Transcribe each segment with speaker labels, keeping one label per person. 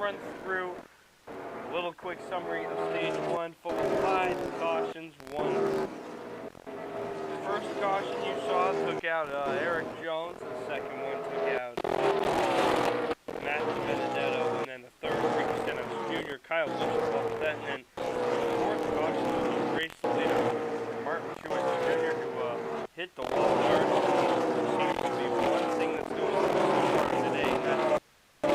Speaker 1: run through a little quick summary of stage 1, full of 5 cautions. First caution you saw took out Eric Jones. The second one took out Matt Benedetto, and then the third Ricky Stenhouse Jr. Kyle Busch involved with that, and then the fourth caution was race leader Martin Truex Jr. who hit the wall hard. There seems to be one thing that's going on today, and that's the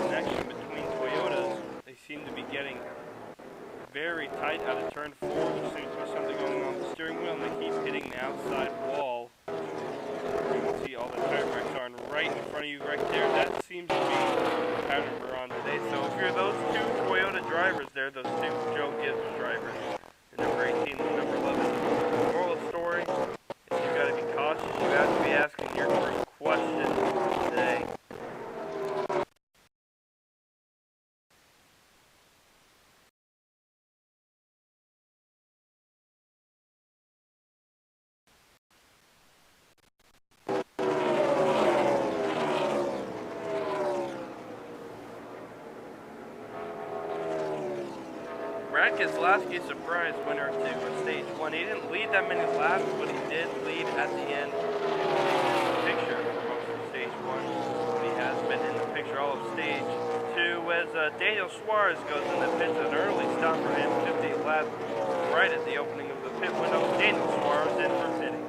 Speaker 1: connection between Toyotas. They seem to be getting very tight out of turn 4, which seems to be something going on with the steering wheel, and they keep hitting the outside wall. You can see all the tire marks are right in front of you right there. That seems to be the pattern we're on today. So if you're those two Toyota drivers there, those two Joe Gibbs drivers, the number 18 and the number 11, moral of the story is you've got to be cautious. You have to be asking your first question today. Brad Keselowski, surprise winner to stage 1. He didn't lead that many laps, but he did lead at the end in the picture for most of stage 1. He has been in the picture all of stage 2 as Daniel Suarez goes in the pits. An early stop for him, 50 laps, right at the opening of the pit window. Daniel Suarez in for pitting.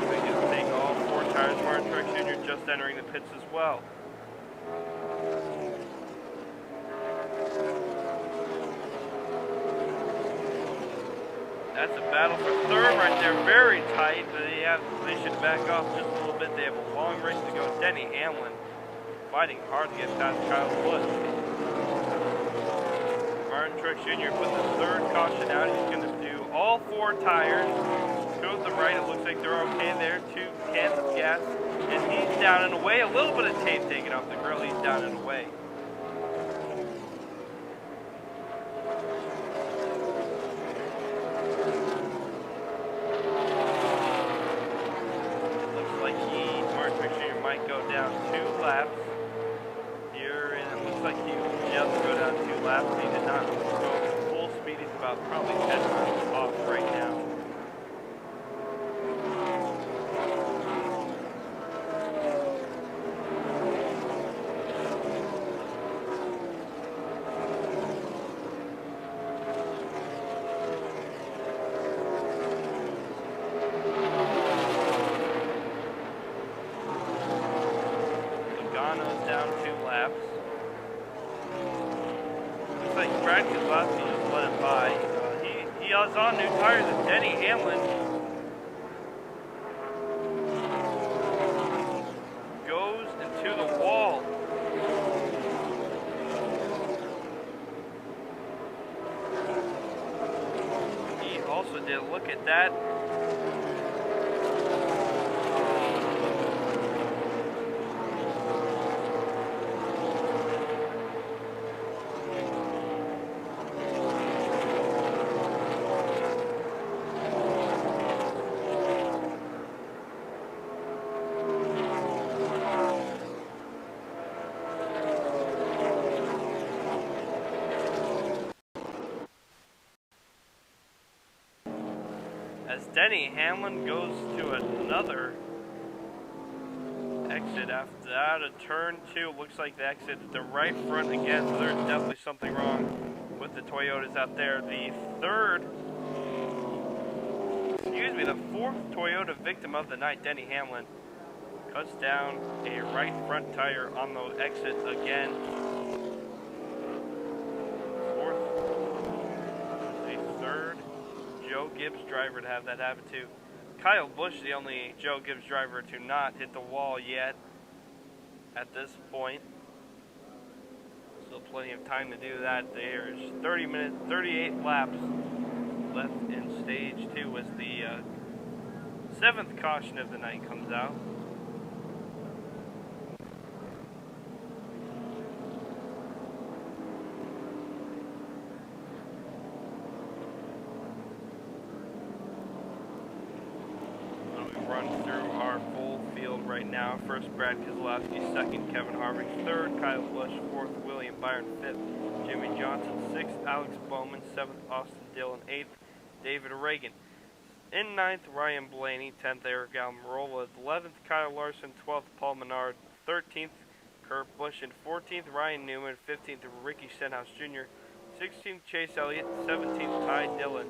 Speaker 1: They can take all 4 tires. Martin Truex Jr. just entering the pits as well. That's a battle for third right there, very tight. They should back off just a little bit. They have a long race to go. Denny Hamlin fighting hard to get past Kyle Busch. Martin Truex Jr. put the third caution out. He's going to do all 4 tires. Go to the right, it looks like they're okay there. 2 cans of gas, and he's down and away. A little bit of tape taken off the grill. He's down and away. Might go down 2 laps here, and it looks like he will just go down 2 laps. He did not go full speed. He's about probably 10 miles off right now. Down 2 laps. Looks like Brad Keselowski just let it by. He is on new tires, and Denny Hamlin goes into the wall. He also did look at that. As Denny Hamlin goes to another exit after that, a turn 2. Looks like the exit at the right front again, so there's definitely something wrong with the Toyotas out there. The fourth Toyota victim of the night, Denny Hamlin, cuts down a right front tire on the exit again. Joe Gibbs driver to have that happen too. Kyle Busch, the only Joe Gibbs driver to not hit the wall yet at this point. Still plenty of time to do that. There's 38 laps left in stage 2 as the 7th caution of the night comes out. run through our full field right now. First, Brad Keselowski. Second, Kevin Harvick. Third, Kyle Busch. Fourth, William Byron. Fifth, Jimmy Johnson. Sixth, Alex Bowman. Seventh, Austin Dillon. Eighth, David Reagan. In ninth, Ryan Blaney. 10th, Eric Almirola. 11th, Kyle Larson. 12th, Paul Menard. 13th, Kurt Busch. And 14th, Ryan Newman. 15th, Ricky Stenhouse Jr. 16th, Chase Elliott. 17th, Ty Dillon.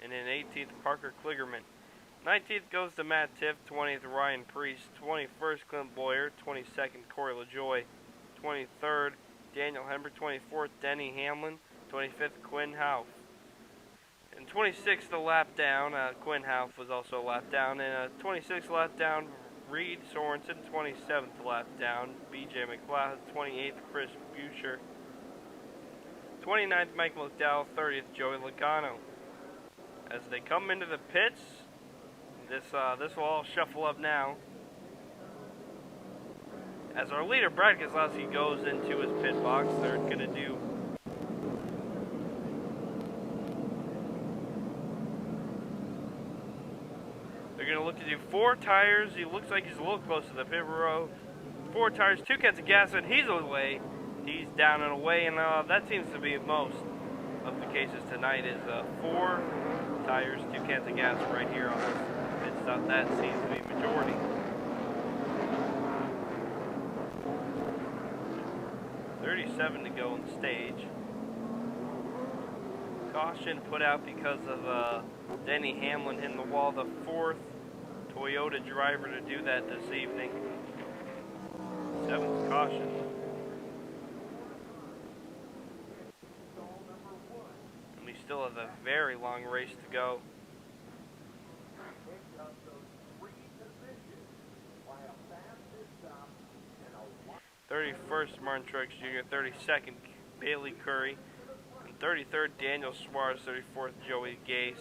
Speaker 1: And in 18th, Parker Kligerman. 19th goes to Matt Tiff. 20th, Ryan Preece. 21st, Clint Boyer. 22nd, Corey LaJoie. 23rd, Daniel Hember. 24th, Denny Hamlin. 25th, Quinn Houff. And 26th, the lap down. Quinn Houff was also a lap down. And 26th lap down, Reed Sorensen. 27th lap down, BJ McLeod. 28th, Chris Buescher. 29th, Mike McDowell. 30th, Joey Logano. As they come into the pits, this will all shuffle up now. As our leader, Brad Keselowski, goes into his pit box, they're going to do look to do 4 tires. He looks like he's a little close to the pit row. 4 tires, 2 cans of gas, and he's away. He's down and away, and that seems to be most of the cases tonight is 4 tires, 2 cans of gas right here on this pit stop. That seems to be majority. .37 to go on the stage. Caution put out because of Denny Hamlin hitting the wall, the 4th Toyota driver to do that this evening. 7th caution. And we still have a very long race to go. 31st, Martin Truex Jr., 32nd, Bailey Curry, and 33rd, Daniel Suarez, 34th, Joey Gase,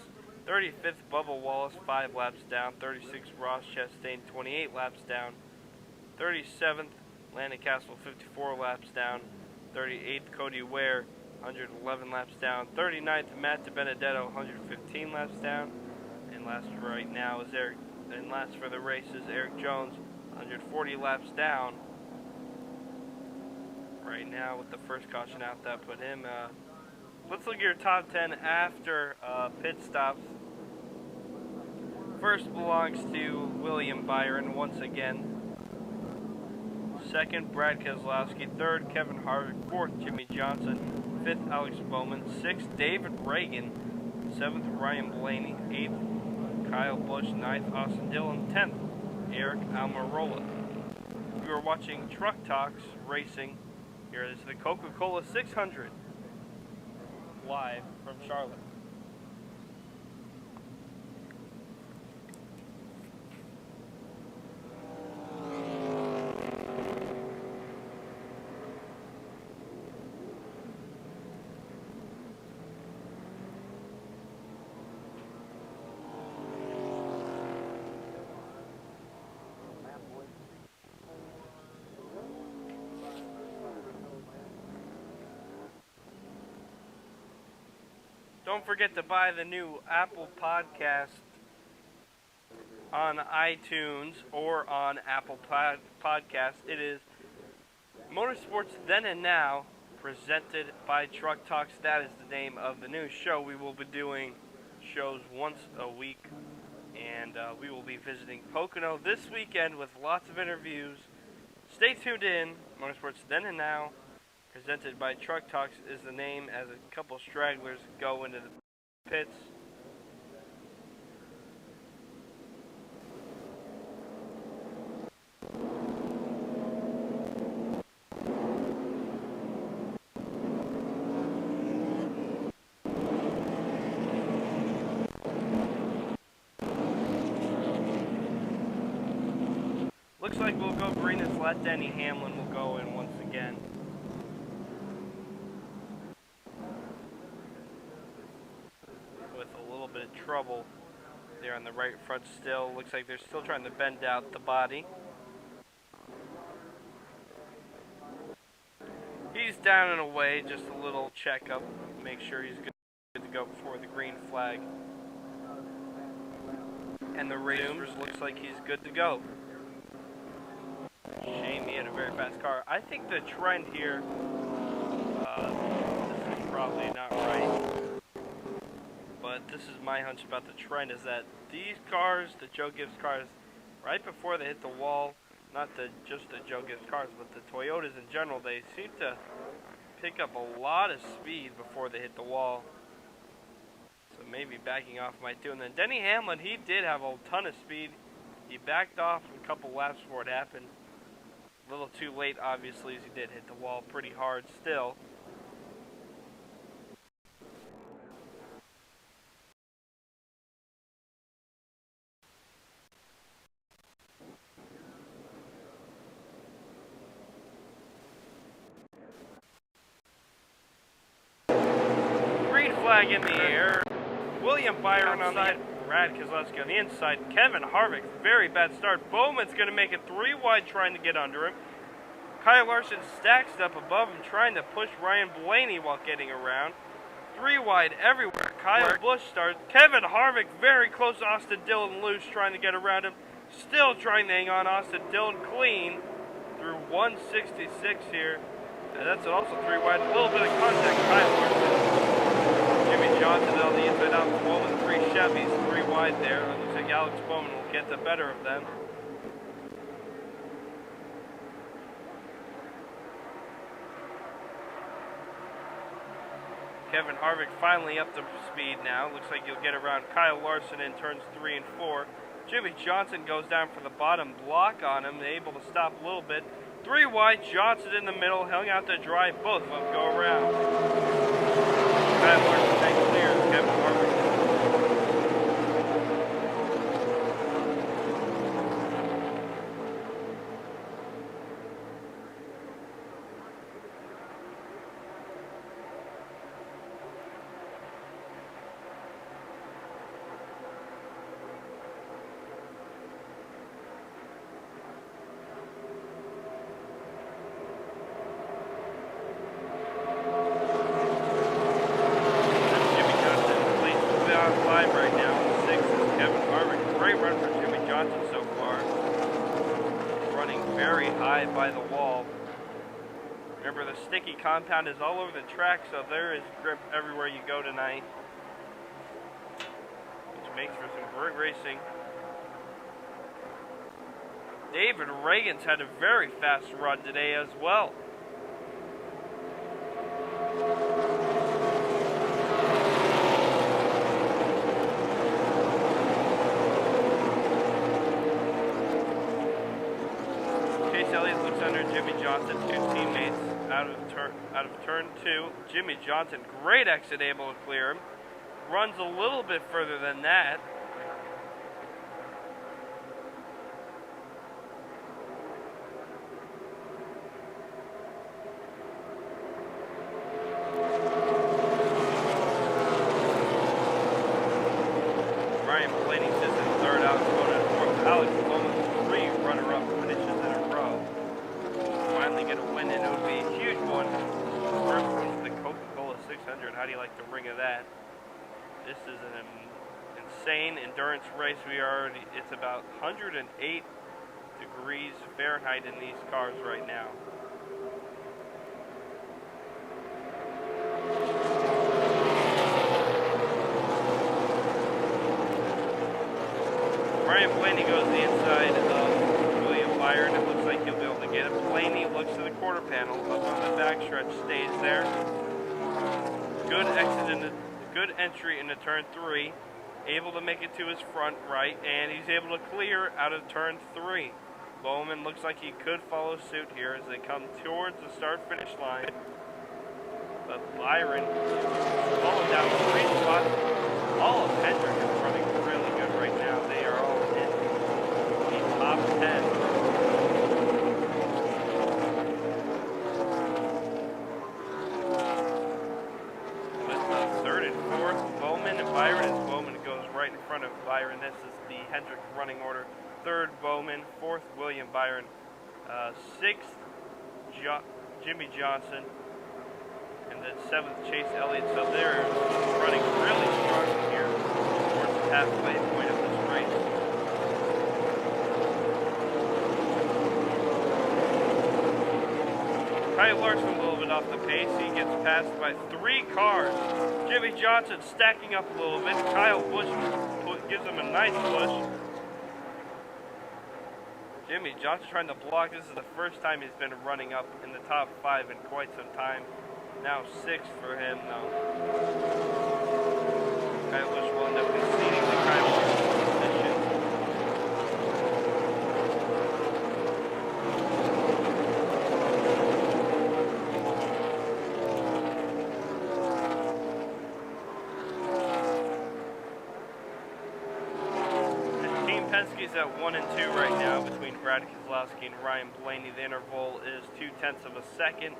Speaker 1: 35th, Bubba Wallace, 5 laps down, 36th, Ross Chastain, 28 laps down, 37th, Landon Castle, 54 laps down, 38th, Cody Ware, 111 laps down, 39th, Matt DiBenedetto, 115 laps down, and last right now is Eric, and last for the race is Eric Jones, 140 laps down. Right now with the first caution out, that put him. Let's look at your top 10 after pit stops. First belongs to William Byron once again. Second, Brad Keselowski. Third, Kevin Harvick. Fourth, Jimmy Johnson. Fifth, Alex Bowman. Sixth, David Reagan. Seventh, Ryan Blaney. Eighth, Kyle Busch. Ninth, Austin Dillon. 10th, Eric Almirola. You are watching Truck Talks Racing. Here is the Coca-Cola 600 live from Charlotte. Don't forget to buy the new Apple Podcast on iTunes or on Apple Podcast. It is Motorsports Then and Now, presented by Truck Talks. That is the name of the new show. We will be doing shows once a week, and we will be visiting Pocono this weekend with lots of interviews. Stay tuned in. Motorsports Then and Now, presented by Truck Talks, is the name as a couple stragglers go into the pits. Looks like we'll go green and let Denny Hamlin will go in once again. Trouble there on the right front still. Looks like they're still trying to bend out the body. He's down and away, just a little checkup, make sure he's good to go before the green flag. And the race looks like he's good to go. Shame he had a very fast car. I think the trend here, this is probably not right, but this is my hunch about the trend, is that these cars, the Joe Gibbs cars, right before they hit the wall, not just the Joe Gibbs cars, but the Toyotas in general, they seem to pick up a lot of speed before they hit the wall. So maybe backing off might do. And then Denny Hamlin, he did have a ton of speed. He backed off a couple laps before it happened. A little too late, obviously, as he did hit the wall pretty hard still. Green flag in the air. William Byron on the side. Brad Keselowski on the inside. Kevin Harvick, very bad start. Bowman's going to make it 3 wide trying to get under him. Kyle Larson stacks it up above him trying to push Ryan Blaney while getting around. 3 wide everywhere. Kyle Busch starts. Kevin Harvick very close to Austin Dillon loose trying to get around him. Still trying to hang on. Austin Dillon clean through 166 here. And that's also 3 wide. A little bit of contact. Kyle Larson. Jimmy Johnson on the inside out. Bowman 3 Chevys, 3 wide there. It looks like Alex Bowman will get the better of them. Kevin Harvick finally up to speed now. Looks like he'll get around Kyle Larson in turns 3 and 4. Jimmy Johnson goes down for the bottom block on him. They're able to stop a little bit. 3 wide, Johnson in the middle, hung out to dry. Both of them go around. Kyle Larson then clears Kevin Harvick. Right now, 6 is Kevin Harvick. Great run for Jimmy Johnson so far. Running very high by the wall. Remember, the sticky compound is all over the track, so there is grip everywhere you go tonight, which makes for some great racing. David Reagan's had a very fast run today as well. Jimmy Johnson, 2 teammates out of turn 2. Jimmy Johnson, great exit, able to clear him. Runs a little bit further than that. Ryan Blaney sits in third, Alex Bowman in fourth. Alex Bowman, 3 runner-up finishes in a row. Finally get a win, and it would be a huge one. First one for the Coca-Cola 600. How do you like the ring of that? This is an insane endurance race. It's about 108 degrees Fahrenheit in these cars right now. Ryan Blaney goes to the inside of William Byron. It looks like he'll be able to get it. Blaney looks to the quarter panel, up on the backstretch, stays there. Good entry into turn 3. Able to make it to his front right, and he's able to clear out of turn 3. Bowman looks like he could follow suit here as they come towards the start-finish line. But Byron falling down 3 spots. All of Hendrick is running really good right now. They are all in the top 10. With third and fourth, Bowman and Byron, as Bowman goes right in front of Byron. This is the Hendrick running order. Third, Bowman. Fourth, William Byron. Sixth, Jimmy Johnson. And then 7th, Chase Elliott. So they're running really strong here towards the halfway point of this race. Kyle Larson a little bit off the pace. He gets passed by 3 cars. Jimmy Johnson stacking up a little bit. Kyle Busch gives him a nice push. Jimmy Johnson trying to block. This is the first time he's been running up in the top 5 in quite some time. Now 6th for him, though. Kyle Busch will end up conceding the Kyle Larson position. Penske's at 1 and 2 right now between Brad Keselowski and Ryan Blaney. The interval is 0.2 of a second.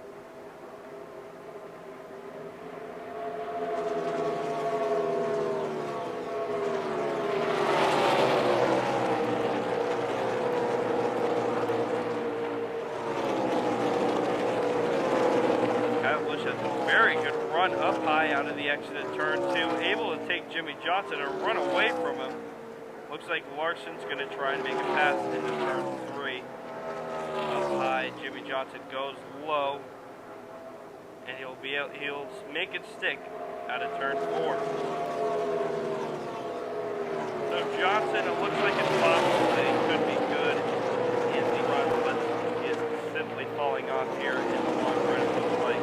Speaker 1: Kyle Busch has a very good run up high out of the exit at turn 2, able to take Jimmy Johnson and run away from him. Looks like Larson's going to try and make a pass into turn 3. Up high, Jimmy Johnson goes low, and he'll make it stick out of turn 4. So Johnson, it looks like it's possible that he could be good in the run, but he is simply falling off here in the long run, it looks like.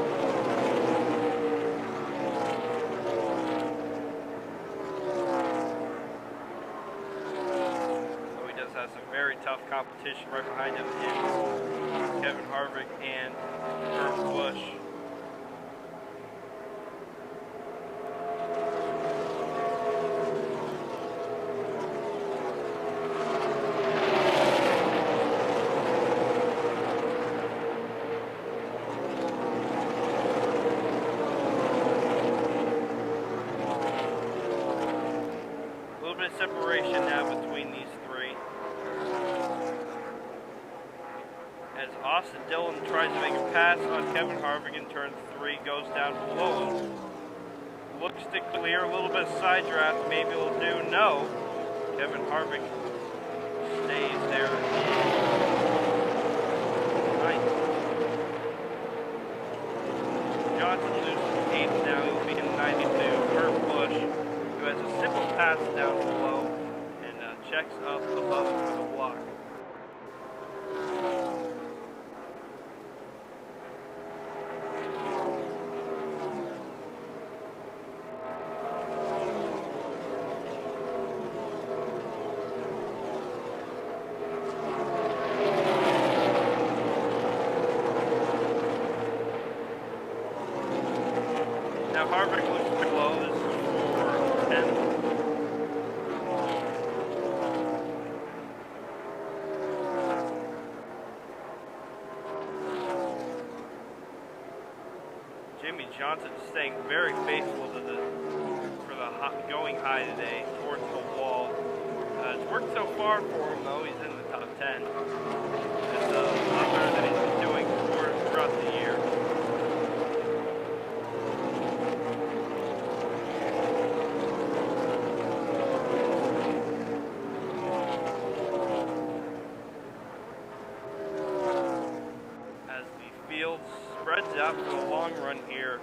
Speaker 1: Has some very tough competition right behind him in Kevin Harvick and Kurt Busch. A little bit of separation now between these 3. As Austin Dillon tries to make a pass on Kevin Harvick in turn 3, goes down below him. Looks to clear, a little bit of side draft, maybe it'll do. No. Kevin Harvick stays there in 9th. Johnson loses 8th now, he'll be in 92. Kurt Busch, who has a simple pass down below and checks up above him for the block. Now Harvick looks pretty low. This is 4-10. Jimmy Johnson staying very faithful to the going high today towards the wall. It's worked so far for him though. He's in the top 10. It's a lot better than he's been doing throughout the year. Spreads out for the long run here.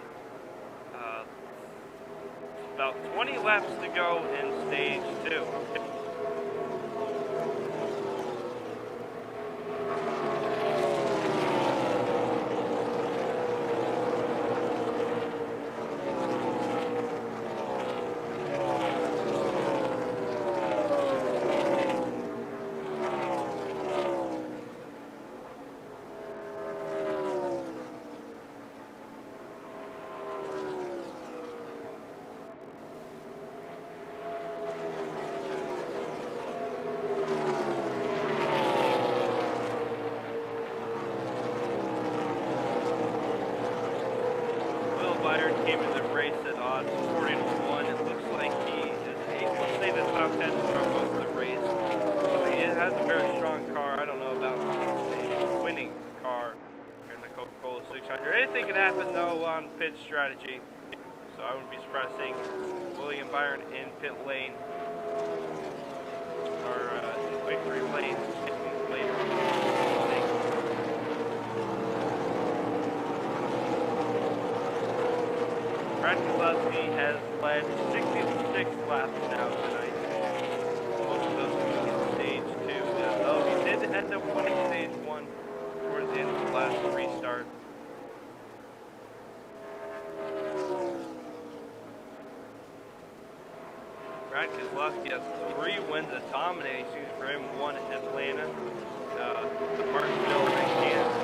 Speaker 1: About 20 laps to go in stage 2. Came in the race at odds 40 to 1. It looks like he is able to stay in the top 10 throughout most of the race. So he has a very strong car. I don't know about a winning car in the Coca-Cola 600. Anything can happen though on pit strategy. So I wouldn't be surprised seeing William Byron in pit lane or victory lane later. Brad Keselowski has led 66 laps now tonight. Most of those in stage 2. Though he did end up winning stage 1 towards the end of the last restart. Brad Keselowski has 3 wins, a dominating season for him. 1 in Atlanta, Martinsville, and Kansas.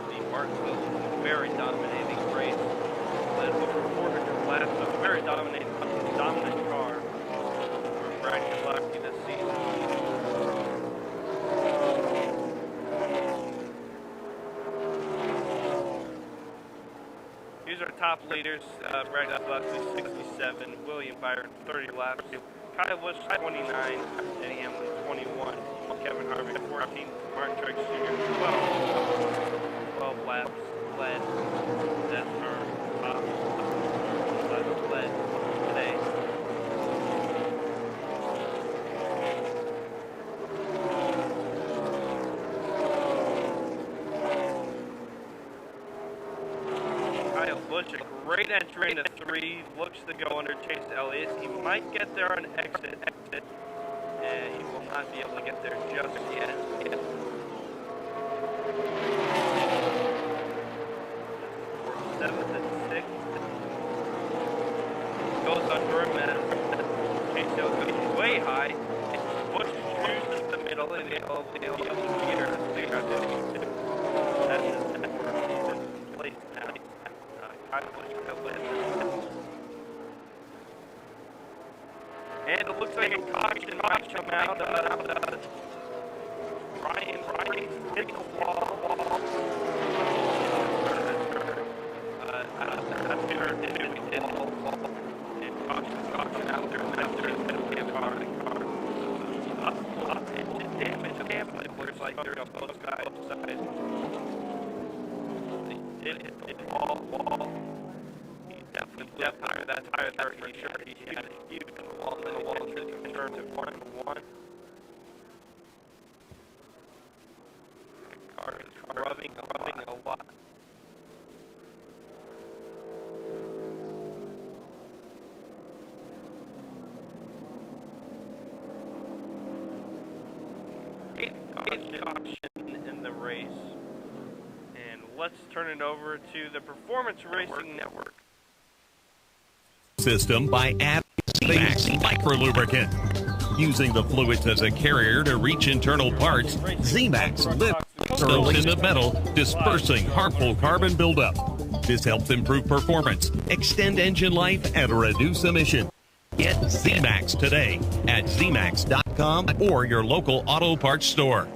Speaker 1: The Martinsville was a very dominating race. Led over 400 laps, a very dominant car for Brad Keselowski this season. Here's our top leaders. Brad Keselowski 67, William Byron 30 laps, Kyle Busch 29, Denny Hamlin 21, Kevin Harvick 14, Martin Truex Jr. 12 laps led. That's our top led today. Kyle Busch, a great entry into 3, looks to go under Chase Elliott. He might get there on exit, and he will not be able to get there just yet. 7th and 6th. Goes under him and Chase Elliott goes way high. Busch chooses the middle and he'll be able to clear out the 2. That's his place now. And it looks like a caution might come out. Ryan hit the wall. And caution out there. And there is a car. Engine damage. It looks like they're on both sides. They did hit the wall. Definitely higher. That's higher for sure. He had a huge wall in terms of 1-1. Car is rubbing a lot. Caution in the race. And let's turn it over to the Performance Racing Network.
Speaker 2: System by Z-Max Micro Lubricant. Using the fluids as a carrier to reach internal parts, Z-Max lifts in the metal, dispersing harmful carbon buildup. This helps improve performance, extend engine life, and reduce emissions. Get Z-Max today at zmax.com or your local auto parts store.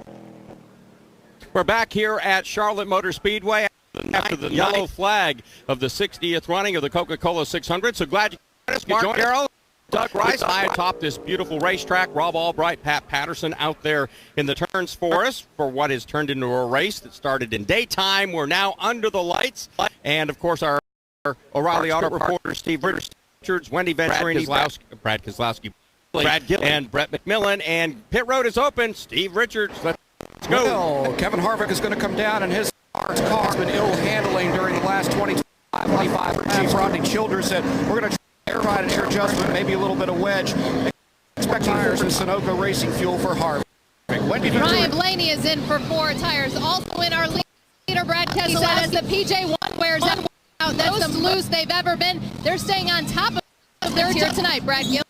Speaker 3: We're back here at Charlotte Motor Speedway after the yellow flag of the 60th running of the Coca-Cola 600. So glad you joined us, Carol. Doug Rice high atop this beautiful racetrack. Rob Albright, Pat Patterson out there in the turns for us for what has turned into a race that started in daytime. We're now under the lights. And, of course, our O'Reilly Auto reporter, Steve Richards, Wendy Venturini, Brad Keselowski, Brad Gillen, and Brett McMillan. And pit road is open. Steve Richards, let's go.
Speaker 4: Well, Kevin Harvick is going to come down, and his car has been ill handling during the last 25 laps. Rodney Childers said, we're going to try an air adjustment, maybe a little bit of wedge. Expect tires and Sunoco Racing Fuel for Harvick.
Speaker 5: Ryan Blaney is in for 4 tires. Also in our leader, Brad Keselowski, as the PJ1 wears out. That's the bluest they've ever been. They're staying on top of their tier tonight, Brad Gillen.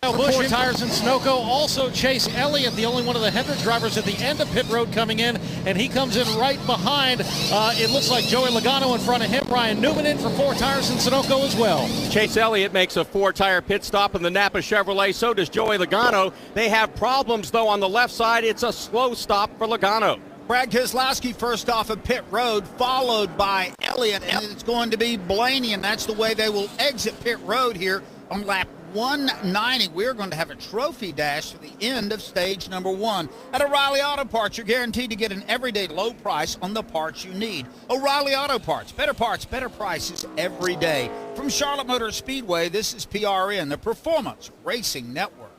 Speaker 6: Busch 4 tires in Sunoco. Also Chase Elliott, the only one of the Hendrick drivers at the end of pit road coming in, and he comes in right behind. It looks like Joey Logano in front of him. Ryan Newman in for 4 tires in Sunoco as well.
Speaker 3: Chase Elliott makes a 4-tire pit stop in the Napa Chevrolet. So does Joey Logano. They have problems, though, on the left side. It's a slow stop for Logano.
Speaker 7: Brad Keselowski first off of pit road, followed by Elliott, and it's going to be Blaney, and that's the way they will exit pit road here on lap 190. We're going to have a trophy dash for the end of stage number 1. At O'Reilly Auto Parts, you're guaranteed to get an everyday low price on the parts you need. O'Reilly Auto Parts, better prices every day. From Charlotte Motor Speedway, this is PRN, the Performance Racing Network.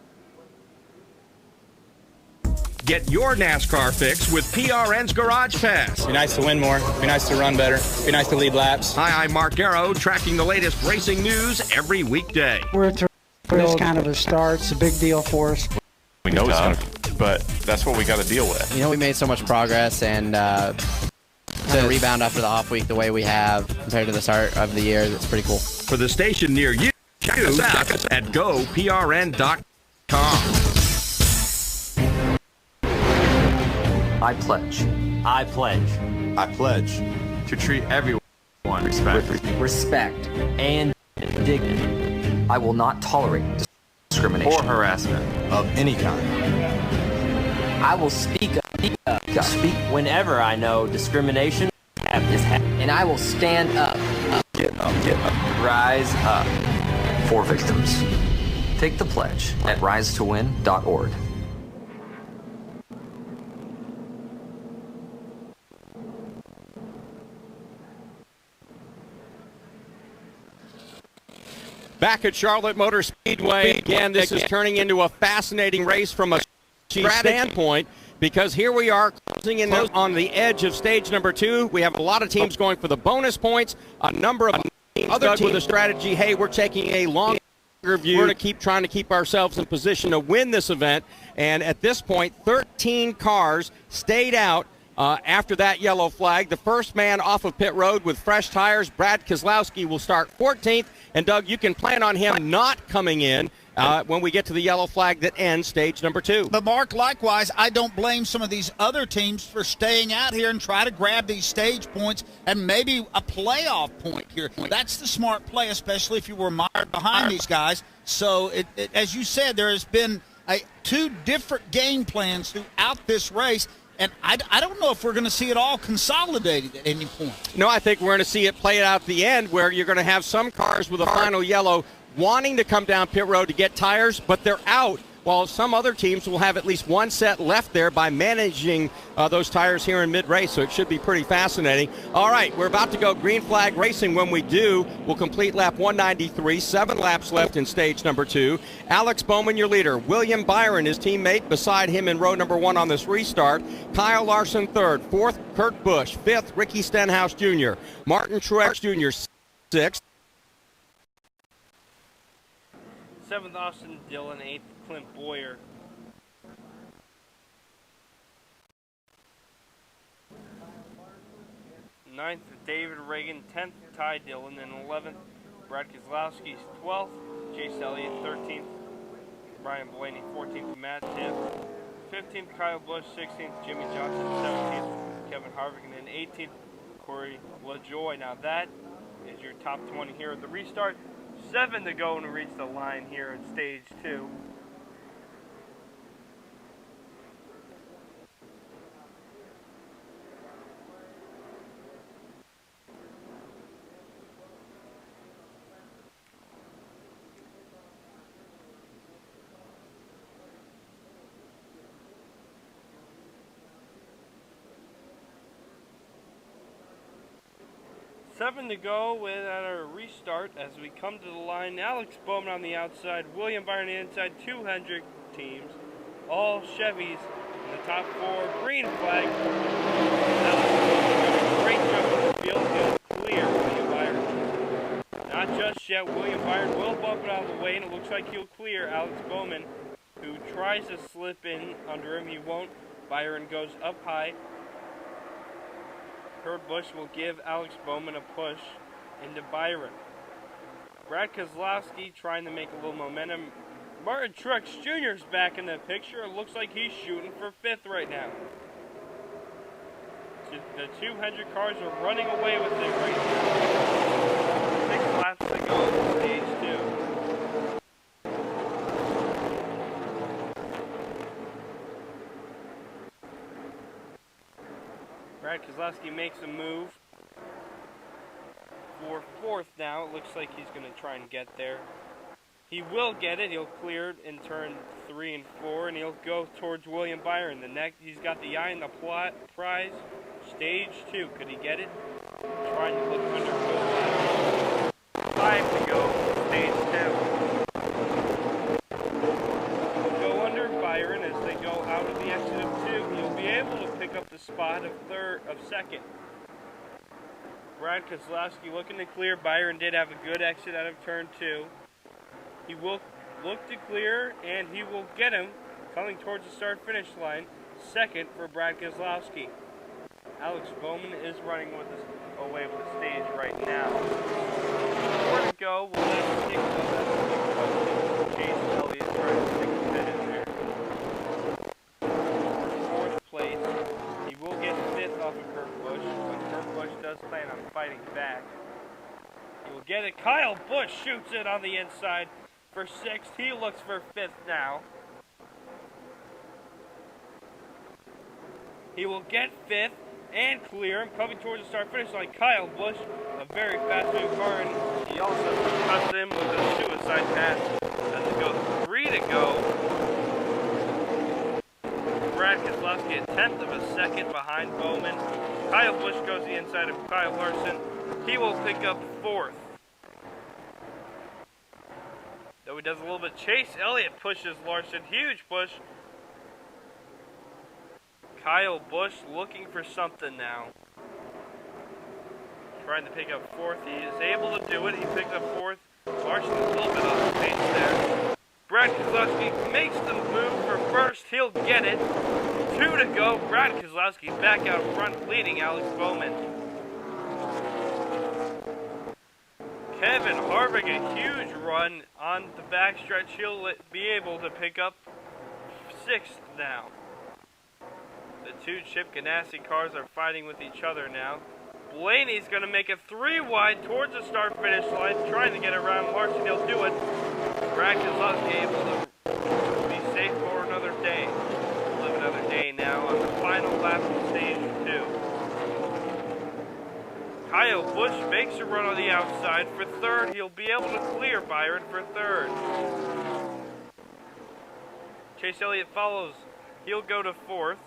Speaker 2: Get your NASCAR fix with PRN's Garage Pass.
Speaker 8: Be nice to win more. Be nice to run better. Be nice to lead laps.
Speaker 2: Hi, I'm Mark Garrow, tracking the latest racing news every weekday.
Speaker 9: We're thrilled for this kind of a start. It's a big deal for us.
Speaker 10: We know it's going to, but that's what we got to deal with.
Speaker 11: You know, we made so much progress, and to rebound after the off week the way we have compared to the start of the year, it's pretty cool.
Speaker 2: For the station near you, check us out at goprn.com.
Speaker 12: I pledge.
Speaker 13: I pledge.
Speaker 10: I pledge to treat everyone with
Speaker 12: respect
Speaker 13: and dignity.
Speaker 12: I will not tolerate discrimination
Speaker 10: or harassment of any kind.
Speaker 12: I will speak up.
Speaker 13: Speak whenever I know discrimination is happening.
Speaker 12: And I will stand up.
Speaker 10: Get up.
Speaker 12: Rise up. For victims. Take the pledge at risetowin.org.
Speaker 3: Back at Charlotte Motor Speedway, again, this is turning into a fascinating race from a standpoint, because here we are closing in on the edge of stage number 2. We have a lot of teams going for the bonus points, a number of other teams with a strategy, hey, we're taking a longer view. We're going to keep trying to keep ourselves in position to win this event, and at this point, 13 cars stayed out after that yellow flag. The first man off of pit road with fresh tires, Brad Keselowski, will start 14th. And, Doug, you can plan on him not coming in when we get to the yellow flag that ends stage number 2.
Speaker 7: But, Mark, likewise, I don't blame some of these other teams for staying out here and try to grab these stage points and maybe a playoff point here. That's the smart play, especially if you were mired behind these guys. So, as you said, there has been 2 different game plans throughout this race. And I don't know if we're going to see it all consolidated at any point.
Speaker 3: No, I think we're going to see it play out at the end, where you're going to have some cars with a final yellow wanting to come down pit road to get tires, but they're out, while some other teams will have at least one set left there by managing those tires here in mid-race, so it should be pretty fascinating. All right, we're about to go green flag racing. When we do, we'll complete lap 193, 7 laps left in stage number 2. Alex Bowman, your leader. William Byron, his teammate, beside him in row number 1 on this restart. Kyle Larson, 3rd. 4th, Kurt Busch. 5th, Ricky Stenhouse Jr. Martin Truex Jr., 6th.
Speaker 1: 7th, Austin Dillon. 8th, Clint Boyer. 9th, David Reagan. 10th, Ty Dillon. And 11th, Brad Keselowski. 12th, Chase Elliott. 13th, Brian Blaney. 14th, Matt Tiff. 15th, Kyle Busch. 16th, Jimmy Johnson. 17th, Kevin Harvick. And then 18th, Corey LaJoie. Now that is your top 20 here at the restart. 7 to go and reach the line here in stage 2. Seven to go at our restart as we come to the line. Alex Bowman on the outside, William Byron inside, 200 teams, all Chevys in the top 4. Green flag. Great job in the field. He'll clear William Byron. Not just yet. William Byron will bump it out of the way, and it looks like he'll clear Alex Bowman, who tries to slip in under him. He won't. Byron goes up high. Kurt Busch will give Alex Bowman a push into Byron. Brad Keselowski trying to make a little momentum. Martin Truex Jr. is back in the picture. It looks like he's shooting for 5th right now. The 200 cars are running away with it right now. 6 laps to go in stage 2. Brad Keselowski makes a move for 4th now. It looks like he's going to try and get there. He will get it. He'll clear it in turn 3 and 4, and he'll go towards William Byron. The next, he's got the eye on the prize. Stage 2. Could he get it? Trying to look under Will. 5 to go. Stage 2. Go under Byron as they go out of the exit of the spot of second. Brad Keselowski looking to clear. Byron did have a good exit out of turn 2. He will look to clear, and he will get him coming towards the start-finish line. Second for Brad Keselowski. Alex Bowman is running away with the stage right now. 4 to go. We'll let him kick up. Chase Elliott trying to stick his head in there. 4th place. He will get 5th off of Kurt Busch, but Kurt Busch does plan on fighting back. He will get it. Kyle Busch shoots it on the inside for 6th. He looks for 5th now. He will get 5th and clear him coming towards the start-finish line. Kyle Busch, a very fast-moving car, and he also cuts him with a suicide pass as it goes 3 to go. Brad Keselowski a 1/10 of a second behind Bowman. Kyle Busch goes the inside of Kyle Larson. He will pick up 4th. Though he does a little bit. Chase Elliott pushes Larson. Huge push. Kyle Busch looking for something now. Trying to pick up 4th. He is able to do it. He picked up 4th. Larson is a little bit off the pace there. Brad Keselowski makes the move for 1st. He'll get it. 2 to go. Brad Keselowski back out front, leading Alex Bowman. Kevin Harvick, a huge run on the backstretch. He'll be able to pick up 6th now. The 2 Chip Ganassi cars are fighting with each other now. Blaney's going to make it 3 wide towards the start-finish line, trying to get around Larson. He'll do it. Brad Keselowski able to be safe for another day. We'll live another day now on the final lap of stage 2. Kyle Busch makes a run on the outside for 3rd. He'll be able to clear Byron for 3rd. Chase Elliott follows. He'll go to 4th.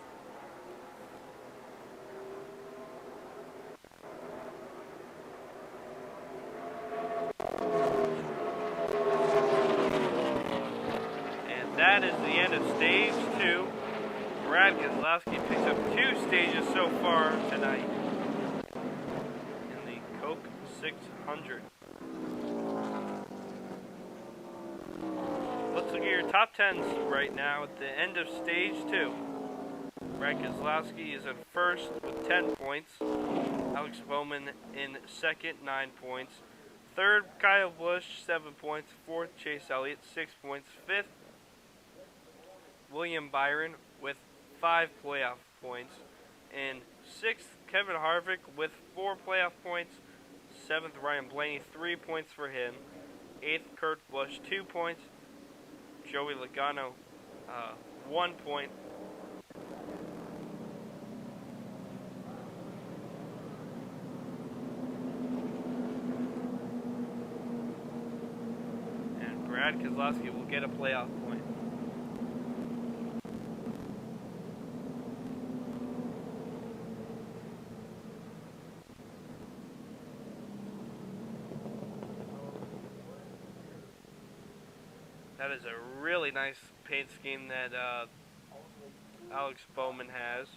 Speaker 1: That is the end of stage 2. Brad Keselowski picks up 2 stages so far tonight in the Coke 600. Let's look at your top 10s right now at the end of stage 2. Brad Keselowski is in 1st with 10 points. Alex Bowman in 2nd, 9 points. 3rd, Kyle Busch, 7 points. 4th, Chase Elliott, 6 points. 5th, William Byron with 5 playoff points. In 6th, Kevin Harvick with 4 playoff points. 7th, Ryan Blaney, 3 points for him. 8th, Kurt Busch, 2 points. Joey Logano, 1 point. And Brad Keselowski will get a playoff point. That is a really nice paint scheme that Alex Bowman has.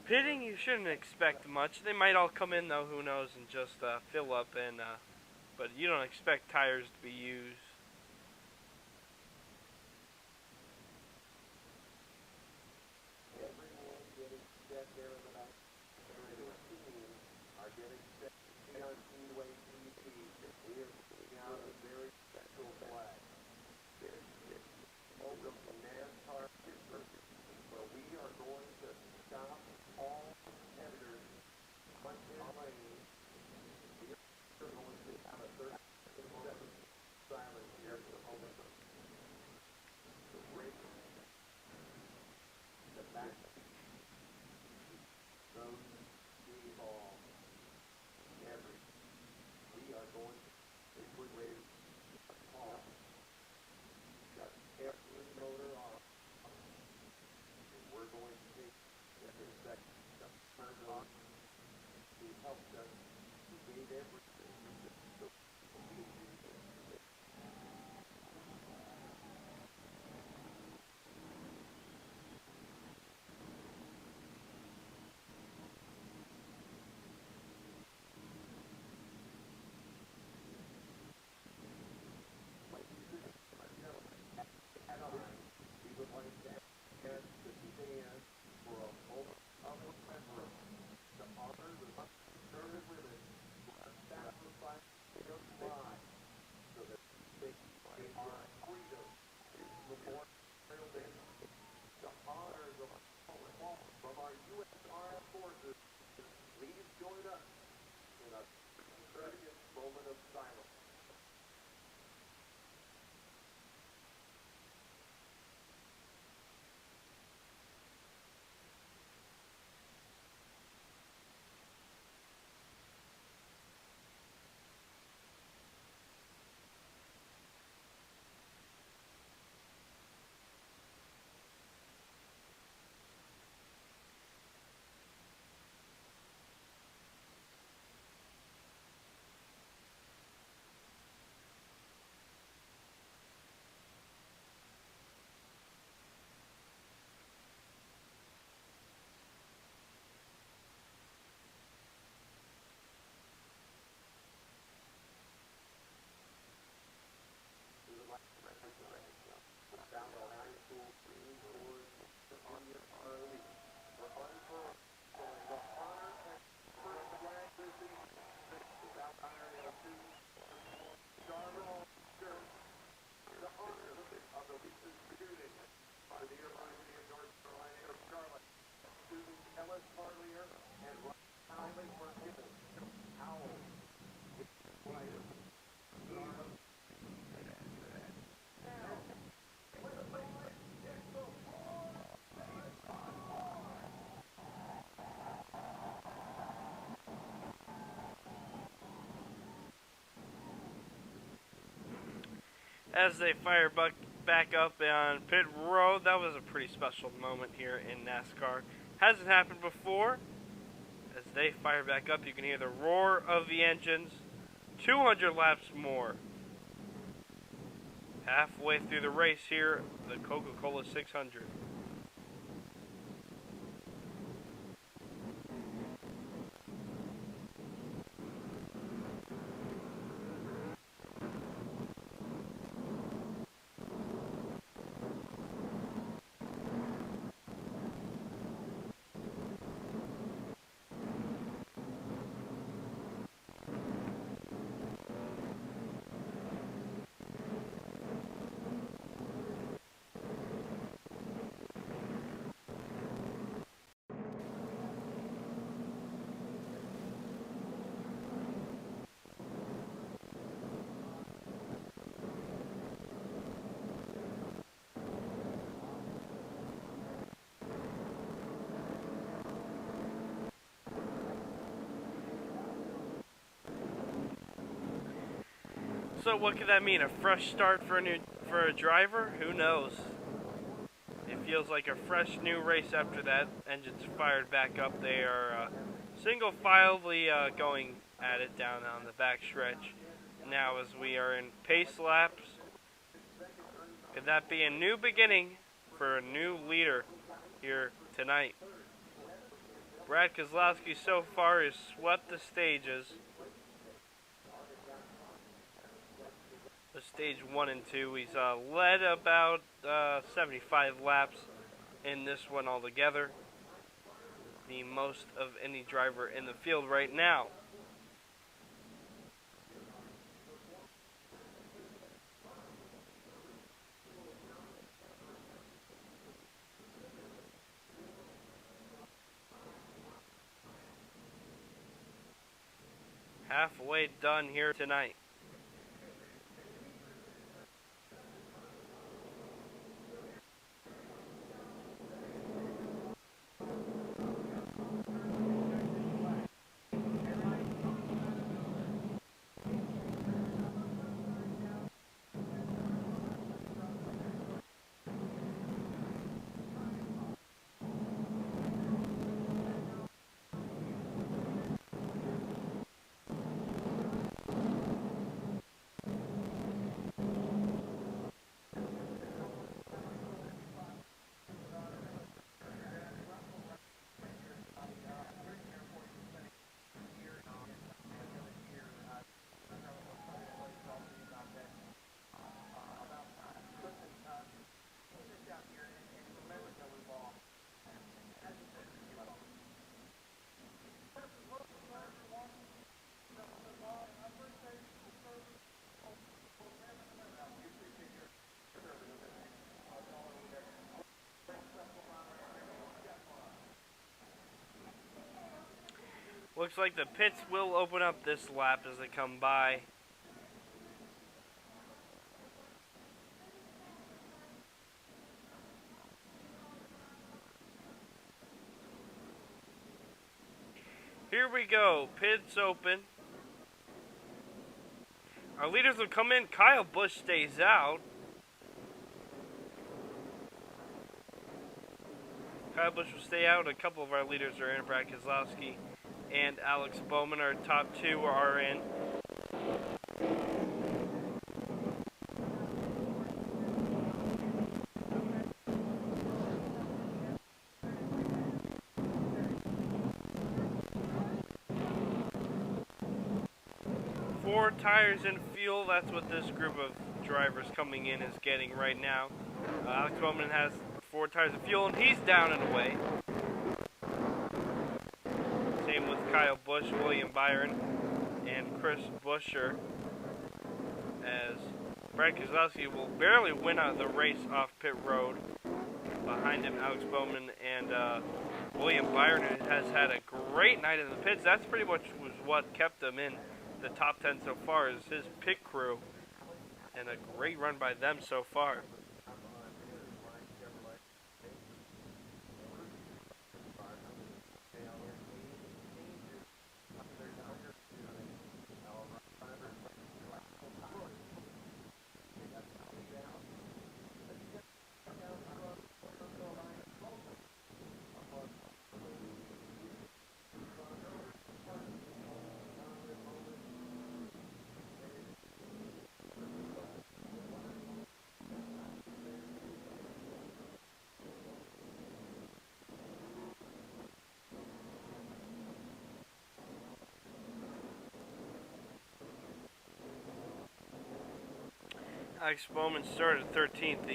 Speaker 1: Pitting, you shouldn't expect much. They might all come in though, who knows, and just fill up, and but you don't expect tires to be used. As they fire back up on pit road, that was a pretty special moment here in NASCAR. Hasn't happened before. As they fire back up, you can hear the roar of the engines. 200 laps more. Halfway through the race here, the Coca-Cola 600. So what could that mean? A fresh start for a driver? Who knows? It feels like a fresh new race after that. Engines fired back up. They are single filely going at it down on the back stretch. Now as we are in pace laps, could that be a new beginning for a new leader here tonight? Brad Keselowski so far has swept the stages. The stage 1 and 2, he's led about 75 laps in this one altogether. The most of any driver in the field right now. Halfway done here tonight. Looks like the pits will open up this lap as they come by. Here we go, pits open. Our leaders will come in. Kyle Busch stays out. Kyle Busch will stay out. A couple of our leaders are in. Brad Keselowski and Alex Bowman. Our top two are in. Four tires and fuel. That's what this group of drivers coming in is getting right now. Alex Bowman has 4 tires of fuel, and he's down and away. Same with Kyle Busch, William Byron, and Chris Buescher, as Brad Keselowski will barely win out the race off pit road. Behind him, Alex Bowman and William Byron has had a great night in the pits. That's pretty much was what kept him in the top 10 so far, is his pit crew, and a great run by them so far. Alex Bowman started 13th.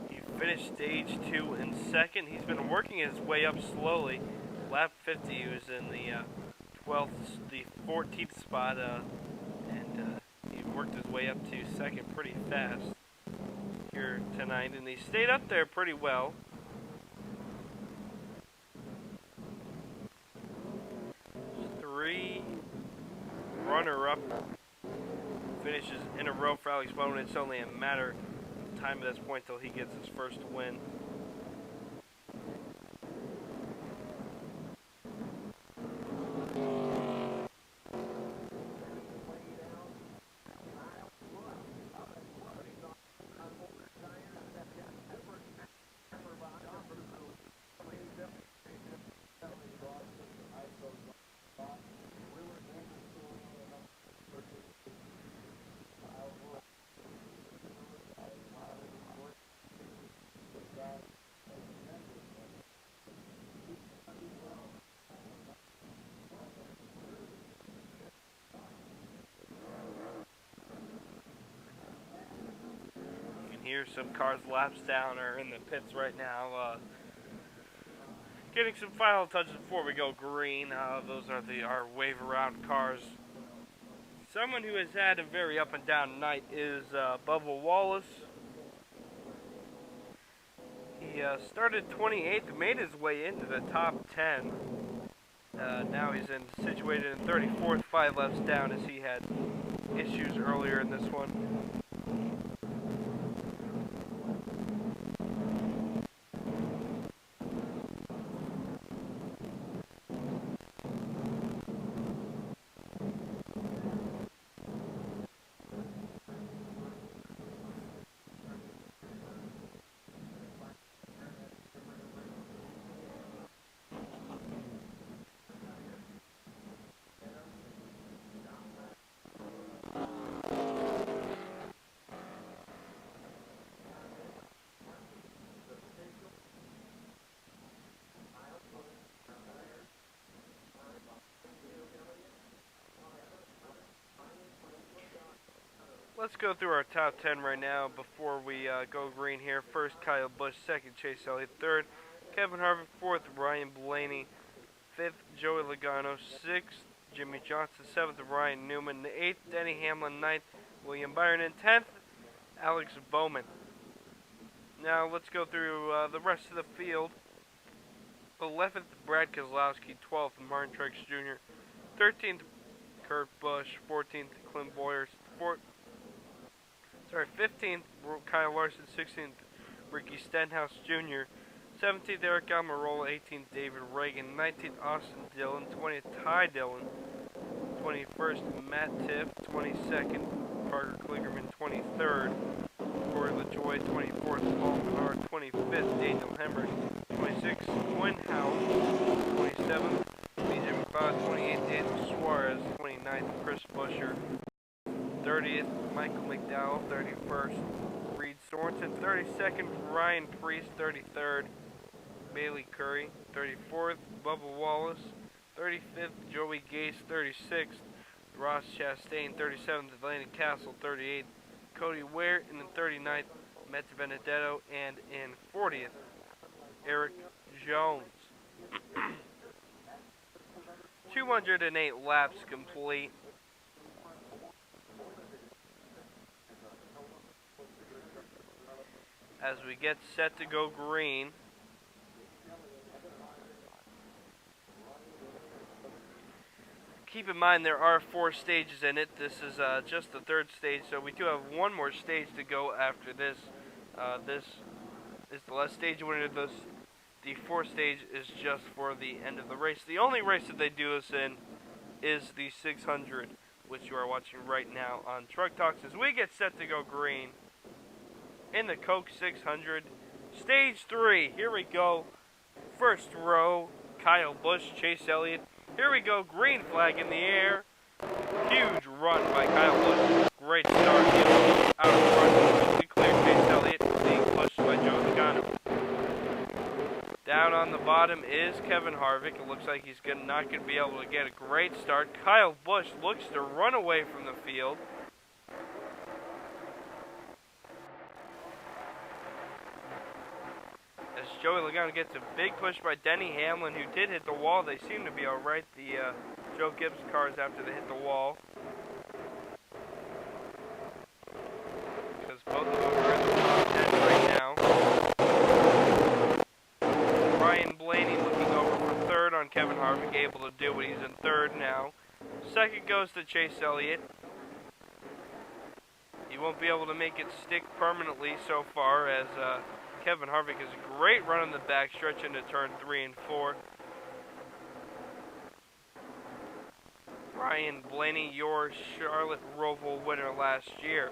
Speaker 1: He finished stage 2 in second. He's been working his way up slowly. Lap 50, he was in the 14th spot, and he worked his way up to second pretty fast here tonight, and he stayed up there pretty well. Runner-up finishes in a row for Alex Bowman. It's only a matter of time at this point till he gets his first win. Here, some cars laps down are in the pits right now, getting some final touches before we go green. Those are our wave around cars. Someone who has had a very up and down night is Bubba Wallace. He started 28th, made his way into the top 10. Now he's situated in 34th, 5 laps down, as he had issues earlier in this one. Let's go through our top 10 right now before we go green here. First, Kyle Busch. Second, Chase Elliott. Third, Kevin Harvick. Fourth, Ryan Blaney. Fifth, Joey Logano. Sixth, Jimmy Johnson. Seventh, Ryan Newman. Eighth, Denny Hamlin. Ninth, William Byron. And 10th, Alex Bowman. Now let's go through the rest of the field. 11th, Brad Keselowski. 12th, Martin Truex Jr. 13th, Kurt Busch. 14th, Clint Boyer. 15th, Kyle Larson. 16th, Ricky Stenhouse Jr. 17th, Eric Almirola. 18th, David Reagan. 19th, Austin Dillon. 20th, Ty Dillon. 21st, Matt Tiff. 22nd, Parker Kligerman. 23rd, Corey LaJoy. 24th, Paul Menard. 25th, Daniel Hemrick. 26th, Quinn Howell. 27th, BJ McLeod. 28th, Daniel Suarez. 29th, Chris Buescher. 30th, Michael McDowell. 31st, Reed Sorensen. 32nd, Ryan Preece. 33rd, Bailey Curry. 34th, Bubba Wallace. 35th, Joey Gase. 36th, Ross Chastain. 37th, Atlantic Castle. 38th, Cody Ware. And in 39th, Matt Benedetto. And in 40th, Eric Jones. 208 laps complete. As we get set to go green. Keep in mind there are 4 stages in it. This is just the 3rd stage, so we do have one more stage to go after this. This is the last stage winner. The 4th stage is just for the end of the race. The only race that they do this in is the 600, which you are watching right now on Truck Talks. As we get set to go green in the Coke 600, stage 3. Here we go. First row, Kyle Busch, Chase Elliott. Here we go, green flag in the air. Huge run by Kyle Busch. Great start. Out of front. We clear Chase Elliott being pushed by Joe Logano. Down on the bottom is Kevin Harvick. It looks like he's not going to be able to get a great start. Kyle Busch looks to run away from the field. As Joey Logano gets a big push by Denny Hamlin, who did hit the wall. They seem to be alright, the Joe Gibbs cars, after they hit the wall. Because both of them are in the top 10 right now. Ryan Blaney looking over for 3rd on Kevin Harvick, able to do it. He's in 3rd now. 2nd goes to Chase Elliott. He won't be able to make it stick permanently so far, as Kevin Harvick has a great run on the backstretch into turn 3 and 4. Ryan Blaney, your Charlotte Roval winner last year.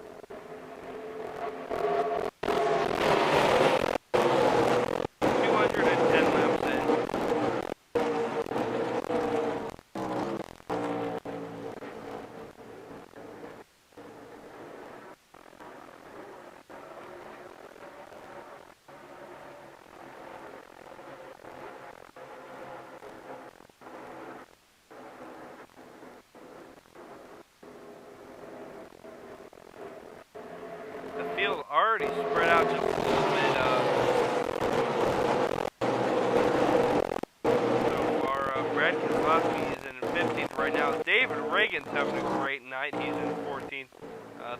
Speaker 1: Field already spread out just a little bit so far. Brad Keselowski is in 15th right now. David Reagan's having a great night. He's in 14th.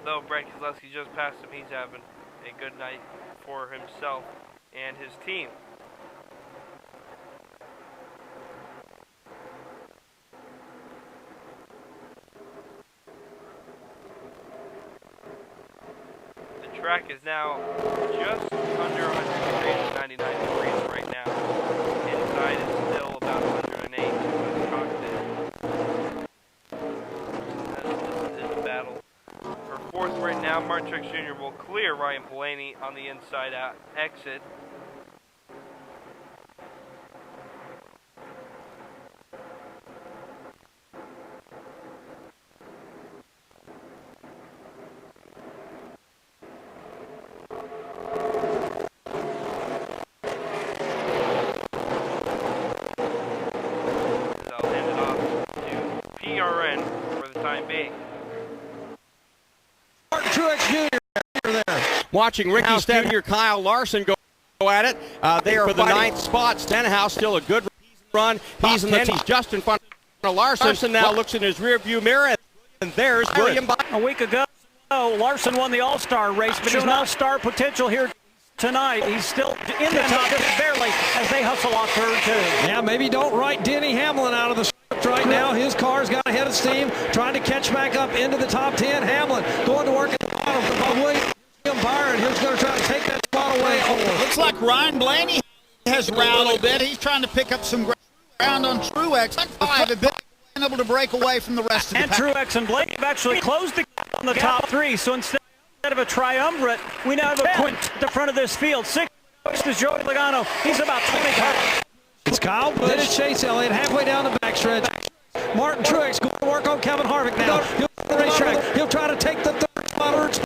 Speaker 1: Though Brad Keselowski just passed him, he's having a good night for himself and his team. Track is now just under 199 degrees right now. Inside is still about 108 with the cockpit. This is a battle. For 4th right now, Martin Truex Jr. will clear Ryan Blaney on the inside out exit.
Speaker 3: Watching Ricky Stenhouse, Kyle Larson go at it. They are for the 9th spot. Stenhouse still a good run. He's in the top. He's just in front of Larson. Larson now looks in his rearview mirror, and there's William.
Speaker 14: A week ago, Larson won the All-Star race, but he's now star potential here tonight. He's still in the top just barely as they hustle off turn 2.
Speaker 6: Yeah, maybe don't write Denny Hamlin out of the script right now. His car's got a head of steam, trying to catch back up into the top 10. Hamlin going to work at the bottom for William Byron. He's going to try to take that spot away.
Speaker 7: Looks like Ryan Blaney has rallied a little bit. He's trying to pick up some ground on Truex. Five have been able to break away from the rest of the pack.
Speaker 14: And Truex and Blaney have actually closed the gap on the top 3. So instead of a triumvirate, we now have a quint at the front of this field. 6 is Joey Logano. He's about 20 cars.
Speaker 6: It's Kyle Busch. Then it's Chase Elliott halfway down the backstretch. Martin Truex going to work on Kevin Harvick now. He'll the racetrack. He'll try to take the third spot away from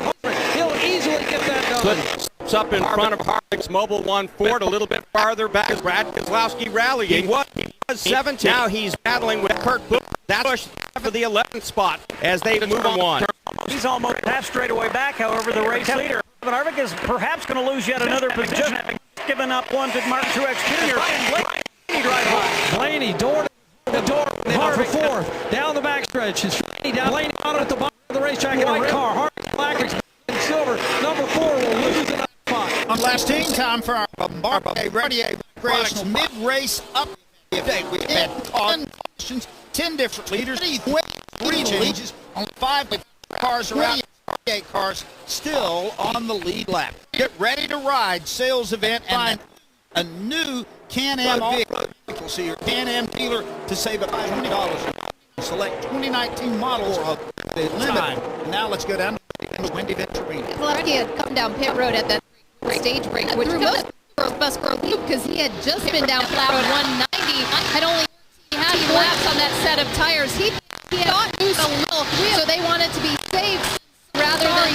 Speaker 6: Harvick. He'll easily get that done.
Speaker 3: It's up in front of Harvick's Mobile 1 Ford, a little bit farther back. Brad Keselowski rallying. He was 17. Now he's battling with Kurt Busch. That's Busch for the 11th spot as they move on.
Speaker 14: He's almost half straightaway back, however, the race leader. Kevin Harvick is perhaps going to lose yet another position, having given up one to Martin Truex Jr. Blaney drive by.
Speaker 6: Blaney, door to door. Harvick fourth. Down the backstretch. It's down. Blaney on at the bottom of the racetrack in a white car. Harvick black and silver. Number 4 will lose another spot.
Speaker 7: On last team time for our Bombardier recreational mid-race update. We've had 10 questions, 10 different leaders, 3 changes, only 5 cars around. 8 cars still on the lead lap. Get ready to ride sales event and a new Can-Am vehicle. See your Can-Am dealer to save up $20. Select 2019 models of the limit. Now let's go down to Wendy Venturini.
Speaker 5: Keselowski had come down pit road at that stage break, which most bus for a loop because he had just been down flat road 190. Had only had laps on that set of tires. He thought loose a little, so they wanted to be safe rather than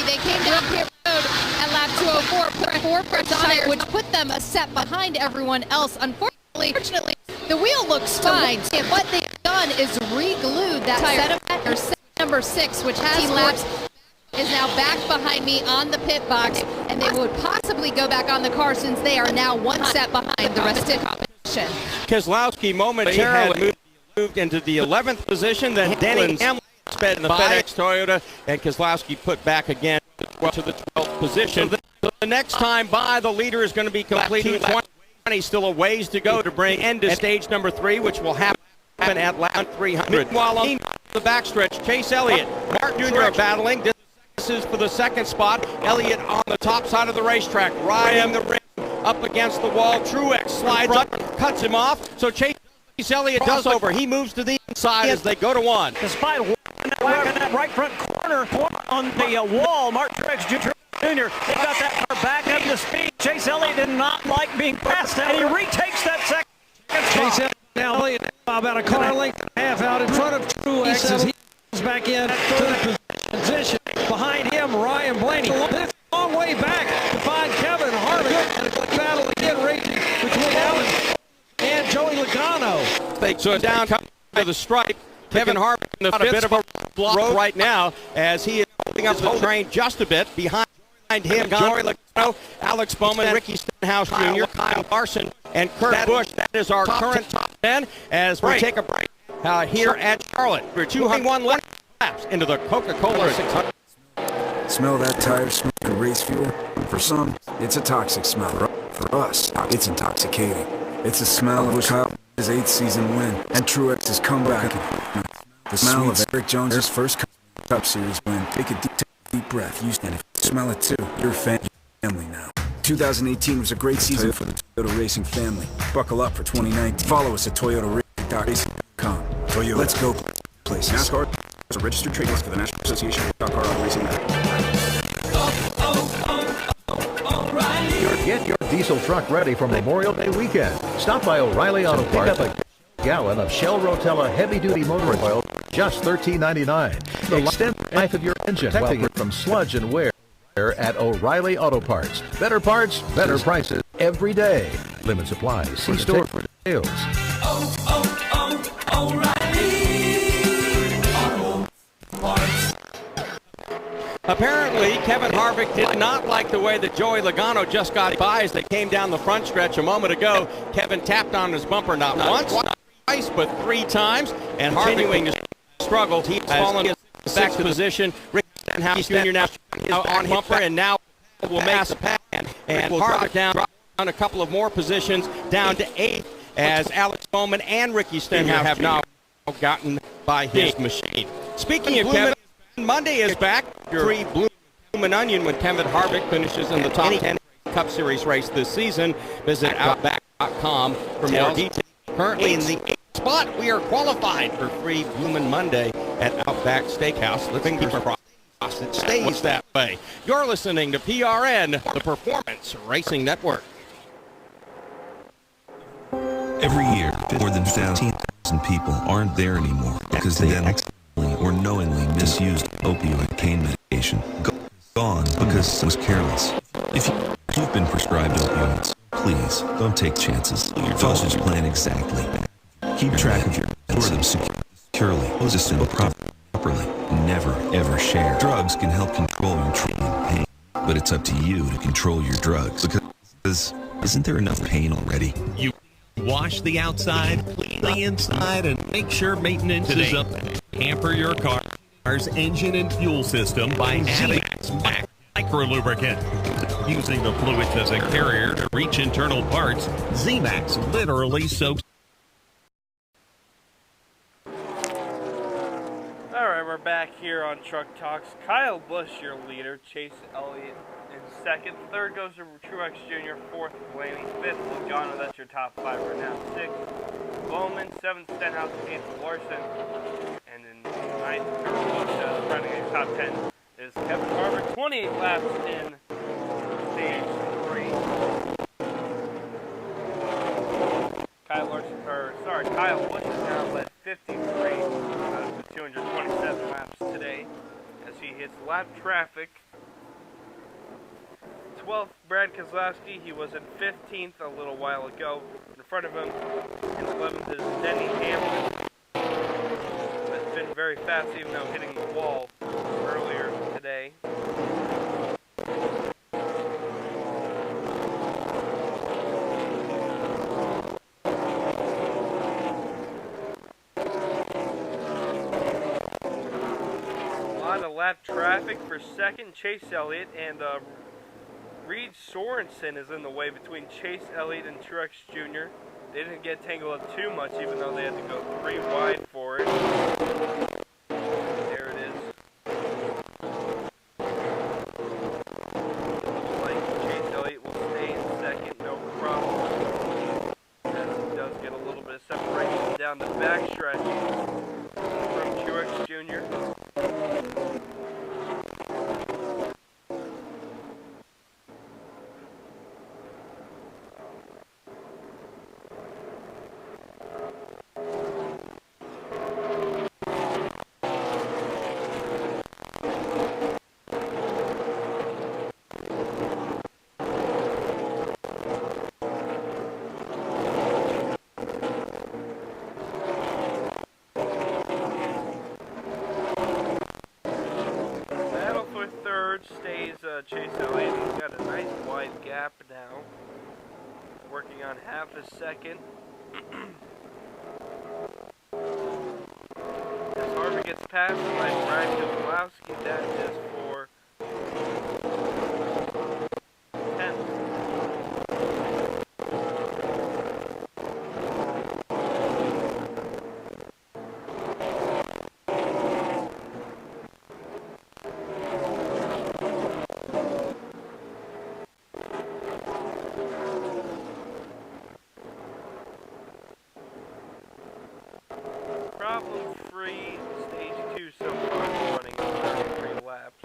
Speaker 5: they came down pit road at lap 204, 4 fresh tires, which put them a set behind everyone else. Unfortunately, the wheel looks fine. What they've done is re-glued that set of tires. Number 6, which has laps, is now back behind me on the pit box, and they would possibly go back on the car since they are now one set behind the rest of the competition.
Speaker 3: Keselowski momentarily moved into the 11th position. Then Denny Hamlin sped in the FedEx Toyota, and Keselowski put back again to the 12th position. So the next time by, the leader is going to be completing 20. Still a ways to go to bring end to stage number 3, which will happen at lap 300. While on the backstretch, Chase Elliott, Martin Jr. are battling. This is for the 2nd spot. Elliott on the top side of the racetrack, riding the rim up against the wall. Truex slides up, cuts him off. So Chase Elliott does over. He moves to the inside as they go to 1.
Speaker 14: Despite in that right front corner on the wall, Martin Truex Jr. They got that car back up to speed. Chase Elliott did not like being passed, and he retakes that second spot.
Speaker 6: Chase Elliott now Elliott about a car length and a half out in front of Truex as he goes back in to the position. Behind him, Ryan Blaney. It's a long way back to find Kevin Harvick, and a battle again raging between Allen and Joey Logano.
Speaker 3: So down to the stripe. Kevin Harvick in the bit of a block right now as he is holding up the train just a bit. Behind him, Joey Logano, Alex Bowman, Ricky Stenhouse Jr., Kyle Larson, and Kurt Busch. That is our current top 10 as we take a break here at Charlotte. We're 201 laps into the Coca-Cola 600.
Speaker 15: Smell that tire smoke and race fuel? For some, it's a toxic smell. For us, it's intoxicating. It's a smell of Kyle's 8th season win and Truex's comeback. The smell of Eric Jones's first Cup Series win. Take a deep breath. And if you smell it too, you're a family now. 2018 was a great season for the Toyota Racing family. Buckle up for 2019. Follow us at ToyotaRacing.com. Toyota, let's go places. NASCAR is a registered trademark for the National Association of Car Auto Racing.
Speaker 16: Get your diesel truck ready for Memorial Day weekend. Stop by O'Reilly Auto Parts. Pick up a gallon of Shell Rotella heavy-duty motor oil, just $13.99. Extend the life of your engine while from sludge and wear at O'Reilly Auto Parts. Better parts, better prices every day. Limit supply. See store for details.
Speaker 2: O'Reilly Auto Parts.
Speaker 3: Apparently, Kevin Harvick did not like the way that Joey Logano just got by as they came down the front stretch a moment ago. Kevin tapped on his bumper not once, not twice, but 3 times, and continuing to struggle. He's fallen back to position. Rick Stenhouse Jr. now on bumper, and now will make the pass, and Harvick down a couple of more positions, down to 8th, as Alex Bowman and Ricky Stenhouse have now gotten by his machine. Speaking of Kevin, Monday is back. Free Bloomin' Onion when Kevin Harvick finishes in the top 10 Cup Series race this season. Visit Outback.com for more details. Currently in the 8th spot, we are qualified for free Bloomin' Monday at Outback Steakhouse. Living crossed, it stays that way. You're listening to PRN, the Performance Racing Network.
Speaker 17: Every year, more than 15,000 people aren't there anymore because they accidentally or knowingly misused opioid pain medication. Gone because it was careless. If you've been prescribed opioids, please don't take chances. Your dosage plan exactly. Keep track of your store them securely, listen properly. Never ever share. Drugs can help control your treatment pain, but it's up to you to control your drugs. Because isn't there enough pain already?
Speaker 2: You wash the outside, clean the inside, and make sure maintenance is up. Hamper your car's engine and fuel system by adding Micro Lubricant. Using the fluids as a carrier to reach internal parts, Z-Max literally soaks.
Speaker 1: Alright, we're back here on Truck Talks. Kyle Busch, your leader. Chase Elliott in second. Third goes to Truex Jr. Fourth, Blaney. Fifth, Logano. That's your top 5 right now. Sixth, Bowman. Seventh, Stenhouse. Eighth, Larson. And in ninth, running in top 10 is Kevin Harvick. 28 laps in stage 3. Kyle Busch has now led 53 out of the 227 laps today as he hits lap traffic. 12th, Brad Keselowski. He was in 15th a little while ago. In front of him in 11th is Denny Hamlin. That's been very fast, even though hitting the wall earlier today. Lap traffic for second, Chase Elliott, and Reed Sorensen is in the way between Chase Elliott and Truex Jr. They didn't get tangled up too much, even though they had to go 3 wide for it. There it is. Looks like Chase Elliott will stay in second, no problem. As he does get a little bit of separation down the backstretch from Truex Jr. Stays Chase Elliott. He's got a nice wide gap now. Working on half a second. As Harvick gets past by Brad Keselowski, that is for 10th. Problem-free stage 2 so far, running 33 laps.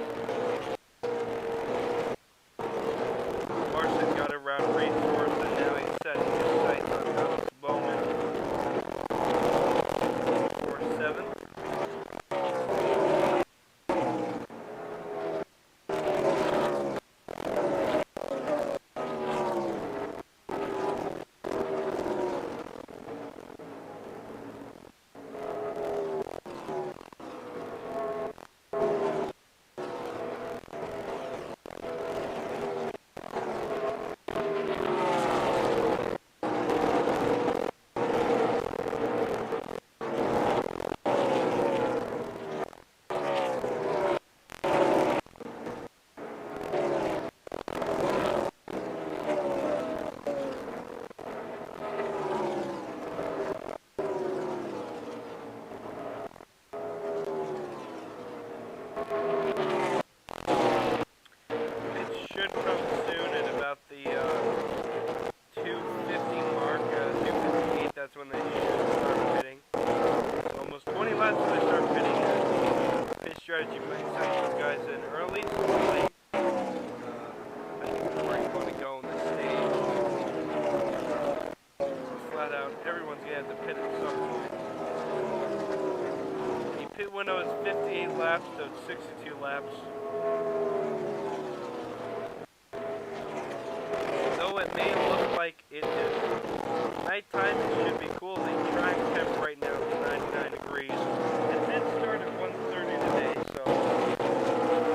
Speaker 1: Logano is 58 laps, so it's 62 laps. Though it may look like it is nighttime, it should be cool. The track temp right now is 99 degrees. It did start at 1:30 today, so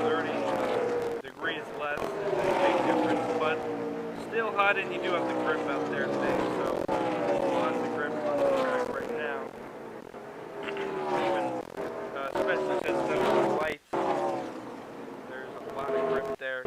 Speaker 1: 30 degrees less is a big difference, but still hot, and you do have the grip out there today, so lots of grip on the track right now. Even, especially since none of the lights, there's a lot of grip there.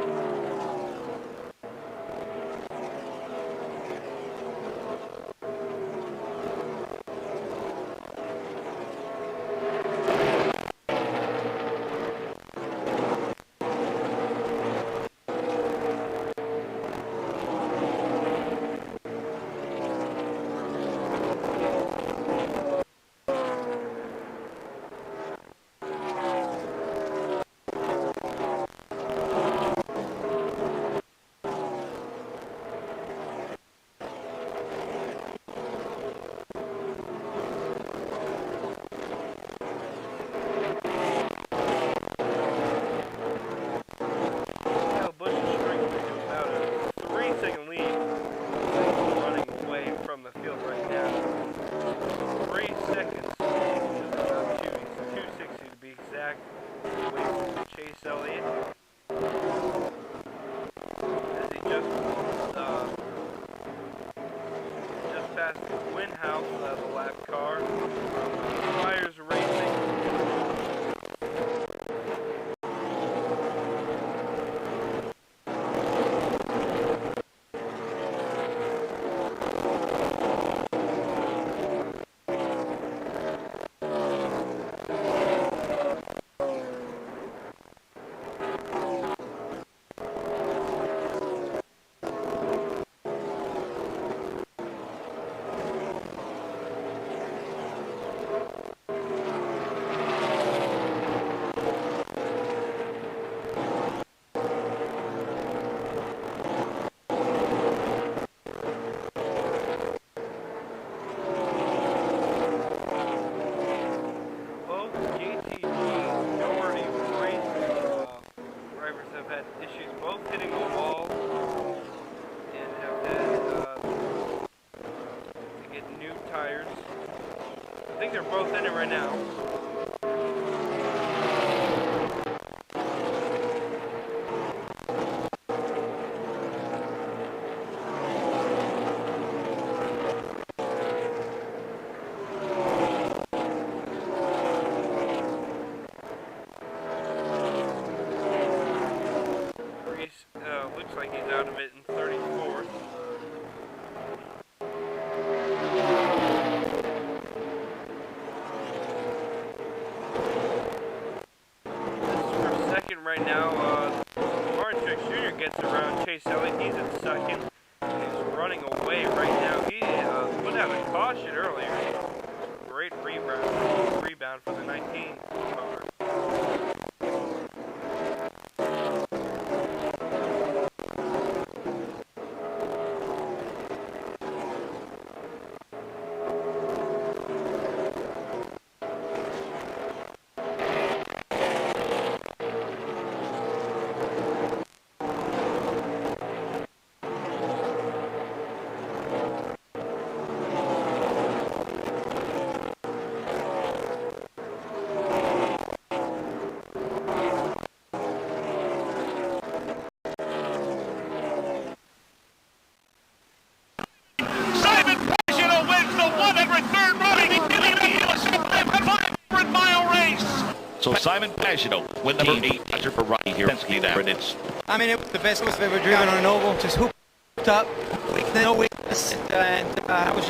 Speaker 1: Right now, Martin Truex Jr. gets around Chase Elliott. He's in second. He's running away right now. He put out a caution earlier. Great rebound for the 19 car.
Speaker 18: So Simon Pagenaud, win number 8 for Rodney here in Penske.
Speaker 19: I mean, it was the best we've ever driven on an oval. Just hooped up, no weakness, and I was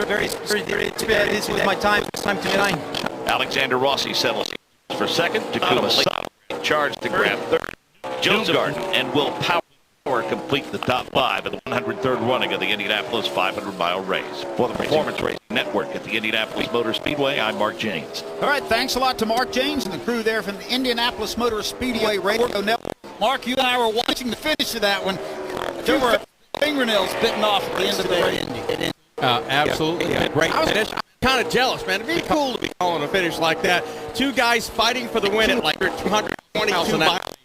Speaker 19: very spirited. This was my time. It's time to shine.
Speaker 18: Alexander Rossi settles for second. Takuma Sato charged to grab third. Joe Garden and Will Power complete the top 5 of the 103rd running of the Indianapolis 500-mile race. For the Performance Racing Network at the Indianapolis Motor Speedway, I'm Mark James.
Speaker 7: All right, thanks a lot to Mark James and the crew there from the Indianapolis Motor Speedway Radio Network. Mark, you and I were watching the finish of that one. There were fingernails bitten off at the end of the race.
Speaker 3: Absolutely. Great finish. kind of jealous, man. It'd be cool to be calling a finish like that. Two guys fighting for the win at like 220 miles an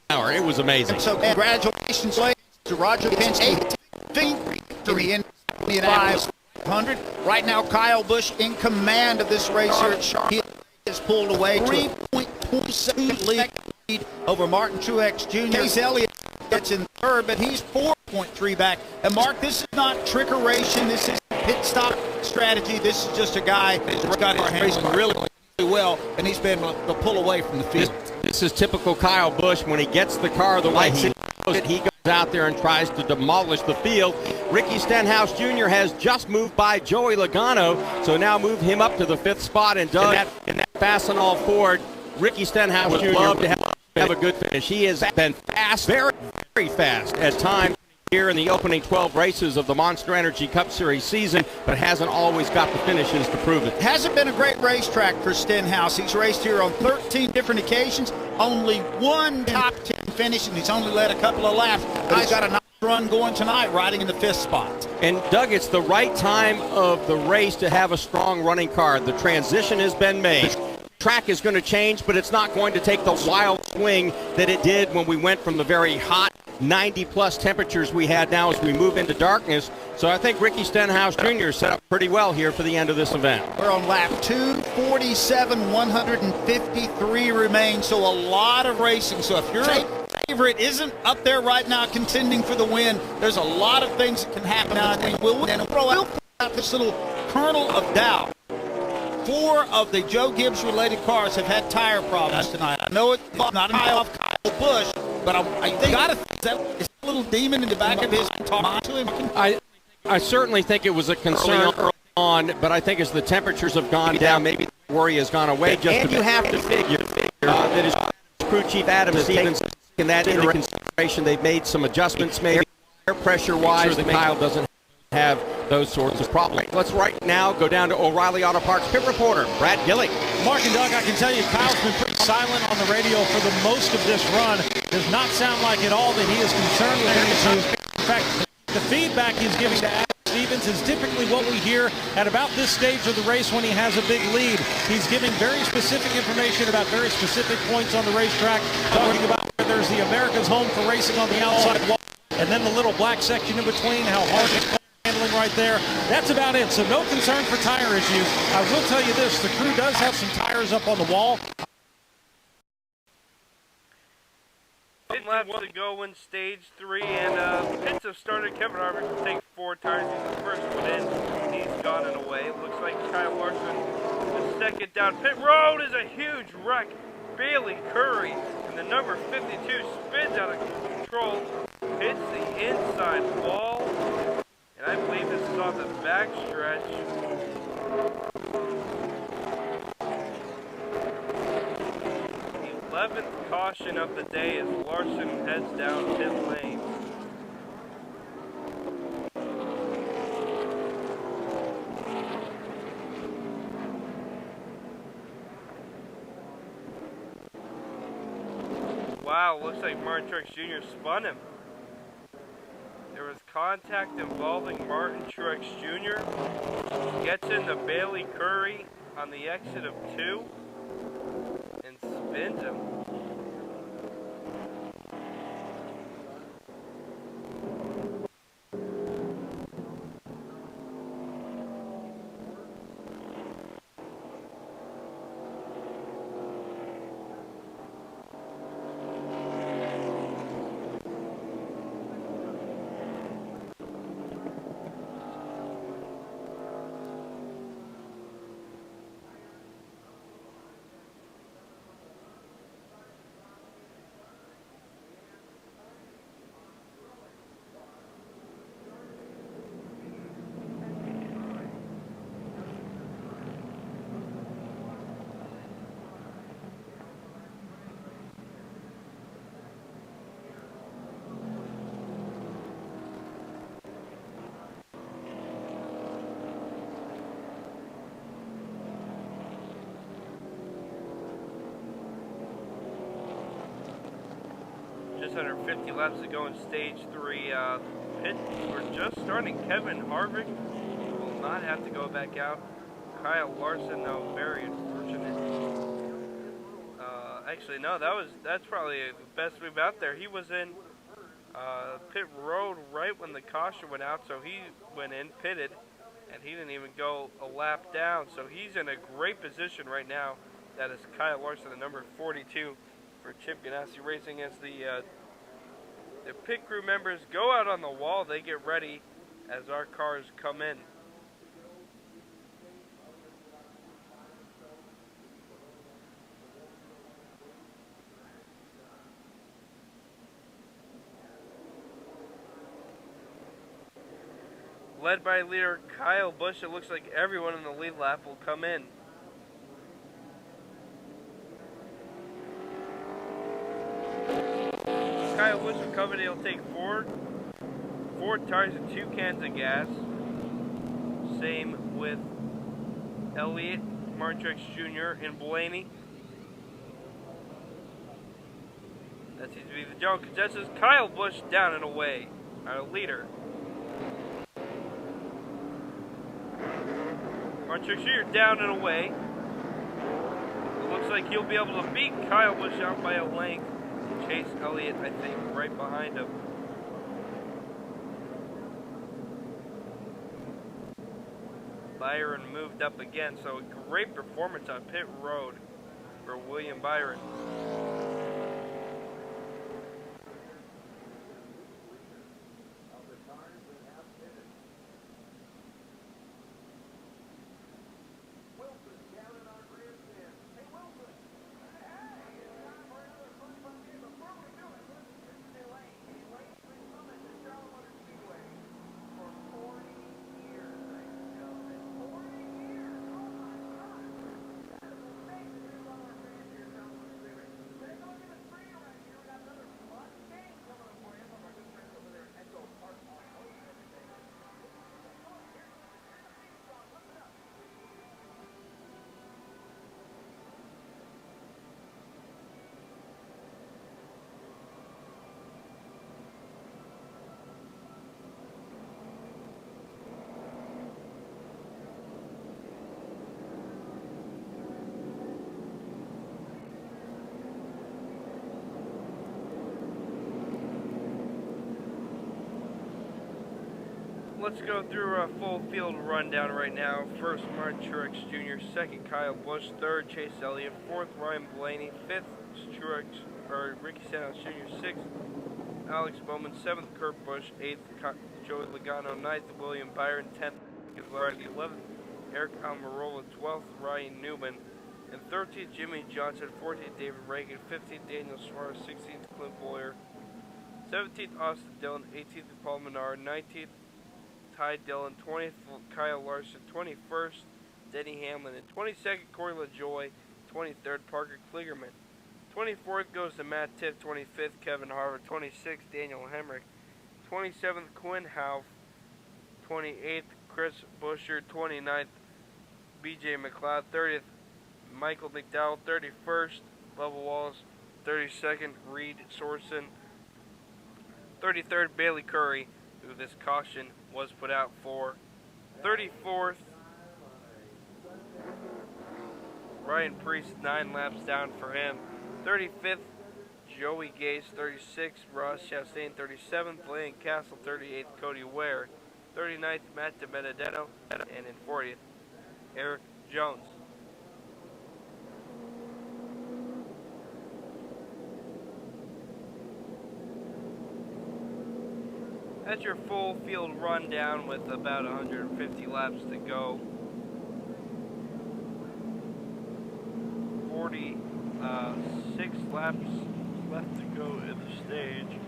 Speaker 3: hour. It was amazing.
Speaker 7: So congratulations to Roger Penske, 18th victory in Indianapolis 500. Right now, Kyle Busch in command of this race here at Charlotte. He has pulled away 3.27 lead over Martin Truex Jr. Chase Elliott gets in third, but he's 4.3 back. And Mark, this is not trickeration. This is pit stop strategy. This is just a guy who's got his race really well, and he's been able to pull away from the field.
Speaker 3: This is typical Kyle Busch. When he gets the car the way he goes out there and tries to demolish the field. Ricky Stenhouse Jr. has just moved by Joey Logano, so now move him up to the 5th spot. And Doug, in that Fastenal Ford, Ricky Stenhouse Jr. would love to have a good finish. He has been fast, very, very fast at times here in the opening 12 races of the Monster Energy Cup Series season, but hasn't always got the finishes to prove it.
Speaker 7: Hasn't been a great racetrack for Stenhouse. He's raced here on 13 different occasions, only one top 10 finish, and he's only led a couple of laps, but he's got a nice run going tonight, riding in the 5th spot.
Speaker 3: And Doug, it's the right time of the race to have a strong running car. The transition has been made. Track is going to change, but it's not going to take the wild swing that it did when we went from the very hot 90-plus temperatures we had now as we move into darkness. So I think Ricky Stenhouse Jr. set up pretty well here for the end of this event.
Speaker 7: We're on lap 247, 153 remain, so a lot of racing. So if your favorite isn't up there right now contending for the win, there's a lot of things that can happen now. And we'll throw out this little kernel of doubt. 4 of the Joe Gibbs-related cars have had tire problems tonight. I know it's not an eye off Kyle Busch, but I got to think that is a little demon in the back of his talking to him.
Speaker 3: I certainly think it was a concern early on, but I think as the temperatures have gone down, maybe the worry has gone away. And you have to figure that his crew chief Adam Stevens taking that into consideration. They've made some adjustments, maybe air pressure-wise, that Kyle doesn't have those sorts of problems. Let's right now go down to O'Reilly Auto Parts pit reporter Brad Gillick.
Speaker 6: Mark and Doug, I can tell you Kyle's been pretty silent on the radio for the most of this run. Does not sound like at all that he is concerned with any issues. In fact, the feedback he's giving to Adam Stevens is typically what we hear at about this stage of the race when he has a big lead. He's giving very specific information about very specific points on the racetrack, talking about where there's the America's Home for Racing on the outside wall, and then the little black section in between, how hard it's handling right there. That's about it. So no concern for tire issues. I will tell you this, the crew does have some tires up on the wall.
Speaker 1: 10 laps to go in stage 3, and pits have started. Kevin Harvick will take 4 tires. He's the first one in. He's gone and away. Looks like Kyle Larson is second down. Pit road is a huge wreck. Bailey Curry and the number 52 spins out of control, hits the inside wall, and I believe this is on the back stretch. The 11th caution of the day as Larson heads down pit lane. Wow, looks like Martin Truex Jr. spun him. There was contact involving Martin Truex Jr. Gets into Bailey Curry on the exit of 2 and spins him. Under 50 laps to go in stage 3. Pit, we're just starting. Kevin Harvick will not have to go back out. Kyle Larson, though, very unfortunate. Actually, no, that's probably the best move out there. He was in pit road right when the caution went out, so he went in, pitted, and he didn't even go a lap down. So he's in a great position right now. That is Kyle Larson, the number 42 for Chip Ganassi Racing, as the pit crew members go out on the wall. They get ready as our cars come in. Led by leader Kyle Busch, it looks like everyone in the lead lap will come in. Kyle Busch will come in. He'll take four tires and 2 cans of gas. Same with Elliott, Martin Truex Jr., and Blaney. That seems to be the general consensus. Kyle Busch down and away, our leader. Martin Truex Jr. down and away. It looks like he'll be able to beat Kyle Busch out by a length. Chase Elliott, I think, right behind him. Byron moved up again, so a great performance on pit road for William Byron. Let's go through a full field rundown right now. First, Martin Truex Jr., second, Kyle Busch, third, Chase Elliott, fourth, Ryan Blaney, fifth, Ricky Stenhouse Jr., sixth, Alex Bowman, seventh, Kurt Busch, eighth, Joey Logano, ninth, William Byron, 10th, Larry, 11th, Eric Almirola, 12th, Ryan Newman, and 13th, Jimmy Johnson, 14th, David Reagan, 15th, Daniel Suarez, 16th, Clint Boyer, 17th, Austin Dillon, 18th, Paul Menard, 19th, Ty Dillon, 20th, Kyle Larson, 21st, Denny Hamlin, and 22nd, Corey LaJoie, 23rd, Parker Kligerman. 24th goes to Matt Tiff, 25th, Kevin Harvick, 26th, Daniel Hemrick, 27th, Quinn Houff, 28th, Chris Buescher, 29th, BJ McLeod, 30th, Michael McDowell, 31st, Bubba Wallace, 32nd, Reed Sorensen, 33rd, Bailey Curry, who this caution was put out for, 34th, Ryan Preece, 9 laps down for him, 35th, Joey Gase, 36th, Ross Chastain, 37th, Lane Castle, 38th, Cody Ware, 39th, Matt DiBenedetto, and in 40th, Eric Jones. That's your full field rundown with about 150 laps to go. 46 laps left to go in the stage.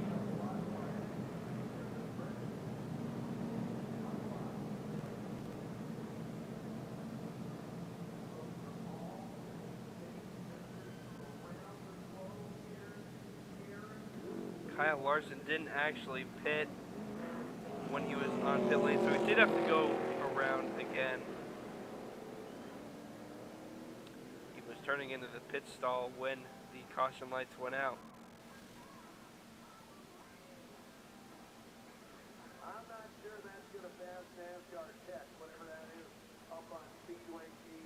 Speaker 1: Kyle Larson didn't actually pit when he was on pit lane, so he did have to go around again. He was turning into the pit stall when the caution lights went out.
Speaker 20: I'm not sure that's going to pass NASCAR test, whatever that is, up on Speedway TV.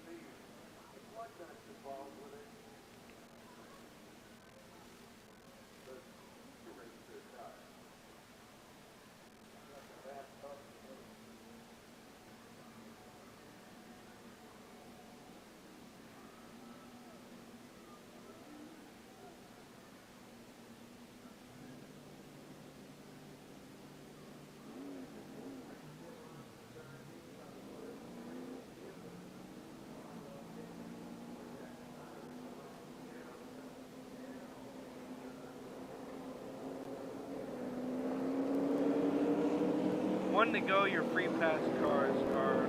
Speaker 1: One to go, your free pass cars are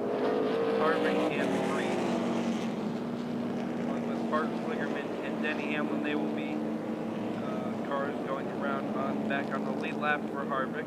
Speaker 1: Harvick and Freed. Along with Park Kligerman and Denny Hamlin, they will be cars going around back on the lead lap for Harvick.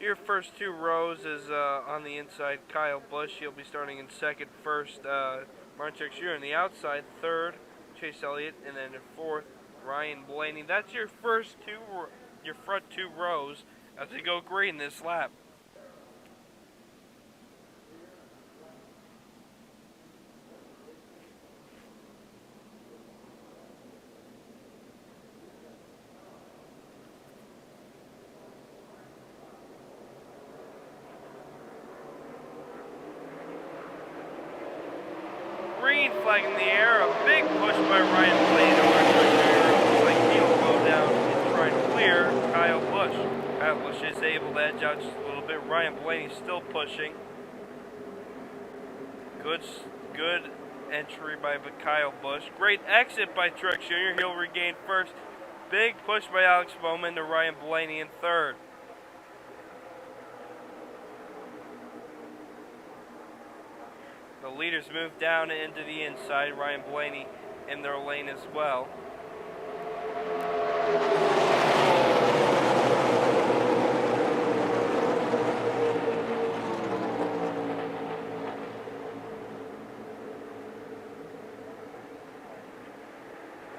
Speaker 1: Your first two rows is on the inside, Kyle Busch. He'll be starting in second. First, Martin Truex Jr. on the outside. Third, Chase Elliott, and then in fourth, Ryan Blaney. That's your first your front two rows as we go green this lap. Green flag in the air, a big push by Ryan Blaney. Looks like he'll go down and try to clear Kyle Busch. Kyle Busch is able to edge out just a little bit. Ryan Blaney still pushing. Good entry by Kyle Busch. Great exit by Truex Jr. He'll regain first. Big push by Alex Bowman to Ryan Blaney in third. The leaders move down into the inside. Ryan Blaney in their lane as well.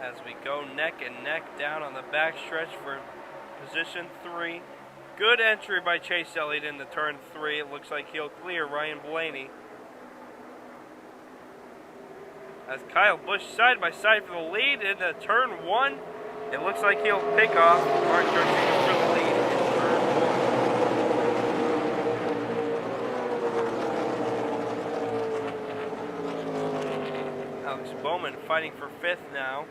Speaker 1: As we go neck and neck down on the backstretch for position 3. Good entry by Chase Elliott into turn 3. It looks like he'll clear Ryan Blaney. As Kyle Busch side by side for the lead into turn 1. It looks like he'll pick off Martin Truex Jr. for the lead in turn 1. Alex Bowman fighting for 5th now.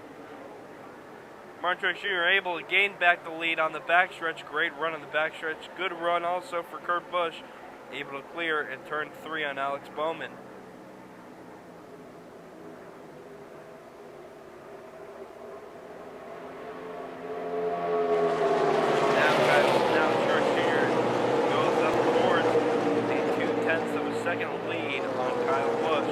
Speaker 1: Martin Truex Jr. able to gain back the lead on the backstretch. Great run on the backstretch. Good run also for Kurt Busch. Able to clear in turn 3 on Alex Bowman. Lead on Kyle Busch.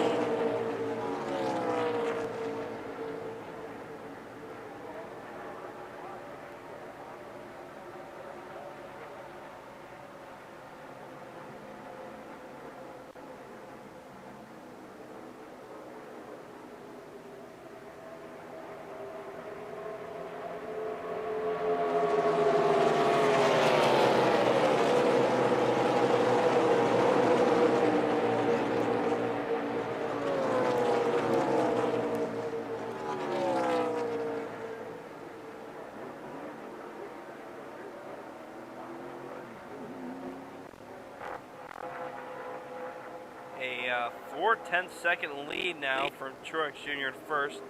Speaker 1: A 4/10-second lead now for Truex Jr. at first.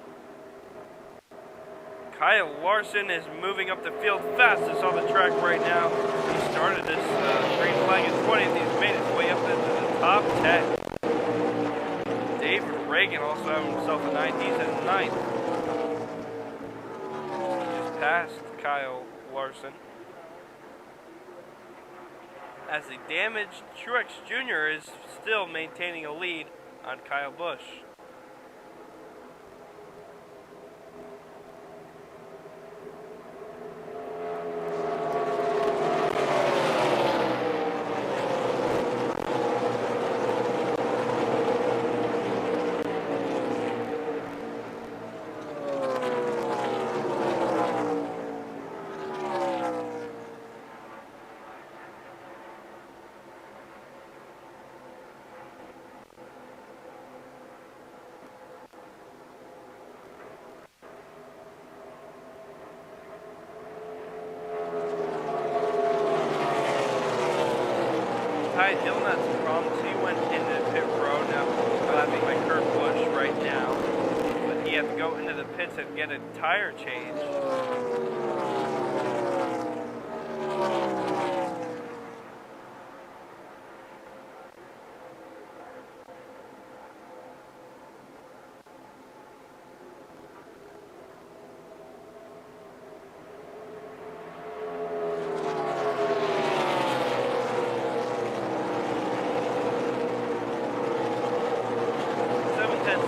Speaker 1: Kyle Larson is moving up the field fastest on the track right now. He started this green flag at 20th. He's made his way up into the top 10. David Reagan also having himself a 9th. He's at 9th. Just past Kyle Larson. As the damaged Truex Jr. is still maintaining a lead on Kyle Busch. Ty Dillon had some problems. He went into pit road. Now grabbing by Kurt Busch right now. But he had to go into the pits and get a tire change.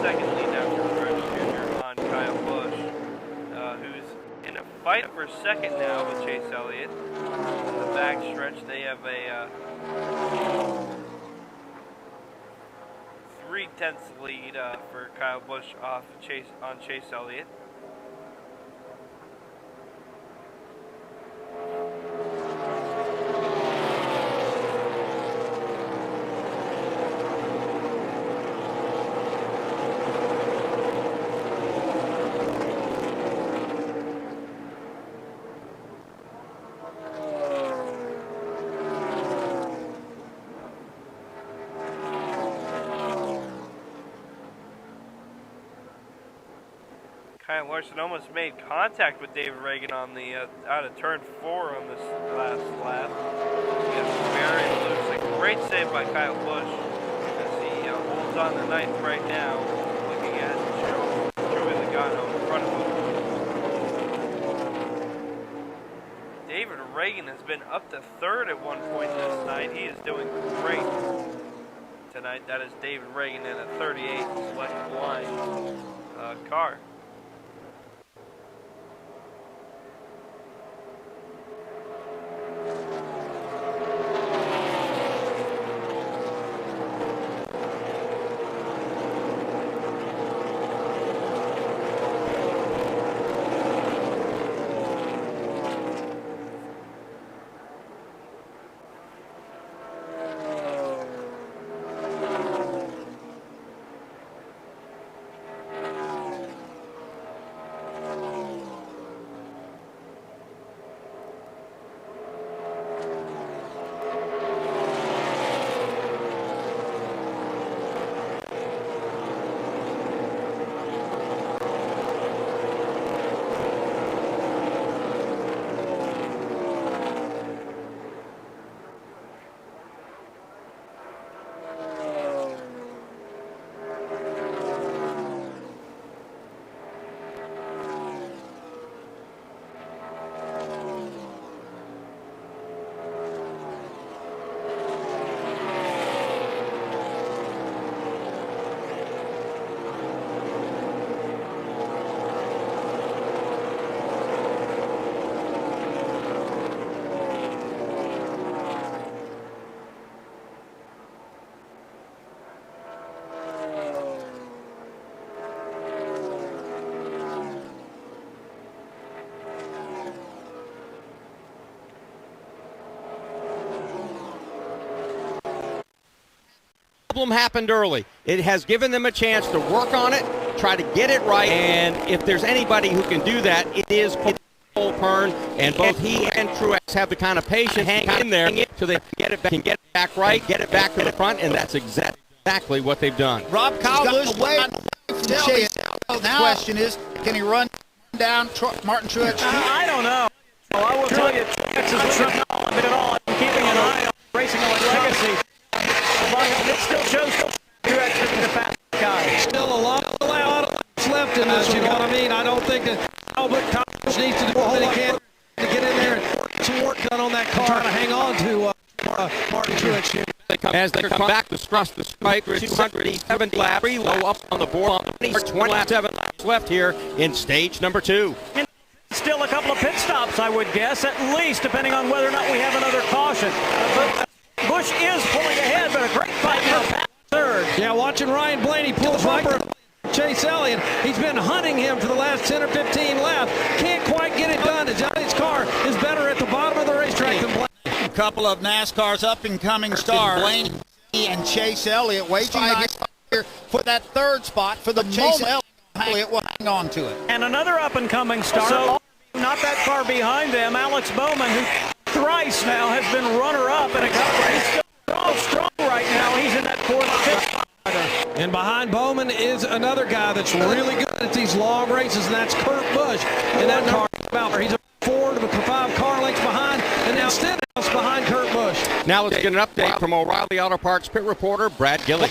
Speaker 1: Second lead now for Truex Jr. on Kyle Busch, who's in a fight for second now with Chase Elliott. In the back stretch, they have a 3/10 lead for Kyle Busch off Chase Elliott. Kyle Larson almost made contact with David Reagan on the out of turn 4 on this last lap. He gets very loose. A great save by Kyle Busch as he holds on the ninth right now, looking at Joey Logano in front of him. David Reagan has been up to third at one point this night. He is doing great tonight. That is David Reagan in a 38 select line car.
Speaker 3: Problem happened early. It has given them a chance to work on it, try to get it right, and if there's anybody who can do that, it is Cole Pern, and both he and Truex have the kind of patience hang in there so they can get it back right, get it back to the front, and that's exactly what they've done.
Speaker 7: Rob Kyle Busch away from Chase. Now the question is, can he run down Martin Truex?
Speaker 14: I don't know. Well, I will tell you, Truex is running all of it all and keeping an eye on racing like legacy. It still shows Truex is the fast guy.
Speaker 20: Still a lot of laps left in this, you know what I mean? I don't think that Albert Collins needs to do what he can
Speaker 3: as they come back to cross the stripe. 270 laps, low up on the board on the 27 laps left here in stage number 2.
Speaker 14: And still a couple of pit stops, I would guess, at least, depending on whether or not we have another caution. But Busch is pulling ahead, but a great fight for third.
Speaker 20: Yeah, watching Ryan Blaney pull the bumper of Chase Elliott. He's been hunting him for the last 10 or 15 laps. Can't quite get it done as Elliott's car is better at the bottom of the racetrack than Blaney.
Speaker 7: A couple of NASCAR's up-and-coming stars, Blaney and Chase Elliott, waging here for that third spot for the Chase Elliott will hang on to it.
Speaker 14: And another up-and-coming star, so not that far behind them, Alex Bowman, who thrice now has been runner-up in a cup race. Still strong right now. He's in that fourth, fifth spot.
Speaker 20: And behind Bowman is another guy that's really good at these long races, and that's Kurt Busch. And that car, he's a 4 to 5 car lengths behind, and now Stenhouse behind Kurt Busch.
Speaker 3: Now let's get an update from O'Reilly Auto Parts pit reporter Brad Gilly.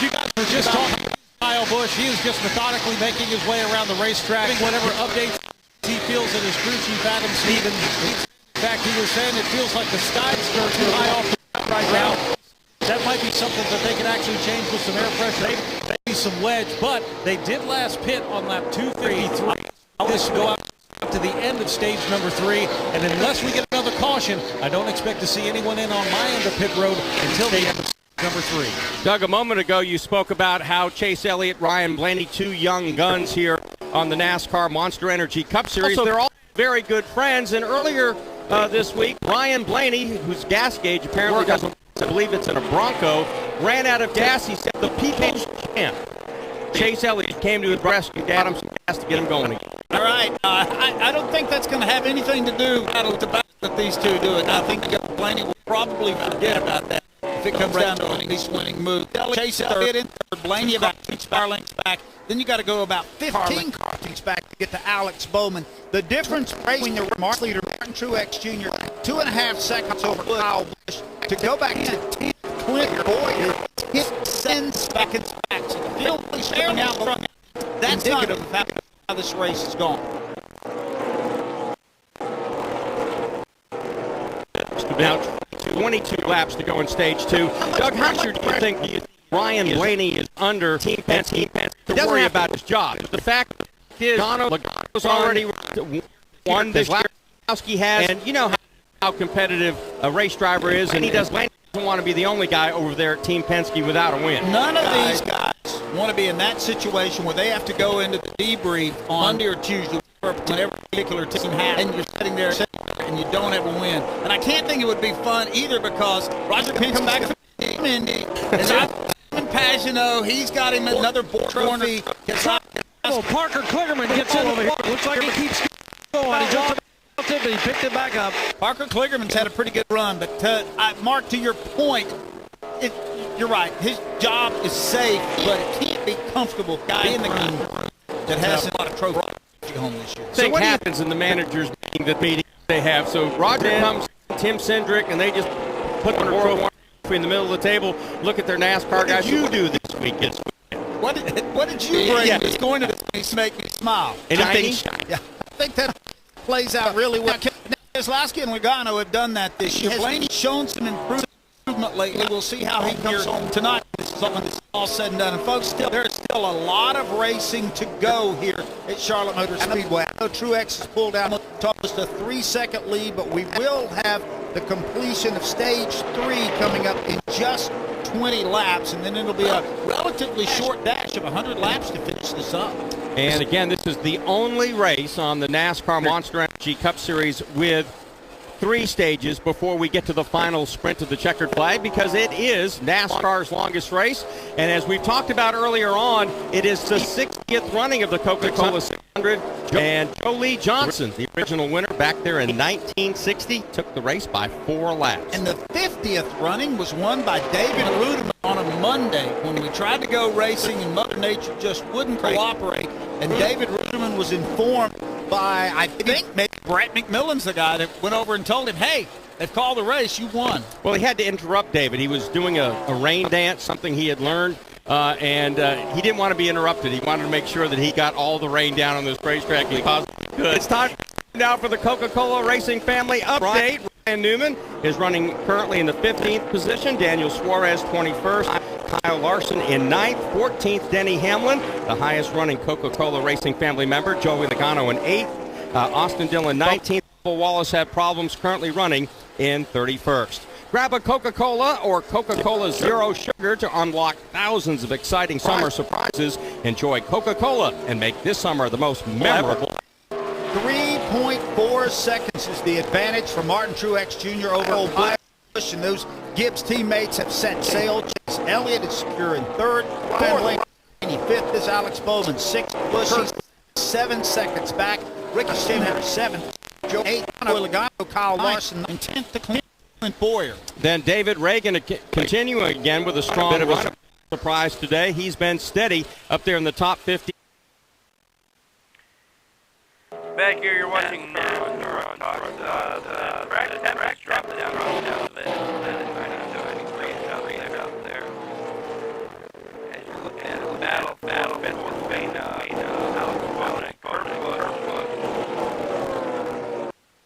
Speaker 6: You guys were just talking about Kyle Busch. He is just methodically making his way around the racetrack. Whatever updates he feels that his crew chief Adam Stevens. In fact, he was saying it feels like the skies are too high off the ground right now. That might be something that they can actually change with some air pressure, maybe some wedge, but they did last pit on lap 253. This will go out to the end of stage number 3, and unless we get another caution, I don't expect to see anyone in on my end of pit road until the end of number 3.
Speaker 3: Doug, a moment ago you spoke about how Chase Elliott, Ryan Blaney, 2 young guns here on the NASCAR Monster Energy Cup Series. Also, they're all very good friends, and earlier this week, Ryan Blaney, whose gas gauge apparently doesn't, I believe it's in a Bronco, ran out of gas. He said the people's champ, Chase Elliott, came to his rescue, got him some gas to get him going again.
Speaker 7: All right. I don't think that's going to have anything to do with the fact that these two do it. I think Blaney will probably forget about that if it comes down to these winning moves. Chase Elliott in third, Blaney about 6 car lengths back. Then you got to go about 15 car lengths back to get to Alex Bowman. The difference between the Mark leader, Martin Truex Jr., 2.5 seconds over Kyle Busch. To go back to 10, Clint Boyer, hit 10 seconds back. So the field is staring out front. That's indicative of how this race is going.
Speaker 3: About 22 laps to go in stage 2. Doug, how sure do you think Ryan Blaney is under Team Penske? He doesn't worry about his job. The fact is, Logano's already won this year. Logano has, and you know how competitive a race driver is, and he doesn't want to be the only guy over there at Team Penske without a win.
Speaker 7: None of these guys want to be in that situation where they have to go into the debrief on Monday or Tuesday, whenever particular team has, and you're sitting there and you don't ever win. And I can't think it would be fun either because Roger can come back from Indy, and Pagano, he's got him another trophy.
Speaker 20: Parker Kligerman gets in over here. Looks like he keeps going. He jumped but he picked it back up.
Speaker 7: Parker Kligerman's had a pretty good run, but Mark, to your point, you're right. His job is safe, but it can't be comfortable being the guy that has a lot of trophies home this year.
Speaker 3: So what happens in the managers meeting they have? So Roger comes, Tim Cindric, and they just put the trophy in the middle of the table, look at their NASCAR guys. What did you do this weekend?
Speaker 7: What did you bring that's going to this place to make me smile?
Speaker 3: Anything?
Speaker 7: Yeah, I think that plays out really well. Keselowski and Logano have done that this year. Blaney's shown some improvement lately. We'll see how he comes home tonight. This is when it's all said and done. And folks, there's still a lot of racing to go here at Charlotte Motor Speedway. I know Truex has pulled out almost a 3-second lead, but we will have the completion of stage 3 coming up in just 20 laps, and then it'll be a relatively short dash of 100 laps to finish this up.
Speaker 3: And again, this is the only race on the NASCAR Monster Energy Cup Series with 3 stages before we get to the final sprint of the checkered flag, because it is NASCAR's longest race. And as we've talked about earlier on, it is the 60th running of the Coca-Cola 600. And Joe Lee Johnson, the original winner back there in 1960, took the race by 4 laps.
Speaker 7: And the 50th running was won by David Rudiman on a Monday when we tried to go racing and Mother Nature just wouldn't cooperate. And David Rudiman was informed by, I think, maybe Brett McMillan's the guy that went over and told him, hey, they've called the race, you won.
Speaker 3: Well, he had to interrupt David. He was doing a rain dance, something he had learned, and he didn't want to be interrupted. He wanted to make sure that he got all the rain down on this racetrack he possibly could. It's time now for the Coca-Cola Racing Family Update. Ryan Newman is running currently in the 15th position. Daniel Suarez 21st. Kyle Larson in 9th. 14th, Denny Hamlin, the highest running Coca-Cola Racing family member. Joey Logano in 8th. Austin Dillon 19th. Wallace had problems, currently running in 31st. Grab a Coca-Cola or Coca-Cola Zero Sugar to unlock thousands of exciting summer surprises. Enjoy Coca-Cola and make this summer the most memorable.
Speaker 7: 3.4 seconds is the advantage for Martin Truex Jr. over Old Busch, and those Gibbs teammates have set sail. Chase Elliott is secure in 3rd. Ryan Blaney 5th is Alex Bowman 6th. Busch is 7 seconds back. Ricky Stenhouse 7th. Joe 8th. Logano, Kyle Larson in 10th to Clint Boyer.
Speaker 3: Then David Reagan continuing again with a strong bit of a surprise today. He's been steady up there in the top 50.
Speaker 1: Back here, you're watching Neuron Talk. The track temperature dropped down a bit. Out there. As you're looking at the battle between Alex Bowman and Kurt Busch.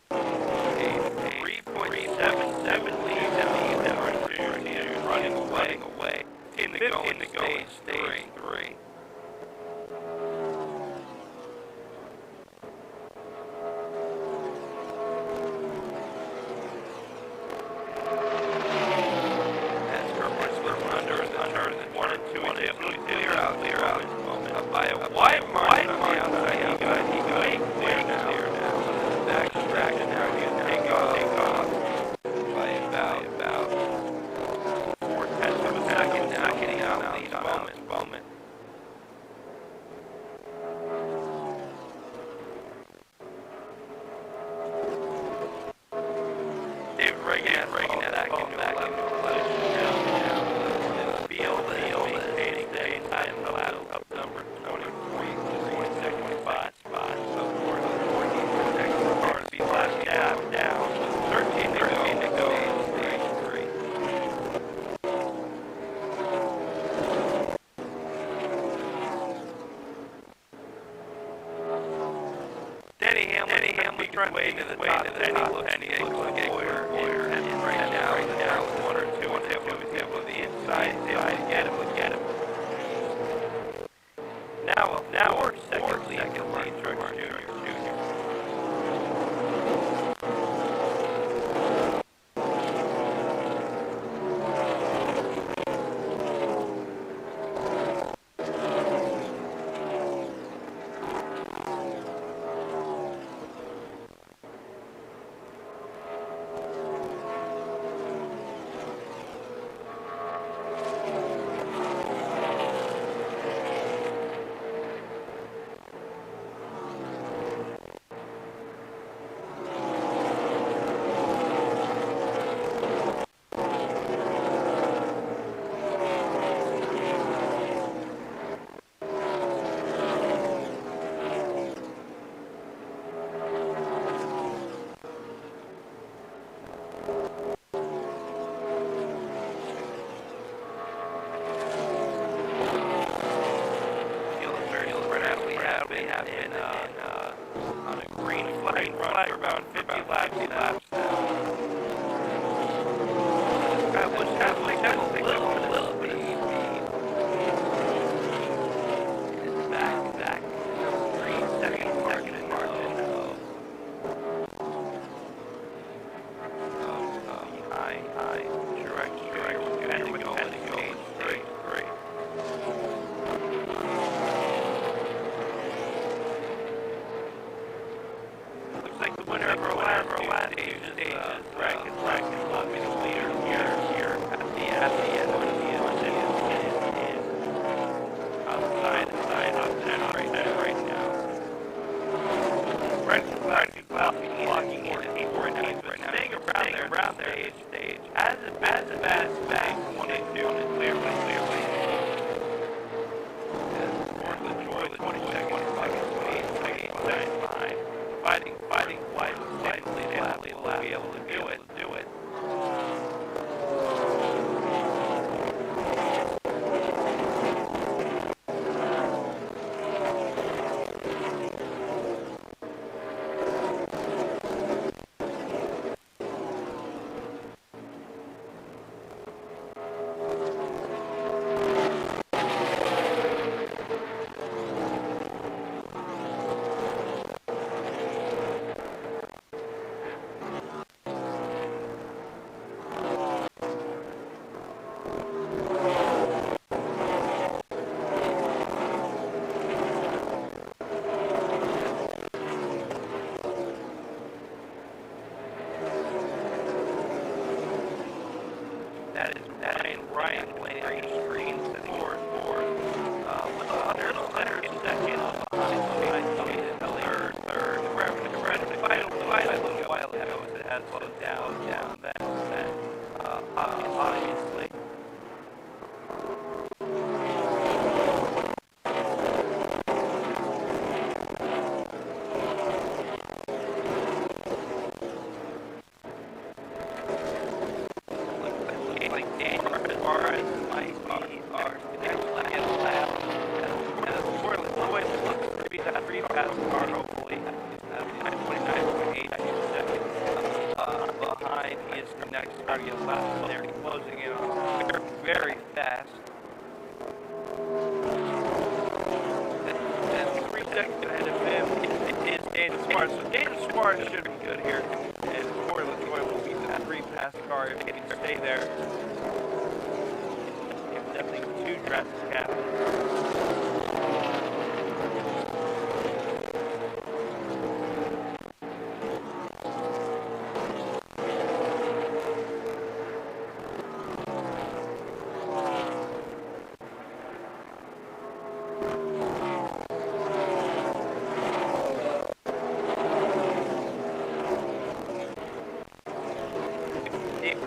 Speaker 1: A 3.77 lead running away in the going stage 3. By a wide margin on the outside, he got way clear now. Back track, and now he's take off by about 4/10 of a second. Now getting out lead on Bowman. David Reagan back into the field and maintaining the time in the last number 23, 26, 25 spots. So for the 14th next car to be last down. 13 to go. Stage 3. Denny Hamlin trying way to the top. Denny looks like Boyer right now. 1 or 2 on the inside. Get him. Now we're second lead, Truex Jr. have been on a green flag run for about 50 laps now. I was halfway down a little bit. It's back. 3 seconds margin of high Truex and to go stage 3. Looks like the winner of our last stages, Bracken Love is the leader here at the end. Smart. So Dayton Smart should be good here. And Corey LaToya will be the 3-pass car if he can stay there. Definitely 2 drastic happen.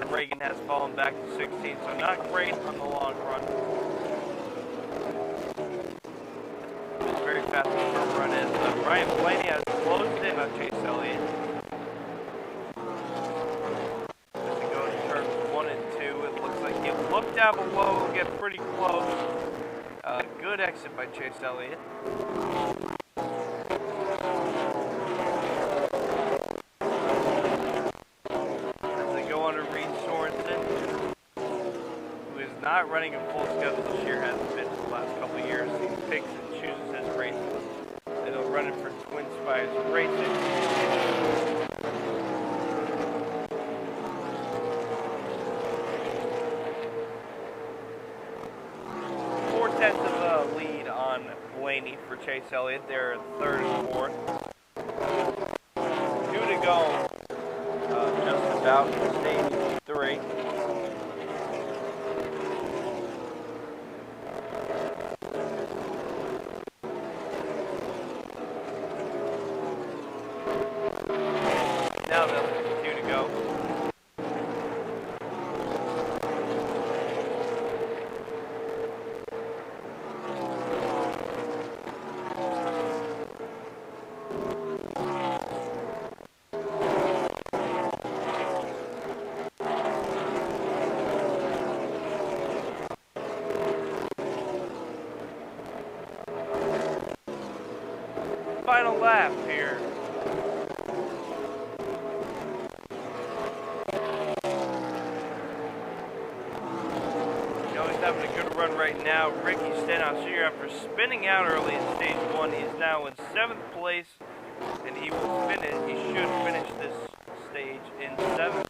Speaker 1: Reagan has fallen back to 16, so not great on the long run. It's very fast the short run is. Ryan Blaney has closed in on Chase Elliott. As he goes to turns 1 and 2, it looks like he looked down below, will get pretty close. Good exit by Chase Elliott. Not running a full schedule this year, hasn't been for the last couple of years. He picks and chooses his races. And he'll run it for Twin Spires Racing. 4/10 of the lead on Blaney for Chase Elliott. They're 3rd and 4th. 2 to go. Just about stage 3. Now they'll 2 to go. Final lap here. Having a good run right now. Ricky Stenhouse here, after spinning out early in stage 1, he is now in 7th place, and he will finish. He should finish this stage in 7th.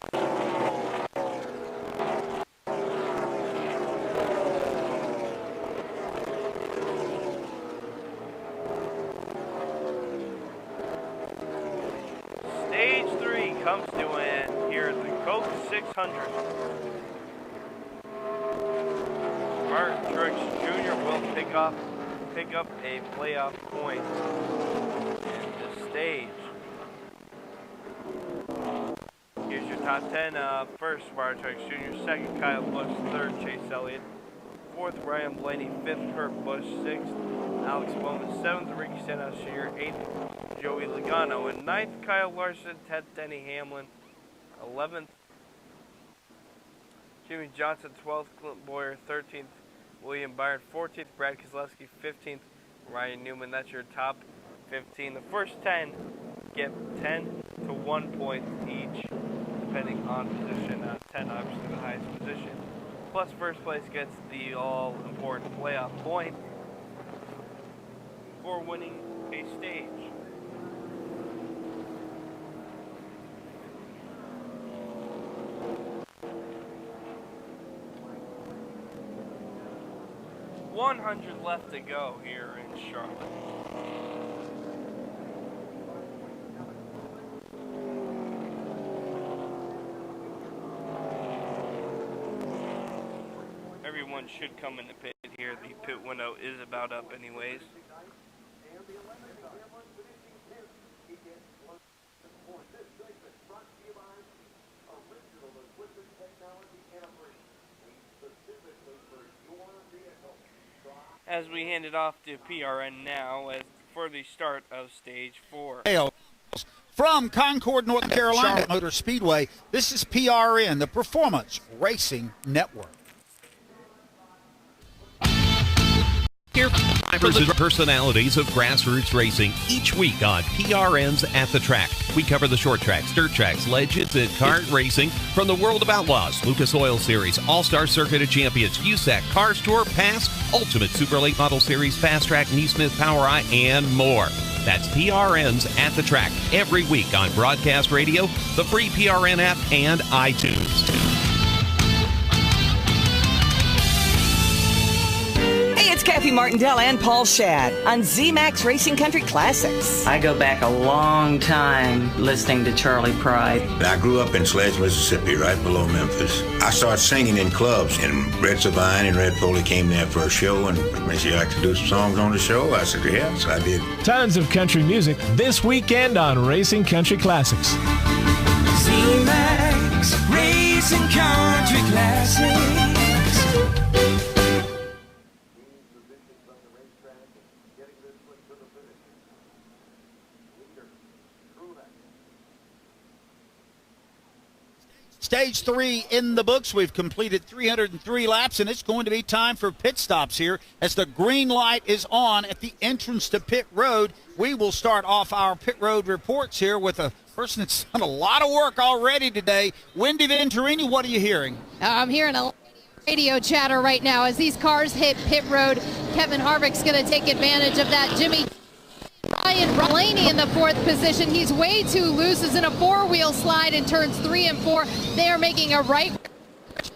Speaker 1: Stage 3 comes to an end here at the Coke 600. Martin Truex Jr. will pick up a playoff point in this stage. Here's your top 10. First, Martin Truex Jr. Second, Kyle Busch. Third, Chase Elliott. Fourth, Ryan Blaney. Fifth, Kurt Busch. Sixth, Alex Bowman. Seventh, Ricky Stenhouse Jr. Eighth, Joey Logano. And ninth, Kyle Larson. 10th, Denny Hamlin. 11th, Jimmy Johnson. 12th, Clint Boyer. 13th, William Byron. 14th, Brad Keselowski. 15th, Ryan Newman. That's your top 15. The first 10 get 10 to 1 point each, depending on position. 10 obviously the highest position. Plus first place gets the all-important playoff point for winning a stage. $100 left to go here in Charlotte. Everyone should come in the pit here. The pit window is about up anyways. As we hand it off to PRN now as for the start of stage 4.
Speaker 7: From Concord, North Carolina, Charlotte Motor Speedway, this is PRN, the Performance Racing Network.
Speaker 2: Here for the personalities of grassroots racing each week on PRN's At the Track. We cover the short tracks, dirt tracks, ledges, and kart racing from the World of Outlaws, Lucas Oil Series, All-Star Circuit of Champions, USAC, Cars Tour, Pass, Ultimate Super Late Model Series, Fast Track, Neesmith, Power Eye, and more. That's PRN's At the Track every week on broadcast radio, the free PRN app, and iTunes.
Speaker 21: Hey, it's Kathy Martindale and Paul Shad on ZMAX Racing Country Classics.
Speaker 22: I go back a long time listening to Charlie Pride.
Speaker 23: I grew up in Sledge, Mississippi, right below Memphis. I started singing in clubs, and Red Savine and Red Foley came there for a show, and they said, "You like to do some songs on the show?" I said, "Yeah," so I did.
Speaker 24: Tons of country music this weekend on Racing Country Classics.
Speaker 21: ZMAX Racing Country Classics.
Speaker 7: Stage 3 in the books. We've completed 303 laps, and it's going to be time for pit stops here as the green light is on at the entrance to pit road. We will start off our pit road reports here with a person that's done a lot of work already today. Wendy Venturini, what are you hearing?
Speaker 5: I'm hearing a radio chatter right now as these cars hit pit road. Kevin Harvick's going to take advantage of that. Ryan Blaney in the 4th position. He's way too loose. Is in a 4-wheel slide in turns 3 and 4. They are making a right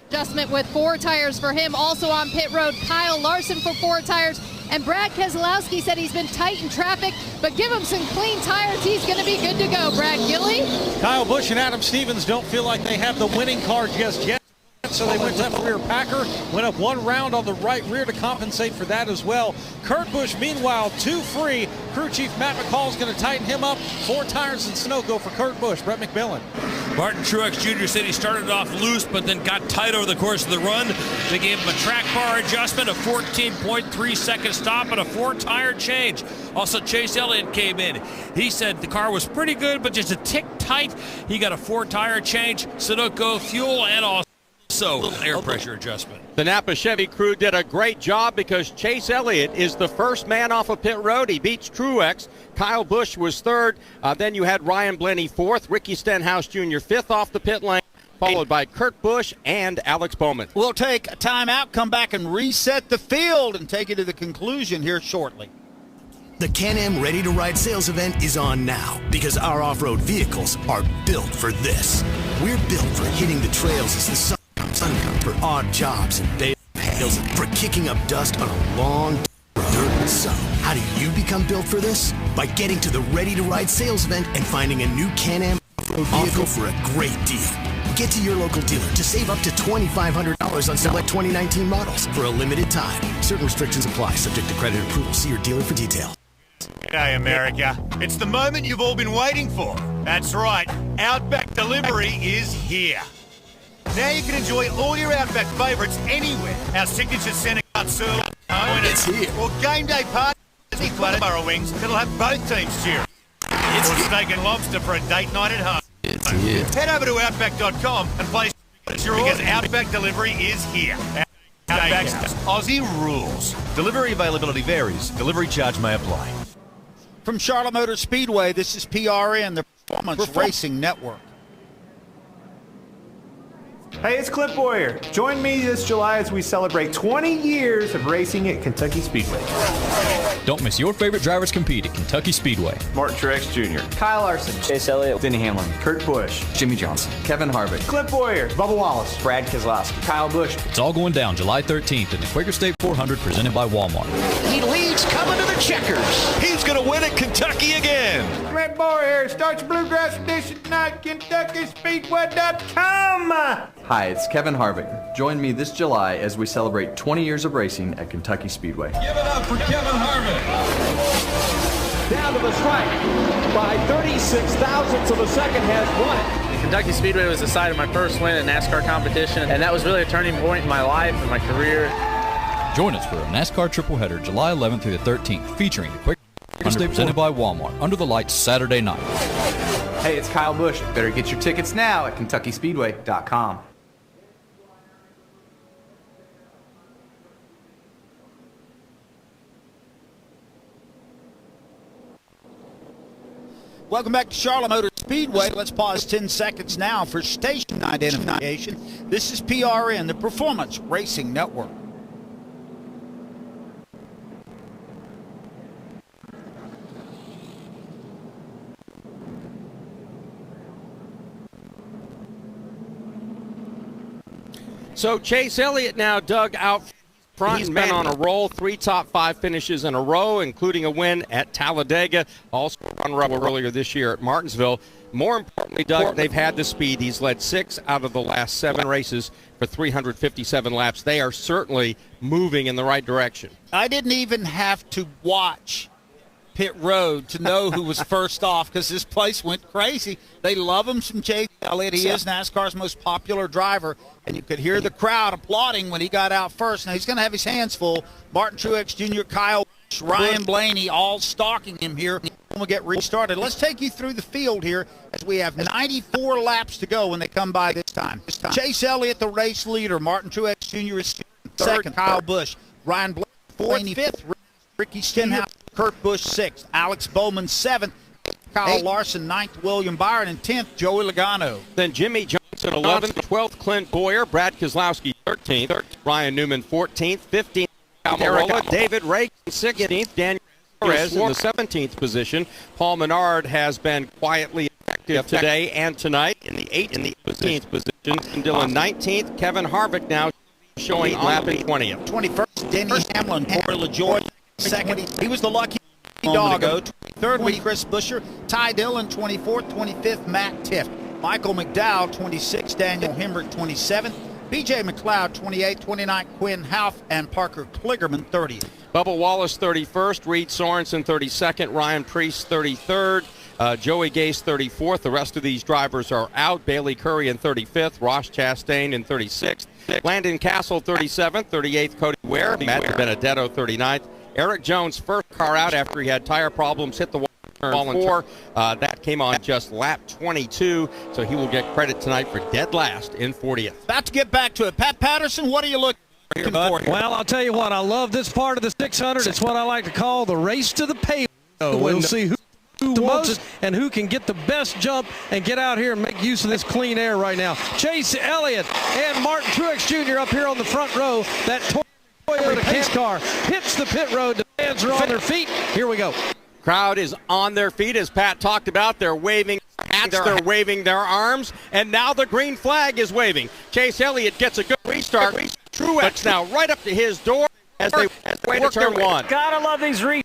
Speaker 5: adjustment with 4 tires for him. Also on pit road, Kyle Larson for 4 tires. And Brad Keselowski said he's been tight in traffic, but give him some clean tires. He's going to be good to go. Brad Gilly.
Speaker 6: Kyle Busch and Adam Stevens don't feel like they have the winning car just yet. So they went left rear Packer, went up 1 round on the right rear to compensate for that as well. Kurt Busch, meanwhile, 2 free. Crew chief Matt McCall is going to tighten him up. 4 tires in Sunoco for Kurt Busch. Brett McMillan.
Speaker 25: Martin Truex Jr. said he started off loose, but then got tight over the course of the run. They gave him a track bar adjustment, a 14.3-second stop, and a 4-tire change. Also, Chase Elliott came in. He said the car was pretty good, but just a tick tight. He got a 4-tire change, Sunoco fuel, and also air pressure adjustment.
Speaker 3: The Napa Chevy crew did a great job because Chase Elliott is the first man off of pit road. He beats Truex. Kyle Busch was 3rd. Then you had Ryan Blaney 4th. Ricky Stenhouse Jr. 5th off the pit lane, followed by Kurt Busch and Alex Bowman.
Speaker 7: We'll take a timeout, come back and reset the field and take you to the conclusion here shortly.
Speaker 26: The Can-Am Ready to Ride sales event is on now because our off-road vehicles are built for this. We're built for hitting the trails as the sun comes, for odd jobs and bales, for kicking up dust on a long road. So, how do you become built for this? By getting to the Ready to Ride sales event and finding a new Can-Am off-road vehicle for a great deal. Get to your local dealer to save up to $2,500 on select 2019 models for a limited time. Certain restrictions apply, subject to credit approval. See your dealer for details.
Speaker 27: G'day, America. It's the moment you've all been waiting for. That's right, Outback Delivery is here. Now you can enjoy all your Outback favourites anywhere. Our signature centre cut sirloin,
Speaker 26: It's here.
Speaker 27: or game day party Borough wings that'll have both teams cheering. Or steak and lobster for a date night at home.
Speaker 26: It's here.
Speaker 27: Head over to Outback.com and place your order because Outback Delivery is here. Outback's Aussie rules.
Speaker 28: Delivery availability varies. Delivery charge may apply.
Speaker 7: From Charlotte Motor Speedway, this is PRN, the Performance Racing Network.
Speaker 10: Hey, it's Clip Boyer. Join me this July as we celebrate 20 years of racing at Kentucky Speedway.
Speaker 29: Don't miss your favorite drivers compete at Kentucky Speedway.
Speaker 10: Martin Truex Jr.,
Speaker 22: Kyle Larson, Chase Elliott,
Speaker 10: Denny Hamlin, Kurt Busch,
Speaker 8: Jimmy Johnson, Kevin Harvick,
Speaker 10: Clip Boyer, Bubba Wallace,
Speaker 22: Brad Keselowski, Kyle Busch.
Speaker 29: It's all going down July 13th in the Quaker State 400 presented by Walmart.
Speaker 6: He leads coming to the checkers.
Speaker 28: He's going to win at Kentucky again.
Speaker 10: Clip Boyer starts Bluegrass Edition tonight, KentuckySpeedway.com.
Speaker 8: Hi, it's Kevin Harvick. Join me this July as we celebrate 20 years of racing at Kentucky Speedway.
Speaker 29: Give it up for Kevin Harvick.
Speaker 20: Down to the stripe by 36 thousandths of a second has won it.
Speaker 22: Kentucky Speedway was the site of my first win in NASCAR competition, and that was really a turning point in my life and my career.
Speaker 29: Join us for a NASCAR tripleheader July 11th through the 13th, featuring the Quaker State presented by Walmart, under the lights Saturday night.
Speaker 8: Hey, it's Kyle Busch. Better get your tickets now at KentuckySpeedway.com.
Speaker 7: Welcome back to Charlotte Motor Speedway. Let's pause 10 seconds now for station identification. This is PRN, the Performance Racing Network.
Speaker 3: So Chase Elliott now dug out front. He's been on a roll, 3 top 5 finishes in a row, including a win at Talladega, also a runner-up earlier this year at Martinsville. More importantly, Doug, they've had the speed. He's led 6 out of the last 7 races for 357 laps. They are certainly moving in the right direction.
Speaker 7: I didn't even have to watch pit road to know who was first off because this place went crazy. They love him some Chase Elliott. He is NASCAR's most popular driver, and you could hear the crowd applauding when he got out first. Now he's going to have his hands full. Martin Truex Jr., Kyle Busch, Ryan Blaney all stalking him here. We'll get restarted. Let's take you through the field here as we have 94 laps to go when they come by this time. Chase Elliott, the race leader. Martin Truex Jr. is second. Kyle Busch. Ryan Blaney, 5th. Ricky Stenhouse, Kurt Busch, 6th. Alex Bowman, 7th. Kyle Larson, 9th. William Byron, and 10th. Joey Logano.
Speaker 3: Then Jimmy Johnson, 11th. 12th, Clint Boyer. Brad Keselowski, 13th. Ryan Newman, 14th. 15th, Almirola. David Reagan, 16th. Daniel Perez in the 17th position. Paul Menard has been quietly effective today and tonight in the 18th position. Dylan 19th. Kevin Harvick now showing lapping 20th.
Speaker 7: 21st, Denny Hamlin. Corey LaJoie, 2nd. He was the lucky doggo. 23rd, Chris Buescher. Ty Dillon, 24th. 25th, Matt Tiff. Michael McDowell, 26th. Daniel Hemrick, 27th. B.J. McLeod, 28th. 29th, Quinn Houff. And Parker Kligerman, 30th.
Speaker 3: Bubba Wallace, 31st. Reed Sorensen, 32nd. Ryan Preece, 33rd. Joey Gase, 34th. The rest of these drivers are out. Bailey Curry in 35th. Ross Chastain in 36th. Landon Castle, 37th. 38th, Cody Ware. Matt Benedetto, 39th. Eric Jones, first car out after he had tire problems, hit the wall in 4. That came on just lap 22, so he will get credit tonight for dead last in 40th.
Speaker 7: About to get back to it. Pat Patterson, what are you looking for here?
Speaker 20: Well, I'll tell you what, I love this part of the 600. It's what I like to call the race to the pavement. We'll see who wants it and who can get the best jump and get out here and make use of this clean air right now. Chase Elliott and Martin Truex Jr. up here on the front row. That Toyota pace car hits the pit road. The fans are on their feet. Here we go.
Speaker 3: Crowd is on their feet, as Pat talked about. They're waving hats, they're waving their arms, and now the green flag is waving. Chase Elliott gets a good restart. Truex now right up to his door as they work their one.
Speaker 14: Gotta love these restarts.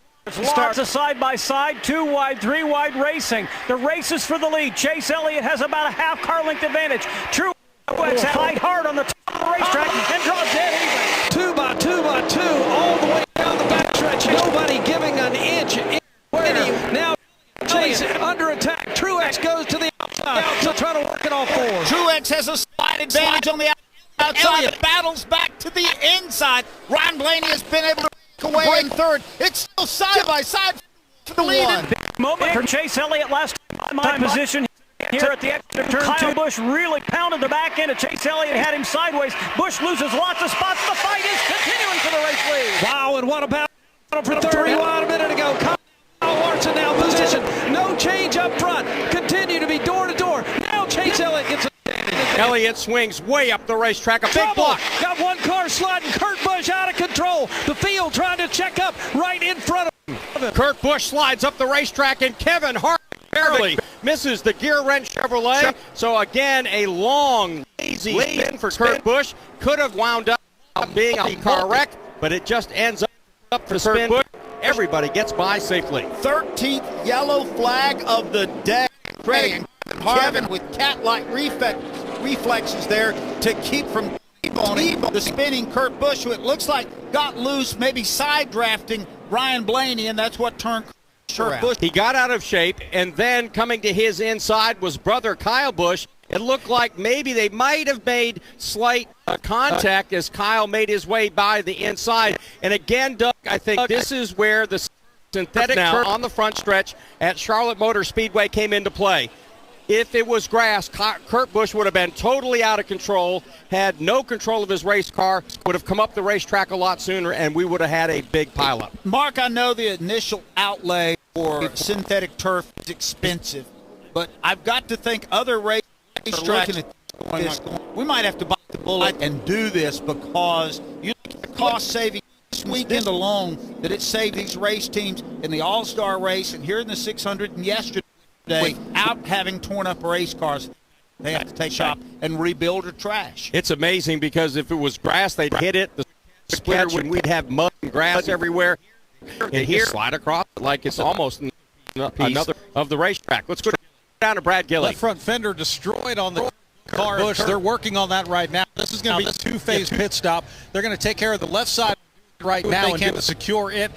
Speaker 14: Lots of side-by-side, 2 wide, 3 wide racing. The race is for the lead. Chase Elliott has about a half car length advantage. Truex fight hard on the top of the racetrack and draws dead even.
Speaker 20: 2 by 2 by 2 all the way down the backstretch. Nobody giving an inch. Now Chase under attack. Truex goes to the outside. So try to work it off forward.
Speaker 7: Truex has a slight advantage on the outside. Elliott battles back to the inside. Ryan Blaney has been able to break away in 3rd. It's still side by side for the lead.
Speaker 14: Big moment for Chase Elliott last time position. Here at the exit turn, Kyle Busch really pounded the back end of Chase Elliott, had him sideways. Busch loses lots of spots. The fight is continuing for the race lead.
Speaker 20: Wow, and what about for 31 a minute ago? Kyle Larson now position. No change up front. Continue to be door to door. Now Chase Elliott gets a
Speaker 3: Elliott swings way up the racetrack. A big block.
Speaker 20: Got one car sliding. Kurt Busch out of control. The field trying to check up right in front of him.
Speaker 3: Kurt Busch slides up the racetrack, and Kevin Harvick barely misses the gear wrench Chevrolet. So again, a long, lazy spin for Kurt Busch. Could have wound up being a car wreck, but it just ends up for Kurt Busch. Everybody gets by safely.
Speaker 7: 13th yellow flag of the day. Craig Kevin with cat-like reflexes there to keep from the spinning Kurt Busch, who it looks like got loose, maybe side drafting Ryan Blaney, and that's what turned Kurt Busch.
Speaker 3: He got out of shape, and then coming to his inside was brother Kyle Busch. It looked like maybe they might have made slight contact as Kyle made his way by the inside. And again, Doug, I think this is where the synthetic turf on the front stretch at Charlotte Motor Speedway came into play. If it was grass, Kurt Busch would have been totally out of control, had no control of his race car, would have come up the racetrack a lot sooner, and we would have had a big pileup.
Speaker 7: Mark, I know the initial outlay for synthetic turf is expensive, but I've got to think other racetracks are looking at this. We might have to bite the bullet and do this because you look at the cost saving this weekend alone that it saved these race teams in the All-Star race and here in the 600 and yesterday. Out having torn up race cars. They have to take shop and rebuild or trash.
Speaker 3: It's amazing because if it was grass, they'd hit it, the splitter would, we'd have mud and grass everywhere. And here, slide across like it's almost another of the racetrack. Let's go down to Brad Gilly.
Speaker 6: Left front fender destroyed on the car. Busch, they're working on that right now. This is going to be a two-phase pit stop. They're going to take care of the left side right now and can secure it.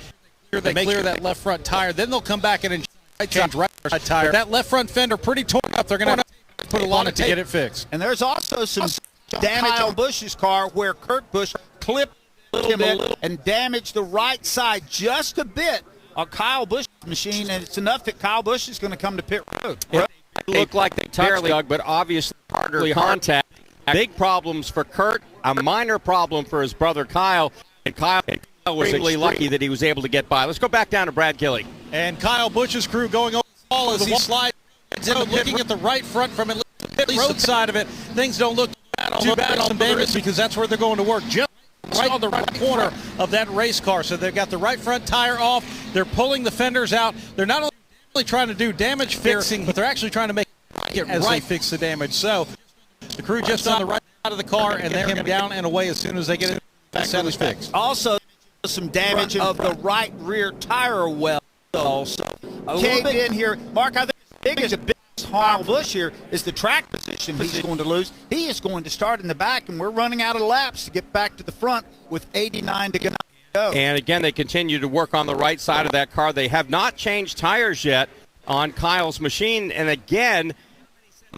Speaker 6: They clear that left front tire. Then they'll come back and change right side tire. But that left front fender pretty torn up. They're going to put a lot on it to get it fixed.
Speaker 7: And there's also some damage on Busch's car where Kurt Busch clipped him and damaged the right side just a bit on Kyle Busch's machine, and it's enough that Kyle Busch is going to come to pit road.
Speaker 3: It looked like they touched Doug, but obviously harder contact. Big problems for Kurt, a minor problem for his brother Kyle, and Kyle was really lucky that he was able to get by. Let's go back down to Brad Gilly.
Speaker 6: And Kyle Busch's crew going over the wall as he slides in, looking at the right front from at least road side of it. Things don't look too bad on damage because that's where they're going to work. Just right on the right corner of that race car. So they've got the right front tire off. They're pulling the fenders out. They're not only trying to do damage fixing, but they're actually trying to make it as they fix the damage. So the crew just on the right side of the car, and they're him down and away as soon as they get it fixed.
Speaker 7: Also, some damage of the right rear tire well. Also, caved in here. Mark, I think the biggest harm Busch here is the track position he's going to lose. He is going to start in the back, and we're running out of laps to get back to the front with 89 to go.
Speaker 3: And again, they continue to work on the right side of that car. They have not changed tires yet on Kyle's machine. And again,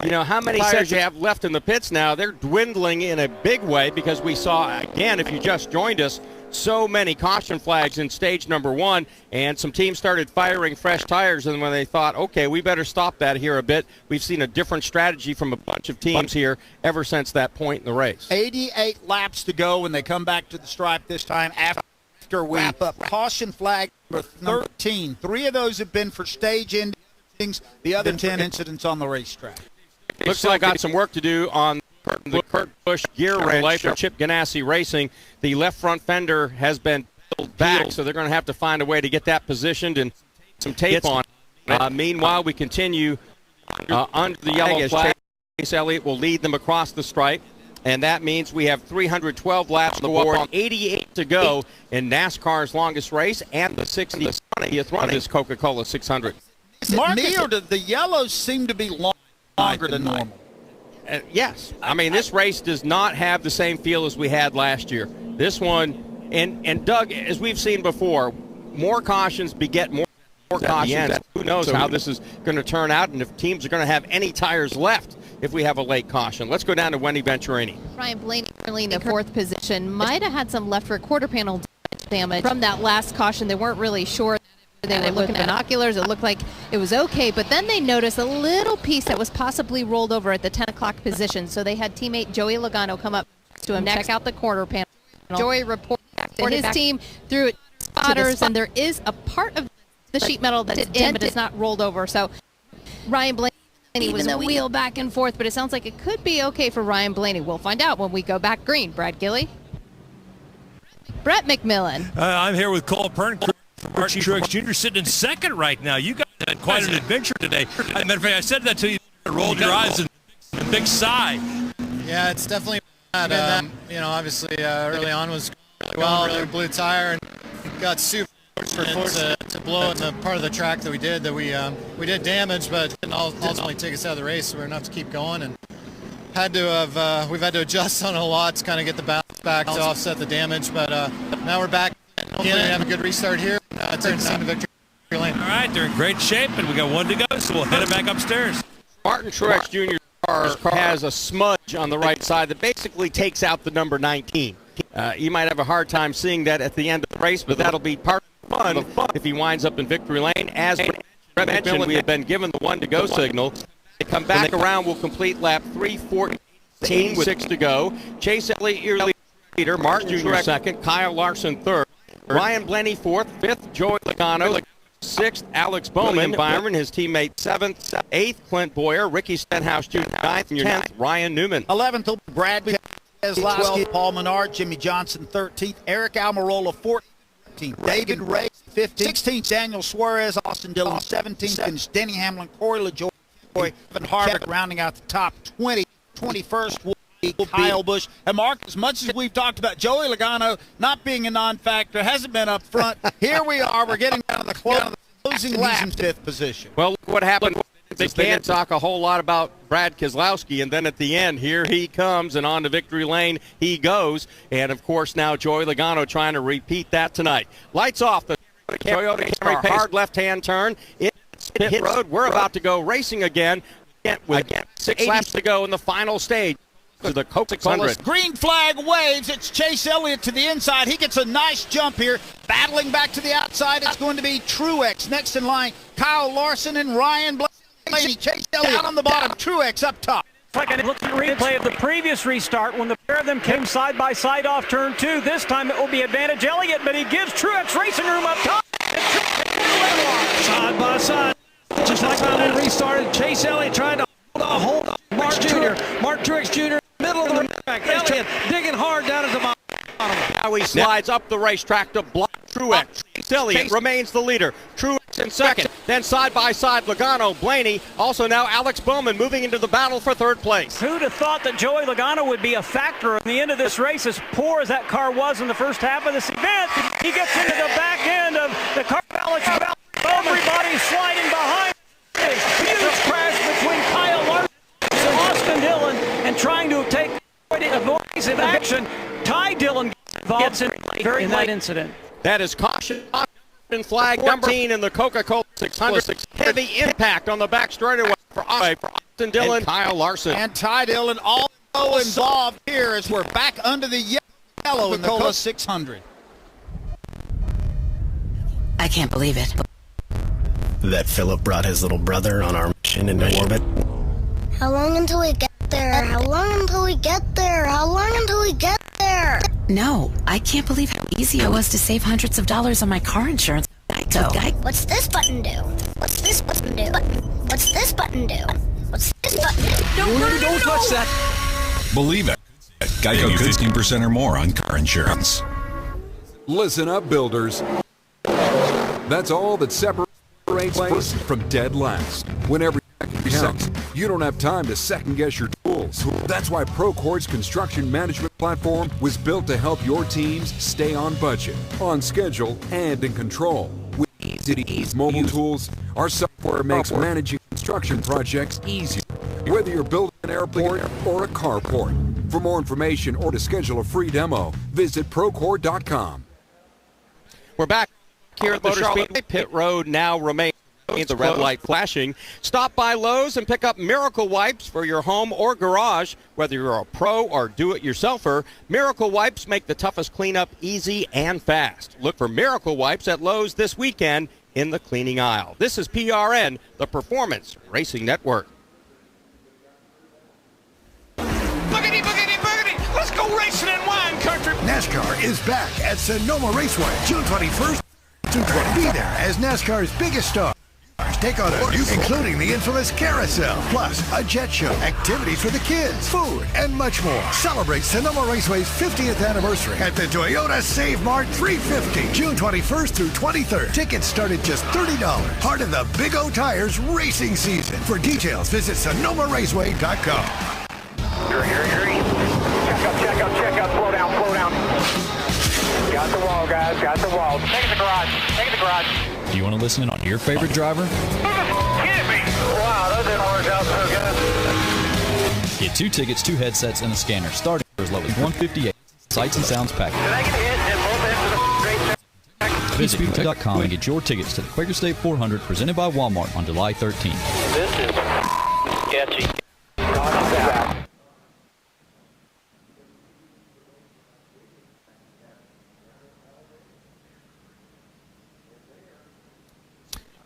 Speaker 3: you know, how many tires you have left in the pits now? They're dwindling in a big way because we saw, again, if you just joined us, so many caution flags in stage number 1, and some teams started firing fresh tires, and when they thought, okay, we better stop that here a bit, we've seen a different strategy from a bunch of teams here ever since that point in the race.
Speaker 7: 88 laps to go when they come back to the stripe this time after we wrap up. Caution flag number 13. 3 of those have been for stage endings, the other 10 incidents on the racetrack.
Speaker 3: Looks like got some work to do on the Kurt Busch gear relay for Chip Ganassi Racing. The left front fender has been peeled back, so they're going to have to find a way to get that positioned and some tape on. Meanwhile, we continue under the yellow flag. Chase Elliott will lead them across the stripe, and that means we have 312 laps to go up, 88 to go in NASCAR's longest race and the 60th run of this Coca-Cola 600.
Speaker 7: Me or the yellows seem to be longer than normal?
Speaker 3: Yes. I mean, this race does not have the same feel as we had last year. This one, and Doug, as we've seen before, more cautions beget more cautions. Who knows how this is going to turn out and if teams are going to have any tires left if we have a late caution. Let's go down to Wendy Venturini.
Speaker 5: Ryan Blaney early in the 4th position might have had some left rear quarter panel damage from that last caution. They weren't really sure. They were looking at binoculars. It looked like it was okay, but then they noticed a little piece that was possibly rolled over at the 10 o'clock position. So they had teammate Joey Logano come up to him, check out the quarter panel. Joey reported his team through it spotters, and there is a part of the sheet metal that's in, but it's not rolled over. So Ryan Blaney was in the wheel back and forth, but it sounds like it could be okay for Ryan Blaney. We'll find out when we go back green. Brad Gilly. Brett McMillan.
Speaker 25: I'm here with Cole Pernk. Martin Truex Jr. sitting in second right now. You guys had quite an adventure today. As a matter of fact, I said that to you. Rolled your eyes and a big sigh.
Speaker 4: Yeah, it's definitely bad. You know, obviously early on was really well. Really blue tire and got super fortunate to blow in the part of the track that we did did damage, but didn't ultimately take us out of the race. So we're enough to keep going and we've had to adjust on a lot to kind of get the balance back to offset the damage. But now we're back. Hopefully we have a good restart here. Turn to victory lane.
Speaker 25: All right, they're in great shape, and we got 1 to go, so we'll head it back upstairs.
Speaker 3: Martin Truex Jr.'s car has a smudge on the right side that basically takes out the number 19. You might have a hard time seeing that at the end of the race, but that'll be part of the fun if he winds up in victory lane. As Brett mentioned, we have been given the 1 to go signal. They come back around, we'll complete lap 3:14 with 6 to go. Chase Elliott leader, Martin Jr. second, Kyle Larson third. Ryan Blaney 4th, 5th, Joey Logano 6th, Alex Bowman, Byron, his teammate 7th, 8th, Clint Boyer, Ricky Stenhouse Jr. 9th, 10th, Ryan Newman.
Speaker 7: 11th, Brad Keselowski, Paul Menard, Jimmy Johnson 13th, Eric Almirola 14th, David Ray 15th, 16th, Daniel Suarez, Austin Dillon 17th, and Denny Hamlin, Corey LaJoie Kevin Harvick rounding out the top 20. 21st will be Kyle Busch. And Mark, as much as we've talked about Joey Logano not being a non-factor, hasn't been up front, here we are. We're getting down to the closing lap in 5th position.
Speaker 3: Well, look what happened. They can't talk a whole lot about Brad Keselowski, and then at the end, here he comes, and on to victory lane he goes. And, of course, now Joey Logano trying to repeat that tonight. Lights off. The Toyota Camry hard left-hand turn. It's pit road. We're about to go racing again with 6 laps to go in the final stage to the Coca-Cola.
Speaker 7: Green flag waves. It's Chase Elliott to the inside. He gets a nice jump here. Battling back to the outside, it's going to be Truex. Next in line, Kyle Larson and Ryan Blaney. Chase Elliott down on the bottom. Truex up top.
Speaker 14: It's like a replay of the previous restart when the pair of them came side by side off turn 2. This time it will be advantage Elliott, but he gives Truex racing room up top.
Speaker 20: Side by side. Just like how they restarted, Chase Elliott trying to hold on. Mark Truex Jr. middle of the track. Elliott digging hard down at the bottom.
Speaker 3: Now he slides up the racetrack to block Truex. Elliott remains the leader. Truex in second. Then side by side, Logano, Blaney. Also now Alex Bowman moving into the battle for 3rd place.
Speaker 14: Who'd have thought that Joey Logano would be a factor in the end of this race, as poor as that car was in the first half of this event? He gets into the back end of the car. Everybody's sliding behind. Huge crash between Kyle Larson and Austin Dillon, and trying to take evasive action. Ty Dillon gets involved in that incident.
Speaker 3: That is caution flag number 14 in the Coca-Cola 600. Heavy impact on the back straightaway for Austin Dillon and Kyle Larson.
Speaker 7: And Ty Dillon also involved here as we're back under the yellow in the Coca-Cola 600.
Speaker 9: I can't believe it.
Speaker 11: That Philip brought his little brother on our mission into orbit.
Speaker 12: How long until we get there? How long until we get there? How long until we get there?
Speaker 9: No, I can't believe how easy it was to save hundreds of dollars on my car insurance.
Speaker 12: What's this button do? What's this button do? What's this button do? What's this button do?
Speaker 9: Don't touch that.
Speaker 13: Believe it. Geico 15% or more on car insurance.
Speaker 15: Listen up, builders. That's all that separates first from dead last. Whenever you counts, you don't have time to second-guess your tools. That's why Procord's construction management platform was built to help your teams stay on budget, on schedule, and in control. With easy-to-use mobile tools, our software makes managing construction projects easier, whether you're building an airport or a carport. For more information or to schedule a free demo, visit Procord.com.
Speaker 3: We're back here at the Charlotte pit road. Now remains the red light flashing. Stop by Lowe's and pick up Miracle Wipes for your home or garage. Whether you're a pro or do-it-yourselfer, Miracle Wipes make the toughest cleanup easy and fast. Look for Miracle Wipes at Lowe's this weekend in the cleaning aisle. This is PRN, the Performance Racing Network.
Speaker 16: Boogity, boogity, boogity! Let's go racing in wine country!
Speaker 17: NASCAR is back at Sonoma Raceway, June 21st to 20th. Be there as NASCAR's biggest stars take on a new, including the infamous carousel, plus a jet show, activities for the kids, food, and much more. Celebrate Sonoma Raceway's 50th anniversary at the Toyota Save Mart 350, June 21st through 23rd. Tickets start at just $30. Part of the Big O Tires racing season. For details, visit SonomaRaceway.com.
Speaker 18: Hurry. Check out. Slow down. Got the wall, guys. Got the wall. Take it to the garage.
Speaker 29: Do you want to listen in on your favorite driver?
Speaker 18: Get me! Wow, that didn't work out so good.
Speaker 29: Get 2 tickets, 2 headsets, and a scanner, starting for as low as $158. Sights and sounds package.
Speaker 18: Did I get hit in both ends of the great
Speaker 29: Visit speedtech.com and get your tickets to the Quaker State 400 presented by Walmart on July 13th.
Speaker 18: This is sketchy.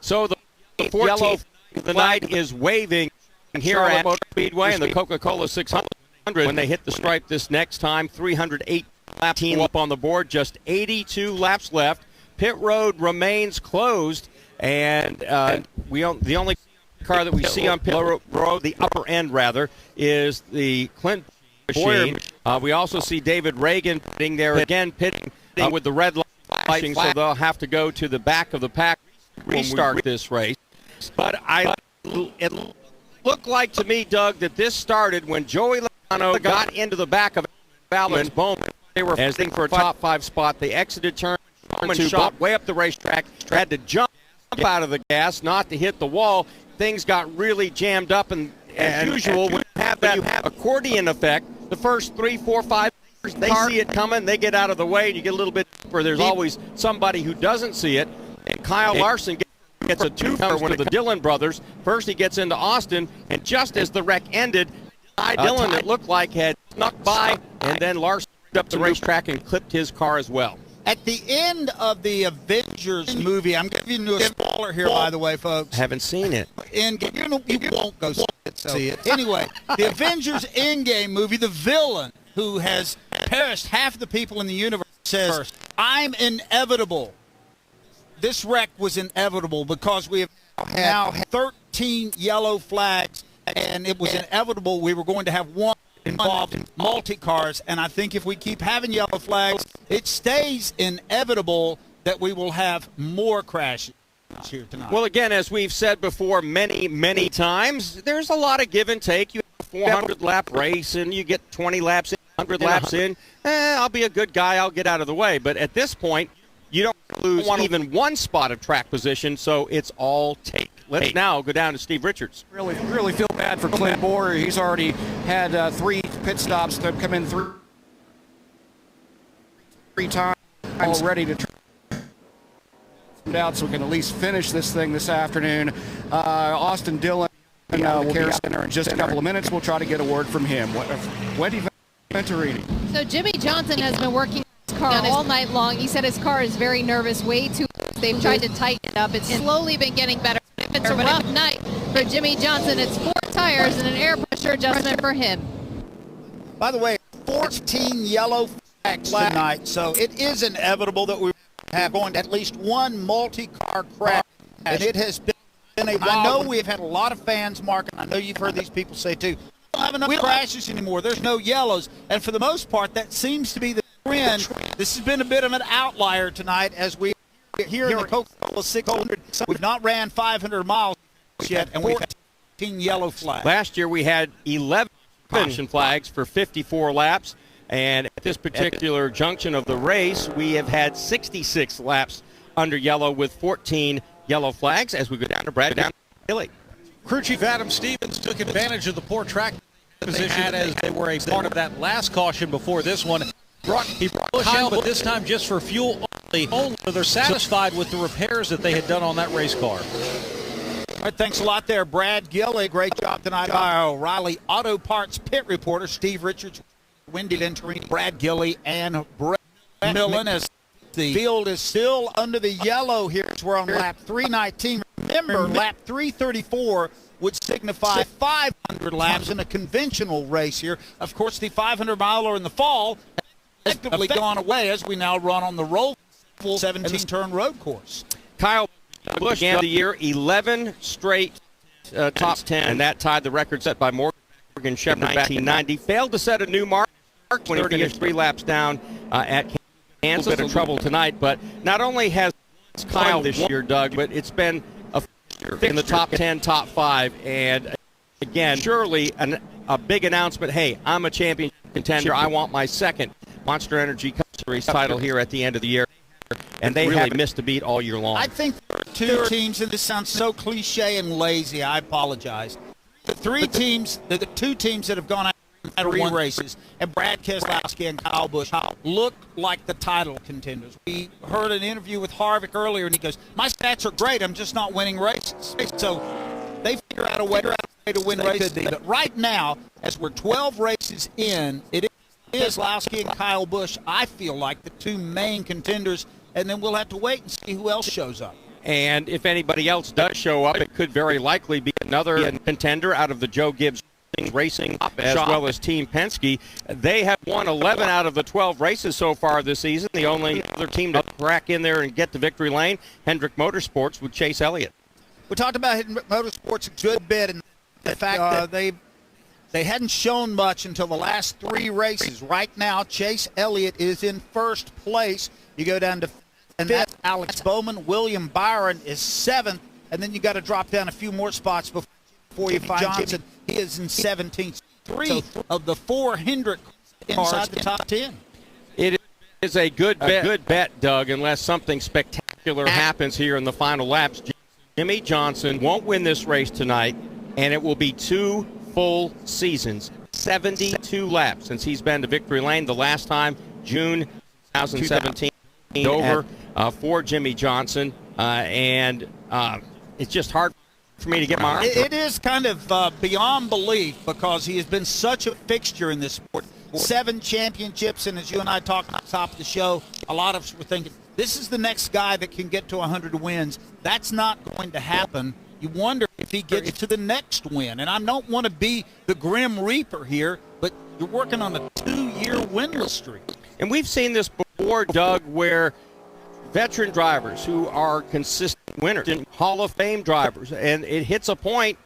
Speaker 3: So the 14th of the night is waving here at Speedway and the Coca-Cola 600. When they hit the stripe this next time, 308 laps up on the board, just 82 laps left. Pit road remains closed, and the only car that we see on pit road, the upper end rather, is the Clint machine. We also see David Reagan pitting there again, pitting with the red light flashing, so they'll have to go to the back of the pack restart this race. But it looked like to me, Doug, that this started when Joey Logano got into the back of Alex Bowman. They were fighting for a top 5 spot. They exited turn 2, shot way up the racetrack, had to jump out of the gas, not to hit the wall. Things got really jammed up, and as usual, when you have that accordion effect, the first 3, 4, 5 they see it coming, they get out of the way, and you get a little bit deeper. There's always somebody who doesn't see it, and Kyle Larson gets a two-fer one of the Dillon brothers. First he gets into Austin, and just as the wreck ended, Dillon, it looked like, had snuck by, and then Larson up the racetrack and clipped his car as well.
Speaker 7: At the end of the Avengers movie, I'm giving you a spoiler here, by the way, folks.
Speaker 3: Haven't seen it.
Speaker 7: You won't go see it. Anyway, the Avengers Endgame movie, the villain who has perished half the people in the universe says, I'm inevitable. This wreck was inevitable because we have now had 13 yellow flags, and it was inevitable we were going to have one involved in multi-cars, and I think if we keep having yellow flags, it stays inevitable that we will have more crashes here tonight.
Speaker 3: Well, again, as we've said before many, many times, there's a lot of give and take. You have a 400-lap race, and you get 20 laps in, 100 laps in. I'll be a good guy. I'll get out of the way. But at this point, you don't lose even one spot of track position, so it's all take. Let's now go down to Steve Richards.
Speaker 1: Really feel bad for Clint Boyer. He's already had 3 pit stops to come in three times already to turn out, so we can at least finish this thing this afternoon. Austin Dillon will Care Center in just a couple of minutes. We'll try to get a word from him. Wendy Venturini.
Speaker 5: So Jimmy Johnson has been working on his car all night long. He said his car is very nervous, way too loose. They've tried to tighten it up. It's slowly been getting better. It's a rough night for Jimmy Johnson. It's 4 tires and an air pressure adjustment for him.
Speaker 7: By the way, 14 yellow flags tonight, so it is inevitable that we have going to at least one multi-car crash, and it has been a while. I know we've had a lot of fans, Mark, and I know you've heard these people say too, we don't have enough crashes anymore. There's no yellows, and for the most part, that seems to be the trend. This has been a bit of an outlier tonight as we here in the Coca-Cola 600. We've not ran 500 miles yet, and we've had 14 yellow flags.
Speaker 3: Last year we had 11 caution flags for 54 laps, and at this particular junction of the race, we have had 66 laps under yellow with 14 yellow flags as we go down to Brad Gilly.
Speaker 6: Crew Chief Adam Stevens took advantage of the poor track position as they were a part of that last caution before this one. He brought Kyle, but this time just for fuel only. So they're satisfied with the repairs that they had done on that race car.
Speaker 7: All right, thanks a lot there, Brad Gilly. Great job tonight by our O'Reilly Auto Parts pit reporter, Steve Richards, Wendy Venturini, Brad Gilly, and Brett Millen, as the field is still under the yellow here as we're on lap 319. Remember, lap 334 would signify 500 laps in a conventional race here. Of course, the 500-miler in the fall has effectively gone away as we now run on the roll full 17-turn road course.
Speaker 3: Kyle Busch began the year 11 straight top 10, and that tied the record set by Morgan Shepherd back in 1990. Failed to set a new mark when he finished 3 laps down at Kansas. A bit of trouble tonight, but not only has Kyle this year, Doug, but it's been in the top 10, top 5, and again, surely a big announcement. Hey, I'm a champion contender. I want my second Monster Energy Cup Series title here at the end of the year, and they really missed a beat all year long.
Speaker 7: I think there are 2 teams, and this sounds so cliche and lazy. I apologize. The 2 teams that have gone out and 3 races, and Brad Keselowski and Kyle Busch look like the title contenders. We heard an interview with Harvick earlier, and he goes, "My stats are great. I'm just not winning races." So they figure out a way to win races. But right now, as we're 12 races in, it is Keselowski and Kyle Busch, I feel like, the 2 main contenders, and then we'll have to wait and see who else shows up.
Speaker 3: And if anybody else does show up, it could very likely be another contender out of the Joe Gibbs Racing as well as Team Penske. They have won 11 out of the 12 races so far this season. The only other team to crack in there and get to victory lane, Hendrick Motorsports with Chase Elliott.
Speaker 7: We talked about Hendrick Motorsports a good bit, and the fact that they hadn't shown much until the last 3 races. Right now, Chase Elliott is in first place. You go down to 5th, Alex Bowman. William Byron is 7th, and then you got to drop down a few more spots before before you find Johnson. He is in 17th. 3 of the 4 Hendrick inside the top 10.
Speaker 3: It is a good bet, Doug, unless something spectacular happens here in the final laps. Jimmy Johnson won't win this race tonight, and it will be 2 full seasons, 72 laps since he's been to victory lane. The last time, June 2017, over for Jimmy Johnson, and it's just hard for me to get my arm.
Speaker 7: It is kind of beyond belief because he has been such a fixture in this sport. 7 championships, and as you and I talked at the top of the show, a lot of us were thinking, this is the next guy that can get to 100 wins. That's not going to happen. You wonder if he gets to the next win. And I don't want to be the Grim Reaper here, but you're working on a 2-year winless streak.
Speaker 3: And we've seen this before, Doug, where veteran drivers who are consistent winners, Hall of Fame drivers, and it hits a point,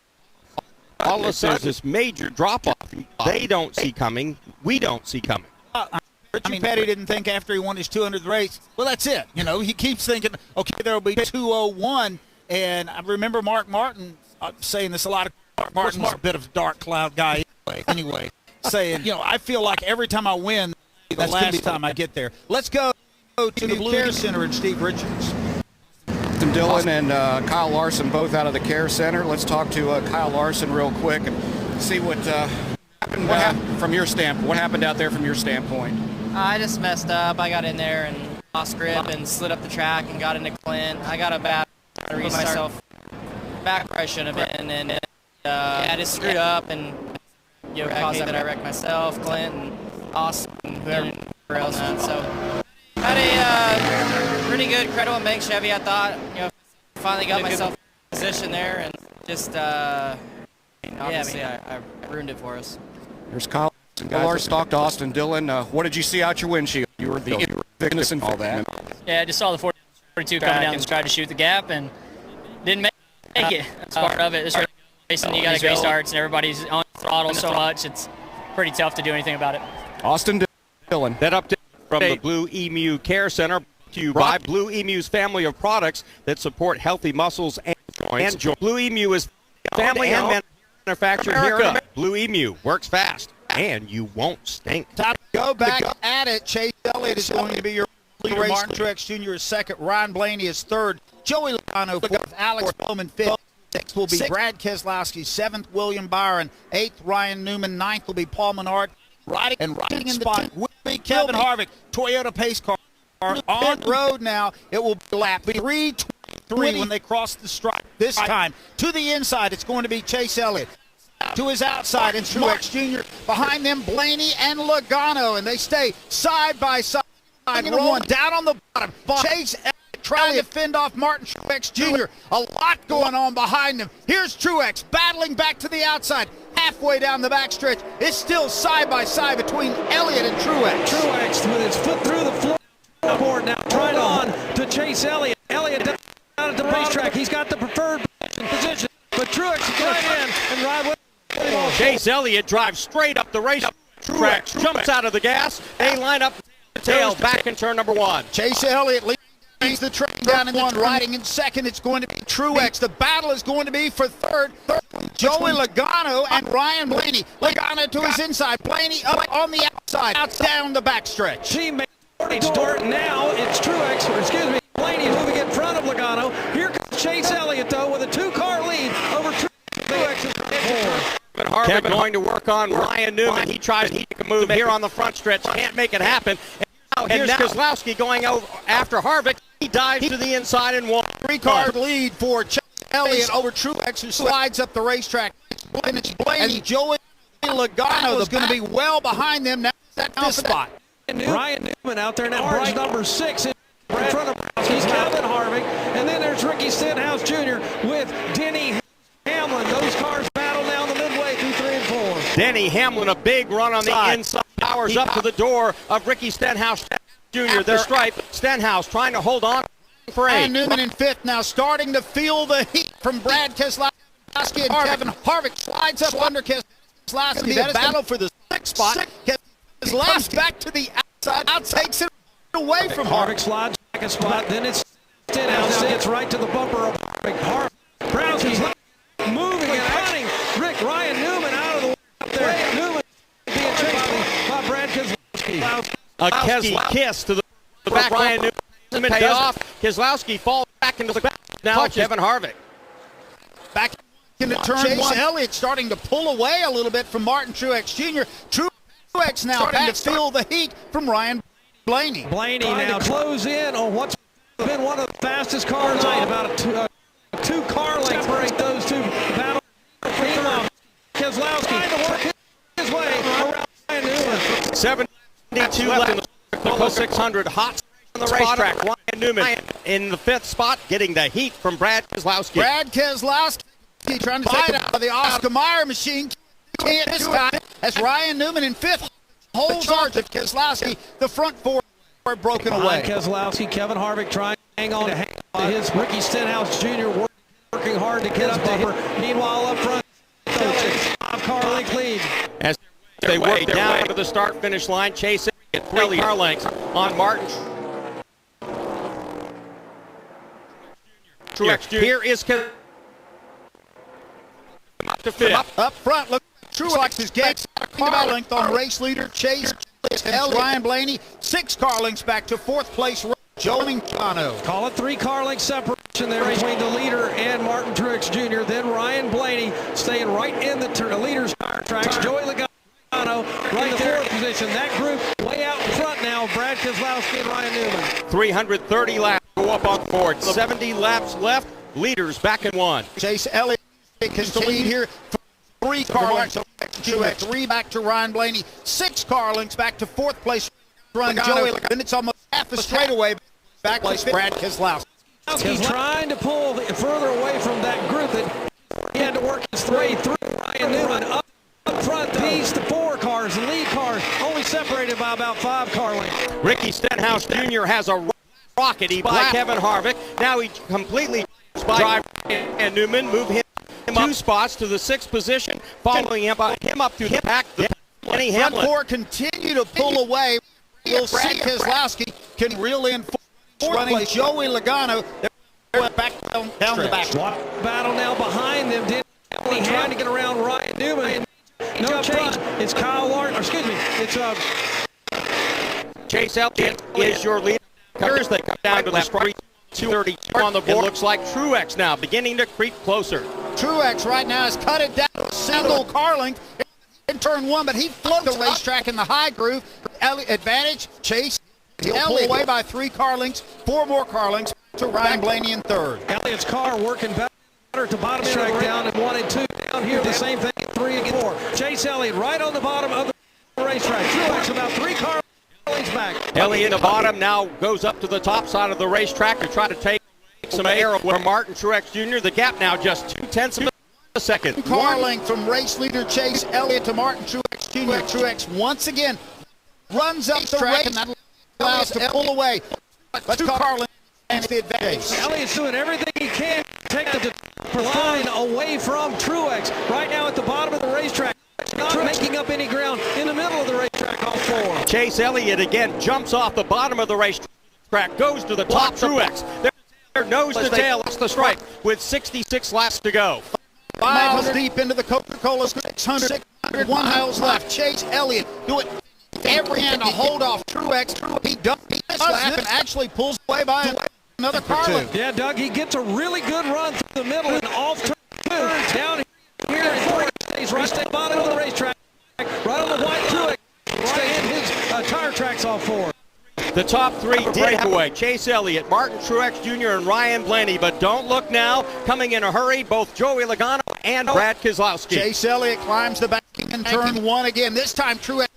Speaker 3: all of a sudden this major drop-off. They don't see coming. We don't see coming.
Speaker 7: Richard Petty didn't think after he won his 200th race, well, that's it. You know, he keeps thinking, okay, there will be 201. And I remember Mark Martin saying this a lot. Mark Martin's a bit of a dark cloud guy anyway, saying, you know, I feel like every time I win, the last time I get there. Let's go to the Blue Care Center and Steve Richards.
Speaker 1: Austin Dillon and Kyle Larson both out of the Care Center. Let's talk to Kyle Larson real quick and see what happened from your standpoint. What happened out there from your standpoint?
Speaker 2: I just messed up. I got in there and lost grip and slid up the track and got into Clint. I got a bad restart myself back where I should have been, and I just screwed up and caused that I wrecked myself, Clint, and Austin, and whoever else. So I had a pretty good credible bank Chevy, I thought. Finally got myself in position there, and just obviously I ruined it for us.
Speaker 1: There's Kyle Larson. Talked to Austin Dillon. What did you see out your windshield? You were the thickness and all that.
Speaker 10: Yeah, I just saw the 42 coming down and tried to shoot the gap and didn't make it. That's part of it. This racing, you got to restarts and everybody's on throttle so much. It's pretty tough to do anything about it.
Speaker 1: Austin Dillon.
Speaker 3: That update from the Blue Emu Care Center to you by Blue Emu's family of products that support healthy muscles and joints. Blue Emu is family and manufactured here in America. Blue Emu works fast, and you won't stink.
Speaker 7: Time to go back at it. Chase Elliott is going to be your leader. Martin Truex Jr. is second. Ryan Blaney is third. Joey Logano fourth. Alex Bowman fifth. Sixth will be Brad Keselowski. Seventh, William Byron. Eighth, Ryan Newman. Ninth will be Paul Menard. Riding in the spot will be Kevin Harvick. Toyota pace car on road now. It will be lap 3:23 when they cross the stripe. This time to the inside, it's going to be Chase Elliott. To his outside, and Truex Jr. Behind them, Blaney and Logano, and they stay side by side. Rolling down on the bottom. Chase Elliott trying to fend off Martin Truex Jr. A lot going on behind them. Here's Truex battling back to the outside. Halfway down the backstretch, it's still side by side between Elliott and Truex.
Speaker 20: Truex with his foot through the floorboard now, right on to Chase Elliott. Elliott down at the racetrack. He's got the preferred position, but Truex is right in and ride with.
Speaker 3: Chase Elliott drives straight up the racetrack, jumps out of the gas. They line up the tail back in turn number 1.
Speaker 7: Chase Elliott leads the train down in the riding in second. It's going to be Truex. The battle is going to be for third. Joey Logano and Ryan Blaney. Logano to his inside. Blaney up on the outside. Down the backstretch.
Speaker 20: Teammate start now. It's Truex. Blaney is moving in front of Logano. Here comes Chase Elliott though with a 2-car lead over Truex.
Speaker 3: Harvick going to work on Ryan Newman. He tries to make a move here on the front stretch. Can't make it happen. And now Keselowski going over after Harvick. He dives to the inside and won.
Speaker 7: 3-car lead for Chase Elliott over Truex, who slides up the racetrack. And Joey Logano is going to be well behind them now at this spot.
Speaker 20: Ryan Newman out there in that bright number 6 in front of he's Calvin Harvick. And then there's Ricky Stenhouse Jr. with Denny Hamlin. Those cars battle down the midway through 3 and 4.
Speaker 3: Denny Hamlin, a big run on the inside, powers up to the door of Ricky Stenhouse Jr. The stripe. Stenhouse trying to hold on for 8.
Speaker 7: And Newman in 5th now, starting to feel the heat from Brad Keselowski and Kevin Harvick slides up under Keselowski. A battle for the 6th spot. Keselowski back to the outside, takes it away from
Speaker 20: Harvick. Slides back a spot, then it's Stenhouse gets right to the bumper of Harvick. Brown's moving and running
Speaker 3: A kiss to the back. Ryan Newman pay off. Keselowski falls back into the back. Now Kevin Harvick.
Speaker 7: Back into turn one. Elliott starting to pull away a little bit from Martin Truex Jr. Truex now starting to feel the heat from Ryan Blaney.
Speaker 20: Blaney now close in on what's been one of the fastest cars tonight. About a two-car length separate those two battle. Keselowski to work his way around Ryan Newman.
Speaker 3: 72 left in the Coca-Cola 600. Hot on the racetrack. Ryan Newman in the 5th spot, getting the heat from Brad Keselowski.
Speaker 7: Brad Keselowski trying to fight out of the Oscar Mayer machine. Can't this time as Ryan Newman in 5th holds on to Keselowski. The front four are broken away.
Speaker 20: Keselowski, Kevin Harvick trying to hang on to his Ricky Stenhouse Jr. working hard to get up to him. Meanwhile, up front, 5-car length lead. As
Speaker 3: they work down to the start-finish line, chasing at 3 car lengths on Martin Truex Jr. Here is
Speaker 7: up front. Look, Truex is getting a car length on race leader Chase Elliott. Ryan Blaney 6 car lengths back to 4th place. Joe Logano.
Speaker 20: Call it 3 car length separation there between the leader and Martin Truex Jr. Then Ryan Blaney staying right in the leader's tire tracks. Joey Logano right in the 4th position. That group way out in front now. Brad Keselowski and Ryan Newman.
Speaker 3: 330 laps go up on board. 70 laps left. Leaders back in 1.
Speaker 7: Chase Elliott is the lead here. 3 car lengths back to Truex. 3 back to Ryan Blaney. 6 car lengths back to 4th place. Run Joey. Then it's almost half a straightaway. Back place Brad Keselowski.
Speaker 20: He's trying to pull further away from that group that he had to work his way through. Ryan Newman up front. These 4 cars, the lead cars, only separated by about 5 car lengths.
Speaker 3: Ricky Stenhouse Jr. has a rocket. He by Kevin Harvick. Now he completely drive and Newman move him up 2 spots to the 6th position, following him up to the back.
Speaker 7: Kenny Hamlin. Front 4 continue to pull away. We'll see Keselowski can reel in 4th place. Joey Logano back down the back.
Speaker 20: Battle now behind them. Denny trying to get around Ryan Newman. No change. It's Kyle Larson. Excuse me. It's
Speaker 3: Chase Elliott is your leader. They come down to the straight 232 on the board. It looks like Truex now beginning to creep closer.
Speaker 7: Truex right now has cut it down to a single car length in turn 1, but he flowed the racetrack in the high groove. Advantage, Chase. He'll pull away by 3 car lengths, 4 more car lengths to Ryan Blaney in 3rd.
Speaker 20: Elliott's car working better at the bottom of the track down in 1 and 2. Down here, the same thing in 3 and 4. Chase Elliott right on the bottom of the racetrack. Truex about 3 car lengths back.
Speaker 3: Elliott at the bottom now goes up to the top side of the racetrack to try to take some air from Martin Truex Jr. The gap now just 0.2 of a second.
Speaker 7: Car length from race leader Chase Elliott to Martin Truex Jr. Truex once again runs up the track and that allows to pull away. But 2 car lengths the advantage.
Speaker 20: Elliott's doing everything he can to take the line away from Truex. Right now at the bottom of the racetrack. Not making up any ground in the middle of the racetrack on 4.
Speaker 3: Chase Elliott again jumps off the bottom of the racetrack, goes to the top. Truex, their nose to tail, that's the stripe with 66 laps to go.
Speaker 7: 5 miles deep into the Coca-Cola 600. 1 miles left. Chase Elliott doing every hand to hold off Truex. He does this lap and actually pulls away by another car length.
Speaker 20: Yeah, Doug, he gets a really good run through the middle and off turn 2. Down here in 4. Stays right at the bottom of the racetrack. Right on the white Truex. Right in his tire tracks off 4.
Speaker 3: The top 3 did have away. Chase Elliott, Martin Truex Jr., and Ryan Blaney. But don't look now. Coming in a hurry, both Joey Logano and Brad Keselowski.
Speaker 7: Chase Elliott climbs the back in turn 1 again. This time Truex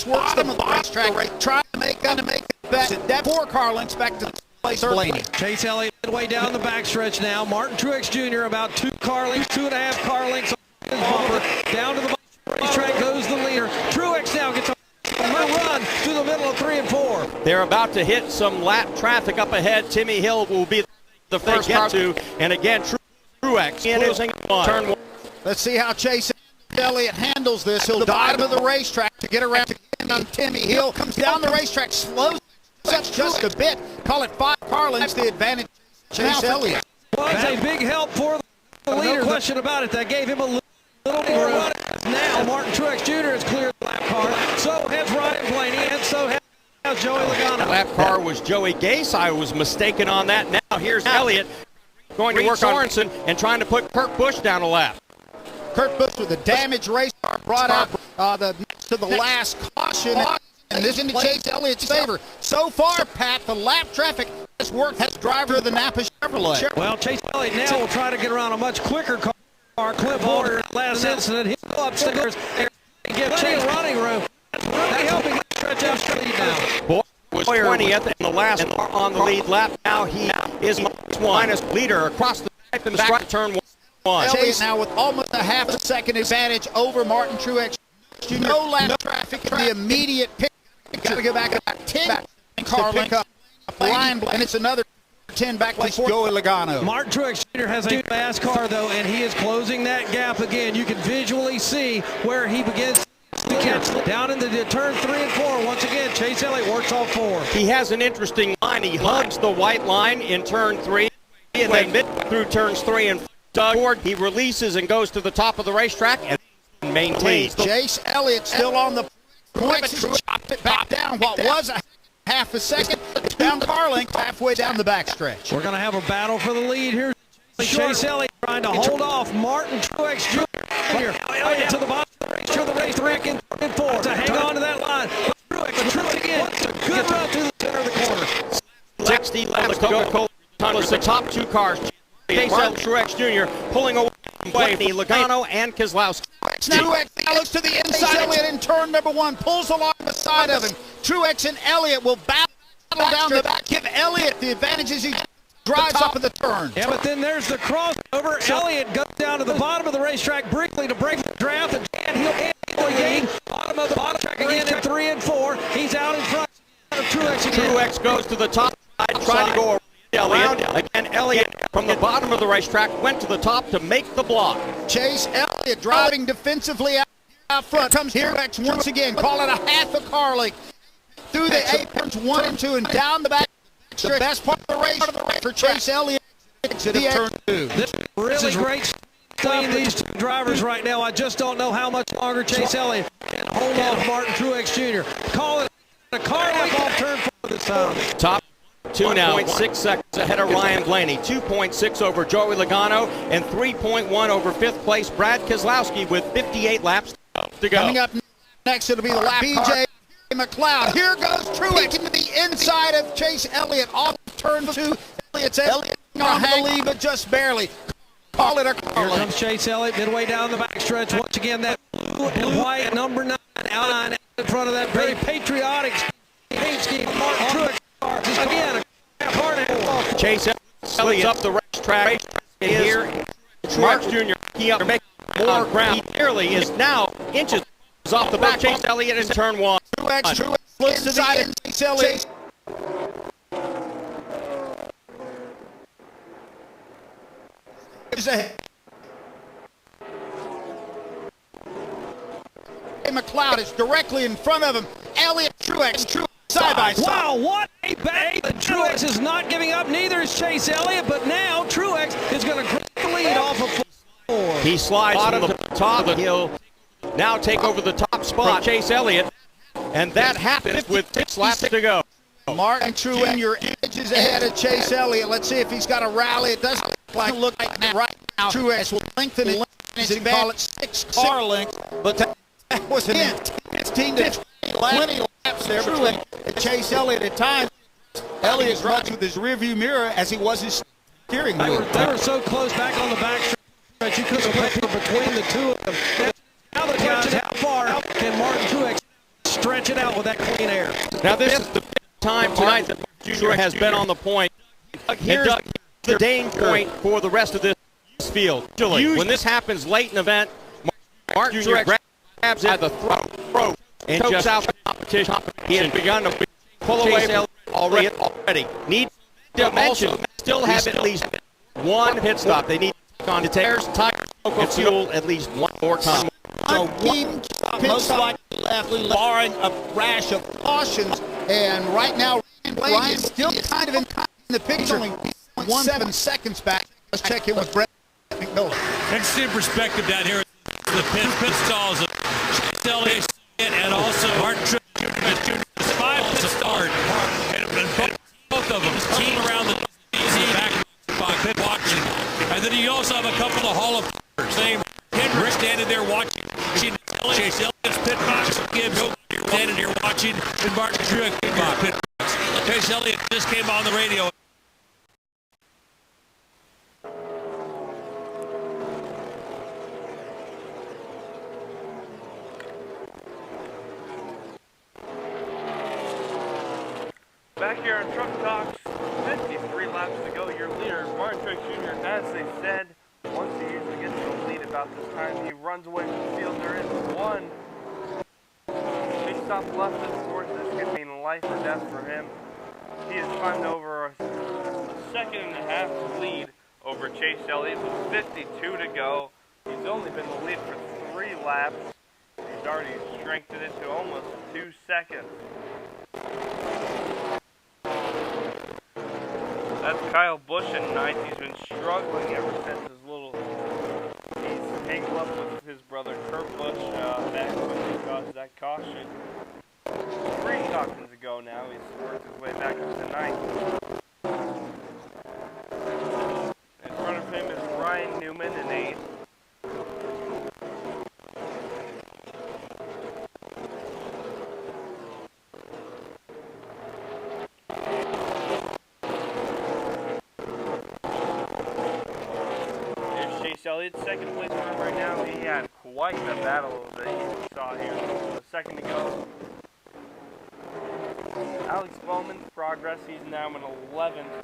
Speaker 7: works them on the racetrack, trying to make it back. That 4 car lengths back to place Blaney.
Speaker 20: Chase Elliott way down the backstretch now. Martin Truex Jr. about 2 car lengths, 2.5 car lengths on his bumper. Down to the racetrack goes the leader. Truex now gets a run to the middle of 3 and 4.
Speaker 3: They're about to hit some lap traffic up ahead. Timmy Hill will be the first car to, and again Truex in losing turn 1.
Speaker 7: Let's see how Chase Elliott handles this. He'll dive to the racetrack to get around to Timmy Hill. Comes down the racetrack, slows up just a bit. Call it 5 car lengths. The advantage. Chase Elliott
Speaker 20: was a big help for the leader. No question about it. That gave him a little more run. Now Martin Truex Jr. has cleared the lap car. So has Ryan Blaney, and so has Joey Logano.
Speaker 3: Lap car was Joey Gase. I was mistaken on that. Now here's Elliott going to work on Sorensen and trying to put Kurt Busch down a lap.
Speaker 7: Kurt Busch with the damaged race car brought out next to the last caution, and this in Chase Elliott's favor. So far, Pat, the lap traffic has worked as driver of the Napa Chevrolet.
Speaker 20: Well, Chase Elliott now will try to get around a much quicker car. Cliff Holder, last incident, he'll go upstairs and give Chase running room. That's really helping him stretch out the lead now.
Speaker 3: Boyer was 20th in the last on the lead lap. Now he is minus leader across the stripe and back to turn 1.
Speaker 7: Chase now with almost a half a second advantage over Martin Truex. No lap traffic in the immediate pick. Got to go back about 10 car link up. Line, and it's another 10 back to Joey Logano.
Speaker 20: Martin Truex Jr. has a fast car, though, and he is closing that gap again. You can visually see where he begins to catch down into the turn 3 and 4. Once again, Chase Elliott works all 4.
Speaker 3: He has an interesting line. He hugs the white line in turn 3, and then mid through turns 3 and 4. He releases and goes to the top of the racetrack and maintains.
Speaker 7: Chase Elliott still on the point, chopped it back down. What was a half a second down car length, halfway down the backstretch.
Speaker 20: We're going to have a battle for the lead here. Chase Elliott trying to hold off Martin Truex Jr. to the bottom of the race, to the racetrack in 4 to hang on to that line. Truex again, it's a good run through the center of the corner.
Speaker 3: 60 laps to go. The top 2 cars. Chase Elliott, Truex Jr. pulling away Logano and Keselowski.
Speaker 7: Truex looks to the inside. Elliott in turn number 1 pulls along the side of him. Truex and Elliott will battle down the back. Give Elliott the advantage as he drives up at the turn.
Speaker 20: Yeah, but then there's the crossover. Elliott goes down to the bottom of the racetrack, Brickley to break the draft, and he'll gain bottom of the bottom track again in 3 and 4. He's out in front of Truex again.
Speaker 3: Truex goes to the top side, trying to go around again. Elliott from the bottom of the racetrack went to the top to make the block.
Speaker 7: Chase Elliott driving defensively out front. Comes Truex once again, call it a half a car length through the aprons 1 and 2 and down the back. The best part of the race for Chase Elliott. Exit of turn 2.
Speaker 20: This is really great between these 2 drivers right now. I just don't know how much longer Chase Elliott can hold off Martin Truex Jr. Call it a car length off turn 4 this time.
Speaker 3: Top 2 now, 1.6 seconds ahead of Ryan Blaney, 2.6 over Joey Logano, and 3.1 over 5th place Brad Keselowski with 58 laps to go.
Speaker 7: Coming up next, it'll be the lap BJ McLeod. Here goes Truex into the inside of Chase Elliott off turn 2. Elliott's on the lead, but just barely. Call it a car.
Speaker 20: Here comes Chase Elliott midway down the backstretch. Once again, that blue and white number 9 out in front of that very patriotic paint scheme. Martin Truex. Again, a car and a half off.
Speaker 3: Chase Elliott up the racetrack. Here, Truex Jr. He up making more ground. He nearly is now inches off the back. Chase Elliott in turn 1.
Speaker 7: Truex flips to the side. Chase Elliott. McLeod is directly in front of him. Elliott, Truex side by side.
Speaker 20: Wow, what a battle! Truex is not giving up. Neither is Chase Elliott, but now Truex is going to grab the lead off of 4.
Speaker 3: He slides from the top. He'll now take over the top spot, Chase Elliott, and that happens with 6 laps to go.
Speaker 7: Martin Truex, your edges ahead of Chase Elliott. Let's see if he's got a rally. It doesn't look like that right now. Truex will lengthen his and call it 6 car lengths, but that was an 15 to 20 laps there between Chase Elliott at times. Elliott's much with his rearview mirror as he was his steering wheel.
Speaker 20: They were so close back on the back stretch, you couldn't put between the 2 of them. Now the question is, how far can Martin Truex stretch it out with that clean air?
Speaker 3: Now this is the 5th time tonight that Jr. has been on the point. Here's the danger point for the rest of this field. When this happens late in the event, Martin Jr. grabs it at the throat and chokes out the competition. He has begun to pull away already. Need to mention, still have at least 1 pit stop. They need to take tires and fuel at least 1 more time.
Speaker 7: So most likely left, barring a rash of cautions. And right now, Ryan is still kind of in the picture, only 1.7 seconds back. Let's check in with Brett McMillan.
Speaker 25: Let's see perspective down here. The pit stalls of Chase Elliott and also Martin Truex Jr. 5 pit stalls pit watching. And then you also have a couple of Hall of Famers named Hendrick standing there watching. Chase Elliott's pit box. Gibbs standing here watching. And Martin Truex pit box. Chase Elliott just came on the radio.
Speaker 8: Back here on Truck Talks, 53 laps to go. Your leader, Martin Truex Jr., as they said, once he usually gets to the lead about this time, he runs away from the field. There is one big stop left, and of course this could mean life or death for him. He has climbed over a second-and-a-half lead over Chase Elliott with 52 to go. He's only been the lead for 3 laps. He's already strengthened it to almost 2 seconds. That's Kyle Busch in 9th. He's been struggling ever since he's tangled up with his brother Kurt Busch back when he caused that caution. 3 cautions ago now. He's worked his way back up to 9th. In front of him is Ryan Newman in 8th. Elliott's second place runner right now. He had quite a battle that you saw here a second ago. Alex Bowman's progress, he's now in 11th.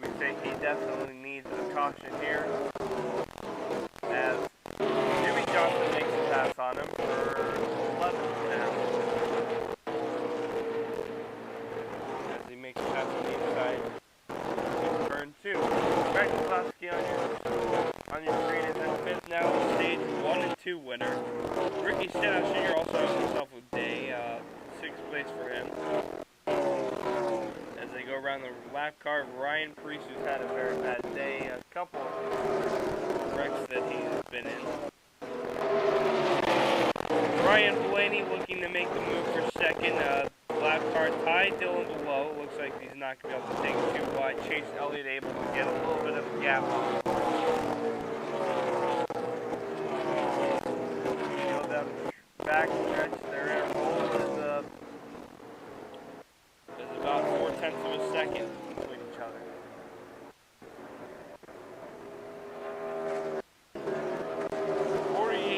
Speaker 8: We say he definitely needs a caution here, as Jimmy Johnson makes a pass on him for 11th now. As he makes a pass on the inside. Turn 2. Greg Klosky on your screen is in 5th now, stage 1 and 2 winner. Ricky Stenhouse Jr. also has himself a day, 6th place for him. As they go around the lap car, Ryan Preece, who's had a very bad day, a couple of wrecks that he's been in. Ryan Blaney looking to make the move for second. Lap car tied Dylan below. Looks like he's not going to be able to take too wide. Chase Elliott able to get a little bit of a gap on. Feel that back stretch. Their interval is about 4/10 of a second between each other.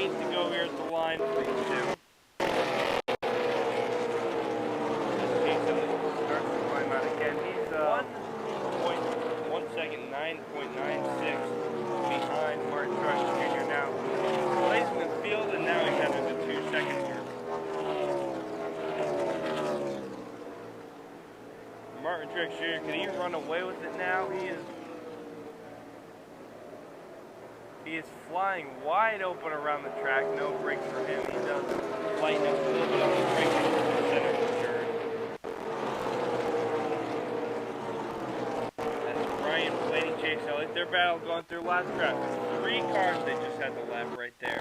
Speaker 8: To go here at the line for these two. Starts to climb out again. He's 1 second, 9.96 behind Martin Truex Jr. now. Plays in the field, and now he's headed to 2 seconds here. Martin Truex Jr., can he run away with it now? He is flying wide open around the track. No brakes for him. He does lighten up a little bit on the brakes in the center of the turn. That's Ryan Blaney, Chase Elliott. Their battle going through last traffic. 3 cars they just had to lap right there.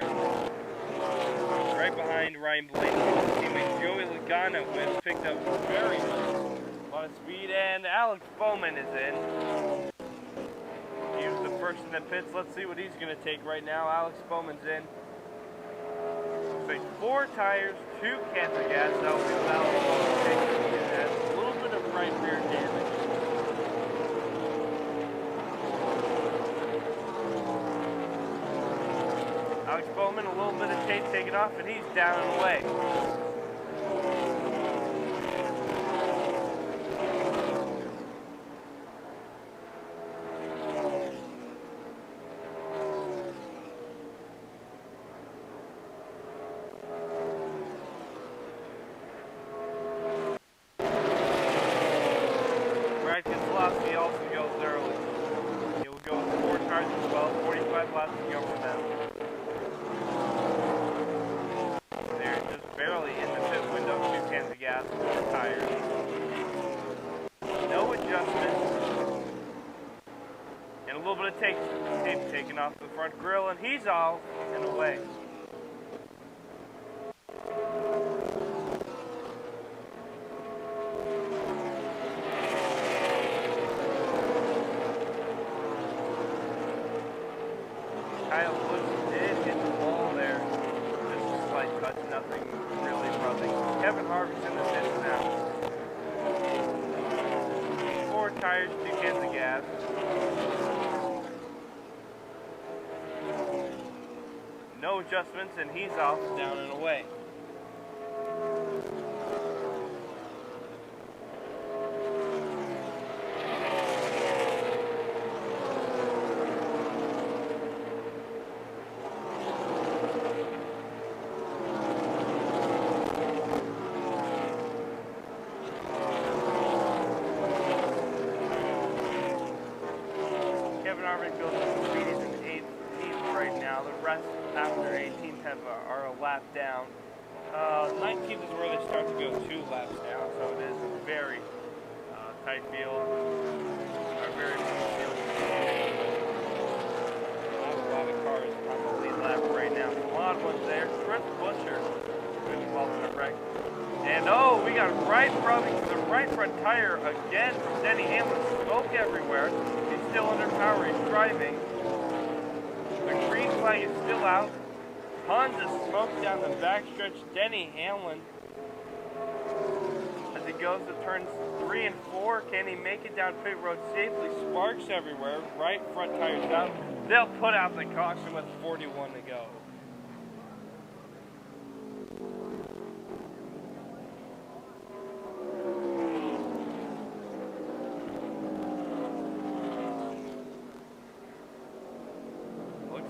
Speaker 8: Right behind Ryan Blaney, his teammate Joey Logano, who has picked up very a lot of speed, and Alex Bowman is in. He was the first in the pits. Let's see what he's going to take right now. Alex Bowman's in. Looks like 4 tires, 2 cans of gas. That will be Alex Bowman. He has a little bit of right rear damage. Alex Bowman, a little bit of tape taken off, and he's down and away. He also goes early. He will go with 4 cars as well, 45 laps to go for them. They're just barely in the pit window, 2 cans of gas, 4 tires. No adjustment. And a little bit of tape taken off the front grille, and he's off and away. Kyle Busch did hit the wall there. Just a slight touch, nothing really rubbing. Kevin Harvick's in the pits now. 4 tires, 2 cans of gas. No adjustments, and he's off, down and away. Kevin Harvick goes to speed. He's in 18th right now. The rest after 18th are a lap down. 19th is where they start to go 2 laps down, so it is a very tight field. A very tight field. A lot of cars on the lead lap right now. Some odd ones there. Chris Buescher good involved in a wreck. And oh, we got right front the right front tire again from Denny Hamlin. Smoke everywhere. He's still under power. He's driving. The green flag is still out. Tons of smoke down the backstretch. Denny Hamlin, as he goes to turns 3 and 4, can he make it down pit road safely? Sparks everywhere. Right front tires out. They'll put out the caution with 41 to go.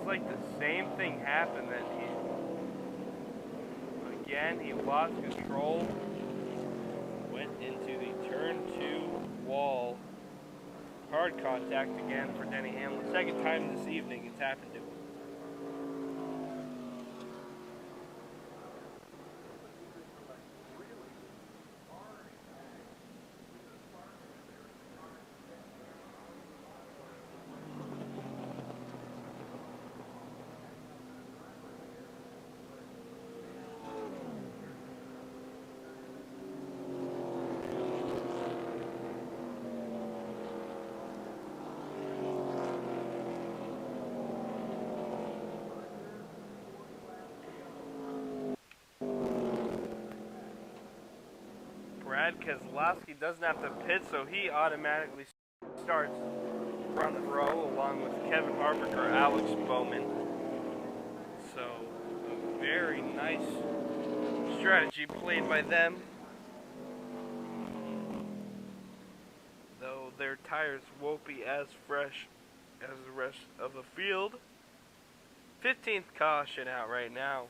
Speaker 8: Like the same thing happened that he lost control, went into the turn 2 wall, hard contact again for Denny Hamlin. Second time this evening it's happened to him. Brad Keselowski doesn't have to pit, so he automatically starts front row along with Kevin Harvick or Alex Bowman. So a very nice strategy played by them. Though their tires won't be as fresh as the rest of the field. 15th caution out right now.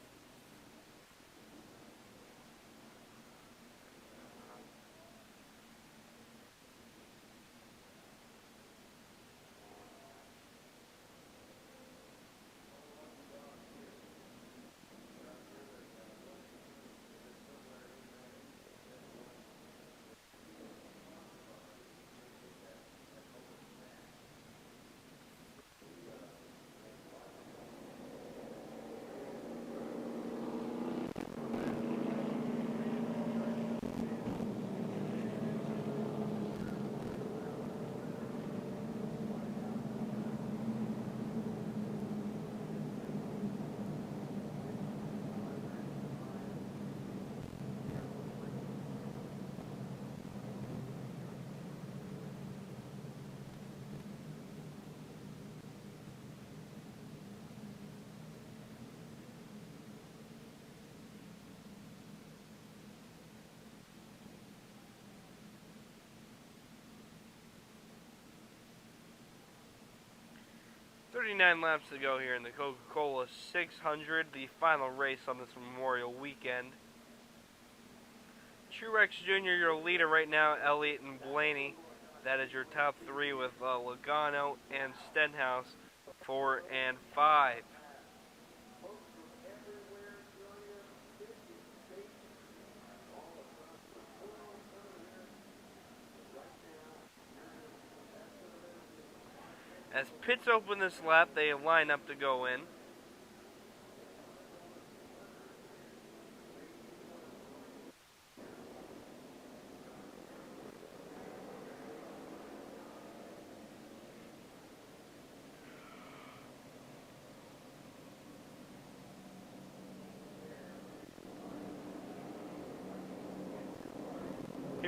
Speaker 8: .39 laps to go here in the Coca-Cola 600, the final race on this Memorial weekend. Truex Jr., your leader right now, Elliott and Blaney. That is your top 3 with Logano and Stenhouse, 4 and 5. As pits open this lap, they line up to go in.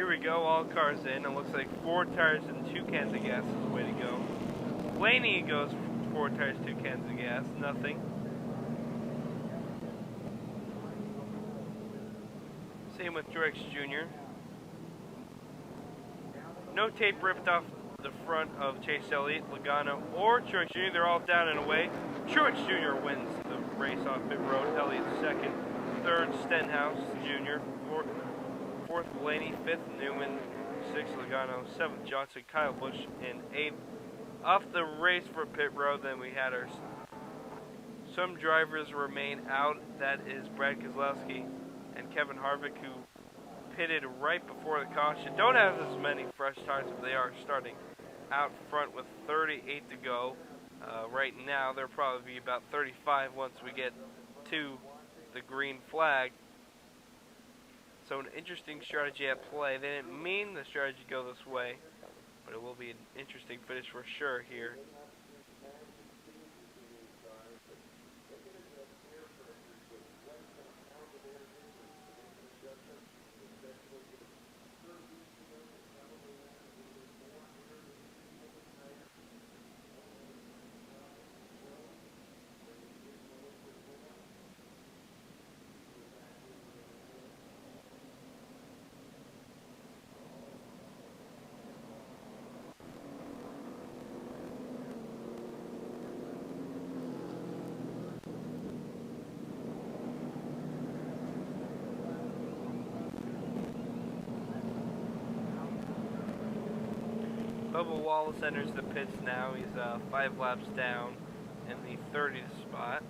Speaker 8: Here we go, all cars in. It looks like 4 tires and 2 cans of gas is the way to go. Blaney goes 4 tires, 2 cans of gas, nothing. Same with Truex Jr. No tape ripped off the front of Chase Elliott, Logano, or Truex Jr. They're all down and away. Truex Jr. wins the race off pit road. Elliott second, third Stenhouse Jr., fourth Blaney, fifth Newman, sixth Logano, seventh Johnson, Kyle Busch, and eighth. Off the race for pit road, then we had our some drivers remain out. That is Brad Keselowski and Kevin Harvick, who pitted right before the caution. Don't have as many fresh tires, but they are starting out front with 38 to go. Right now, there'll probably be about 35 once we get to the green flag. So an interesting strategy at play. They didn't mean the strategy to go this way, but it will be an interesting finish for sure here. Bubba Wallace enters the pits now. He's 5 laps down in the 30th spot.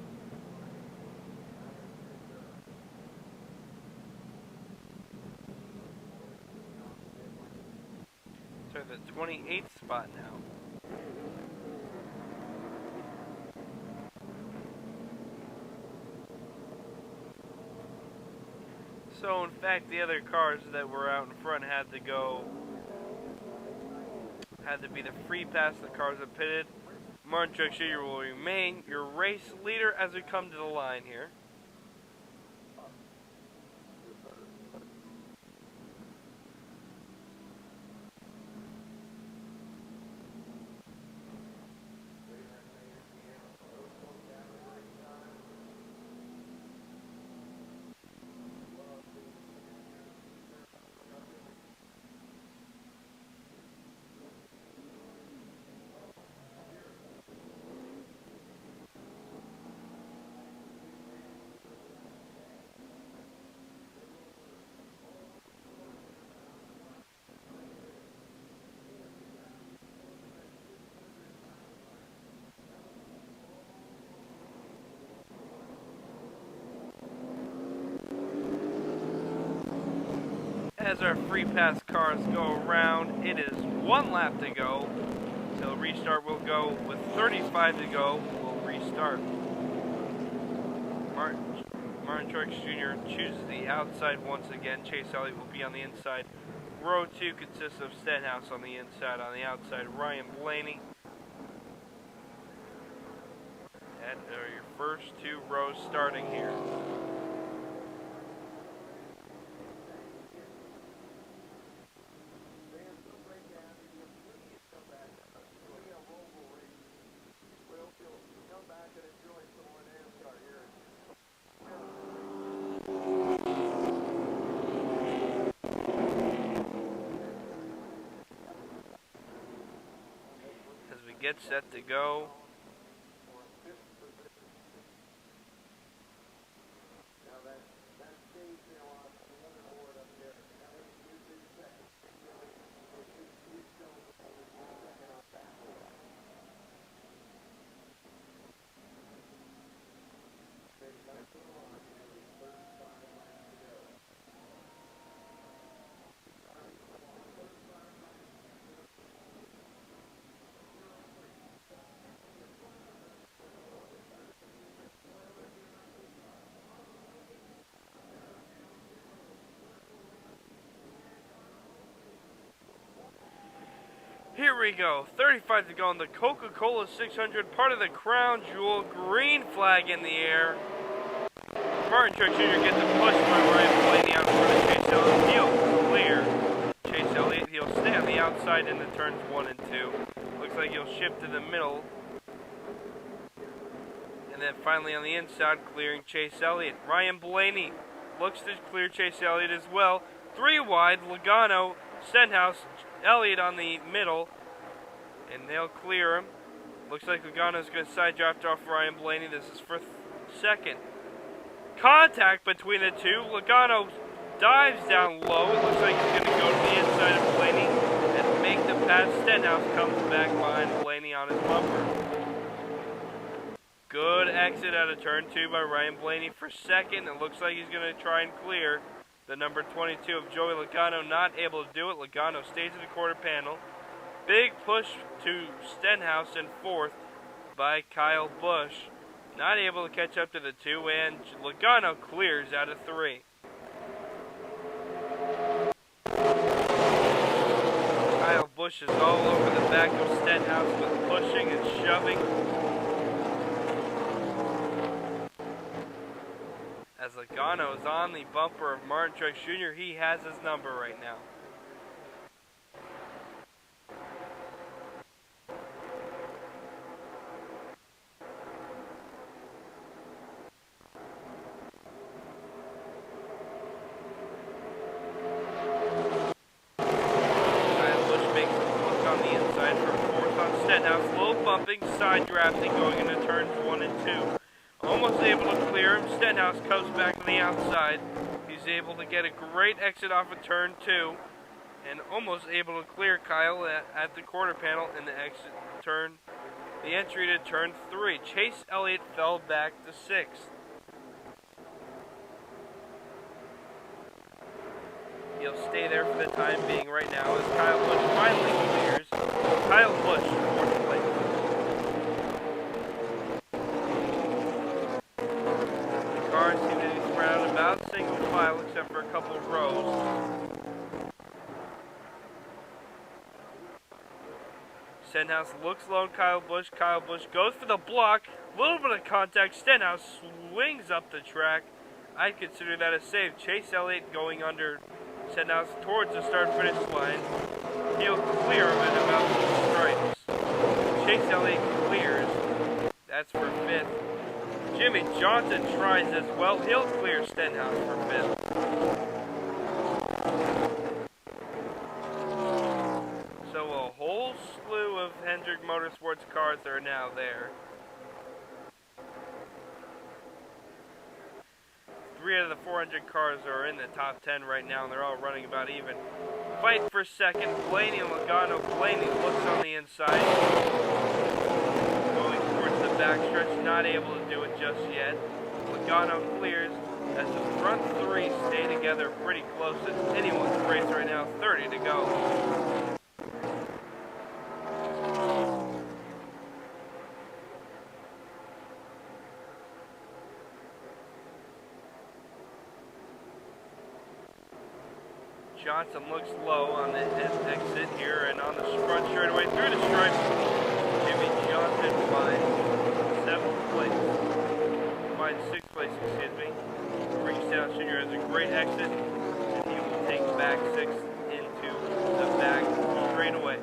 Speaker 8: So the 28th spot now. So in fact, the other cars that were out in front had to be the free pass of the cars that pitted. Martin Truex Jr. will remain your race leader as we come to the line here. As our free pass cars go around, it is 1 lap to go. Till restart, we'll go with 35 to go. We'll restart. Martin Truex Jr. chooses the outside once again. Chase Elliott will be on the inside. Row 2 consists of Stenhouse on the inside. On the outside, Ryan Blaney. And your first 2 rows starting here. Get set to go. Here we go, 35 to go on the Coca-Cola 600, part of the crown jewel, green flag in the air. Martin Truex Jr. gets a push by Ryan Blaney out in front of Chase Elliott. He'll clear outside into turns 1 and 2. Looks like he'll shift to the middle. And then finally on the inside, clearing Chase Elliott. Ryan Blaney looks to clear Chase Elliott as well. 3 wide, Logano, Stenhouse, Elliott on the middle. And they'll clear him. Looks like Logano's going to side draft off Ryan Blaney. This is for second. Contact between the two. Logano dives down low. It looks like he's going to go to the inside of Blaney and make the pass. Stenhouse comes back behind Blaney on his bumper. Good exit out of turn 2 by Ryan Blaney for second. It looks like he's going to try and clear the number 22 of Joey Logano. Not able to do it. Logano stays in the quarter panel. Big push to Stenhouse in fourth by Kyle Busch. Not able to catch up to the 2, and Logano clears out of 3. Kyle Busch is all over the back of Stenhouse with pushing and shoving. As Logano is on the bumper of Martin Truex Jr., he has his number right now. Side drafting going into turns 1 and 2. Almost able to clear him. Stenhouse comes back to the outside. He's able to get a great exit off of turn 2 and almost able to clear Kyle at the quarter panel in the exit turn, the entry to turn 3. Chase Elliott fell back to 6th. He'll stay there for the time being right now as Kyle Busch finally clears. Kyle Busch, 4th place. Cars seem to be spread out about single file except for a couple of rows. Stenhouse looks low on Kyle Busch. Kyle Busch goes for the block. A little bit of contact. Stenhouse swings up the track. I consider that a save. Chase Elliott going under Stenhouse towards the start-finish line. He'll clear him at about the stripes. Chase Elliott clears. That's for 5th. Jimmy Johnson tries as well. He'll clear Stenhouse for 5th. So a whole slew of Hendrick Motorsports cars are now there. 3 out of the 400 cars are in the top 10 right now, and they're all running about even. Fight for second. Blaney and Logano. Blaney looks on the inside. Going towards the backstretch, not able to do it just yet. Logano clears as the front 3 stay together pretty close. It's anyone's race right now, 30 to go. Johnson looks low on the exit here and on the front straightaway through the stripe. Jimmy Johnson finds 7th place. Finds 6th place, excuse me. Ringstown Jr. has a great exit, and he will take back 6th into the back straightaway.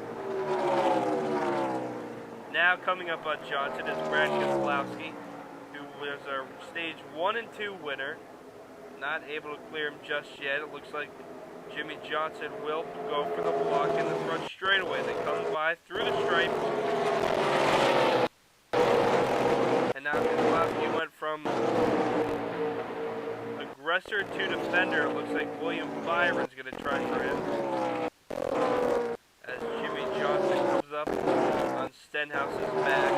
Speaker 8: Now coming up on Johnson is Brad Keselowski, who was our stage 1 and 2 winner. Not able to clear him just yet. It looks like Jimmy Johnson will go for the block in the front straightaway. They come by through the stripe. And now Keselowski went from aggressor to defender. It looks like William Byron's going to try for him. As Jimmy Johnson comes up on Stenhouse's back.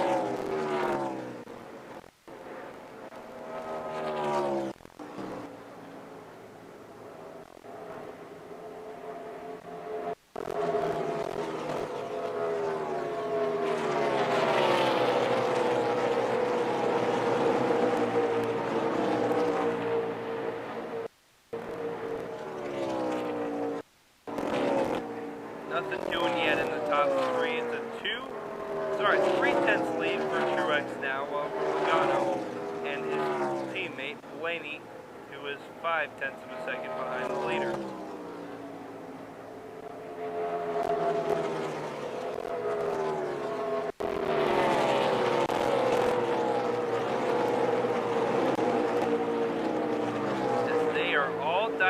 Speaker 8: Nothing doing yet in the top 3. It's a 3/10 lead for Truex now, while Logano and his teammate Blaney, who is 5/10 of a second behind the leader.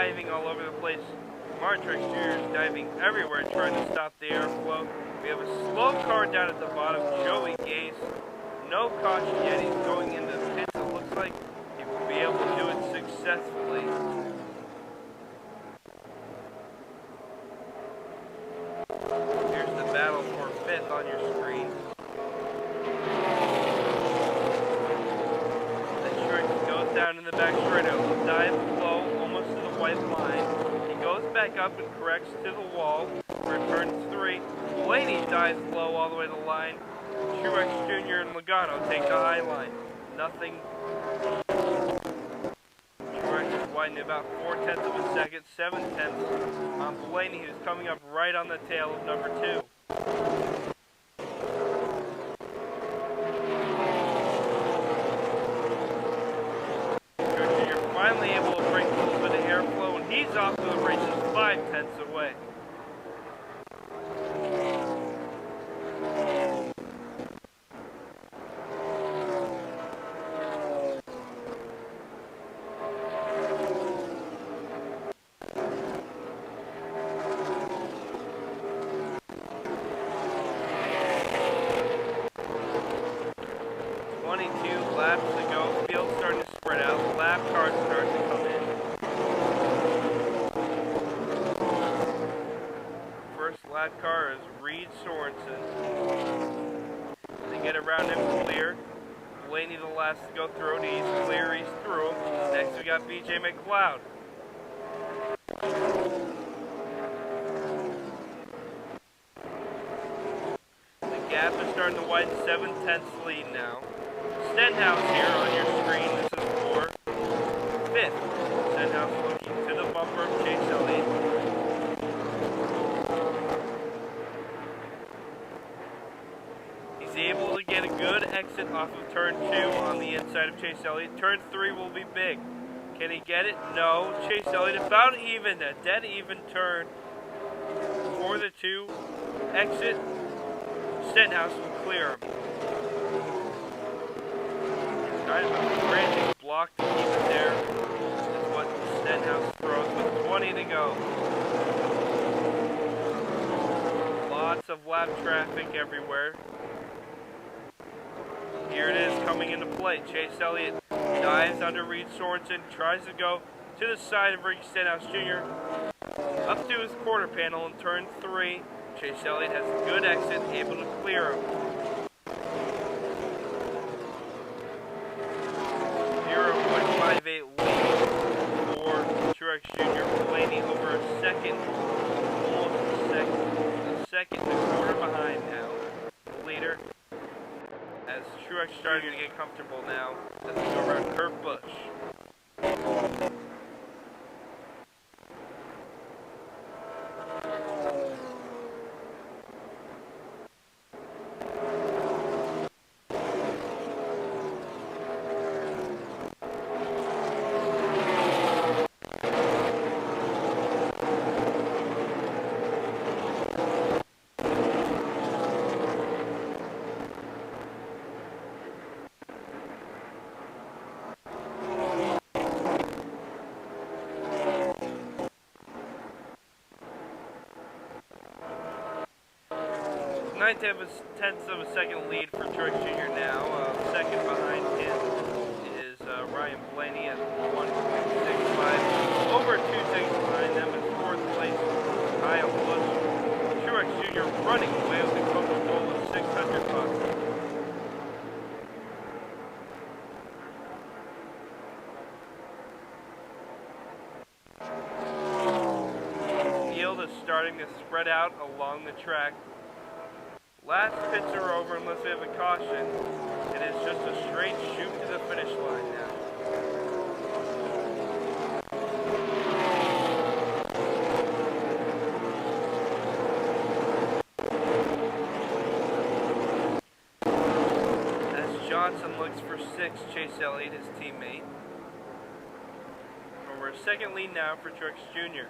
Speaker 8: diving all over the place. Martin Truex Jr. is diving everywhere trying to stop the airflow. We have a slow car down at the bottom, Joey Gase. No caution yet, he's going into the pits. It looks like he will be able to do it successfully. Here's the battle for 5th on your screen. Then Truex goes down in the back straight out, dives low, almost to the white line. He goes back up and corrects to the wall for turn 3. Blaney dives low all the way to the line. Truex Jr. and Logano take the high line. Nothing. Truex is widening about 0.4 of a second, 0.7 on Blaney, who's coming up right on the tail of number 2. Truex Jr. finally able to break a little bit of airflow, and he's off to the races 0.5 away. Laps to go, field's starting to spread out, the lap cars start to come in. First lap car is Reed Sorensen. They get around him clear. Blaney the last to go through it, he's clear, he's through. Next we got BJ McLeod. The gap is starting to widen, 0.7 lead now. Stenhouse here on your screen, this is for 5th. Stenhouse looking to the bumper of Chase Elliott. He's able to get a good exit off of turn 2 on the inside of Chase Elliott. Turn 3 will be big. Can he get it? No. Chase Elliott about even, a dead even turn for the 2. Exit. Stenhouse will clear him. Kind of a frantic block to keep it there. That's what Stenhouse throws with 20 to go. Lots of lap traffic everywhere. Here it is coming into play. Chase Elliott dives under Reed Sorensen, tries to go to the side of Ricky Stenhouse Jr. Up to his quarter panel in turn 3. Chase Elliott has a good exit, able to clear him. 0.58 lead for Truex Jr. Blaney over a second, almost a second and a quarter behind now. Leader, as Truex starting to get comfortable now as we go around Kurt Busch. Nine-tenths of a second lead for Truex Jr. now. Second behind him is Ryan Blaney at 1.65. Over 2 seconds behind them is 4th place Kyle Busch. Truex Jr. running away with the Coca-Cola 600 bucks. Field is starting to spread out along the track. Last pits are over unless we have a caution. It is just a straight shoot to the finish line now. As Johnson looks for 6th, Chase Elliott, his teammate. Over a second lead now for Truex Jr.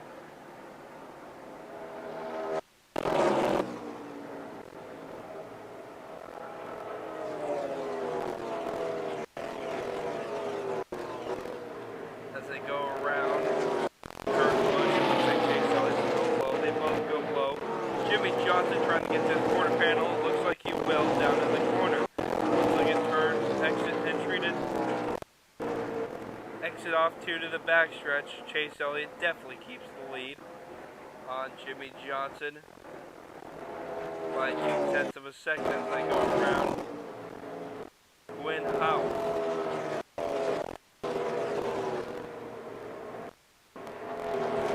Speaker 8: As they go around turn off 2 to the backstretch. Chase Elliott definitely keeps the lead on Jimmy Johnson by 0.2 of a second as they go around Quinn Howe.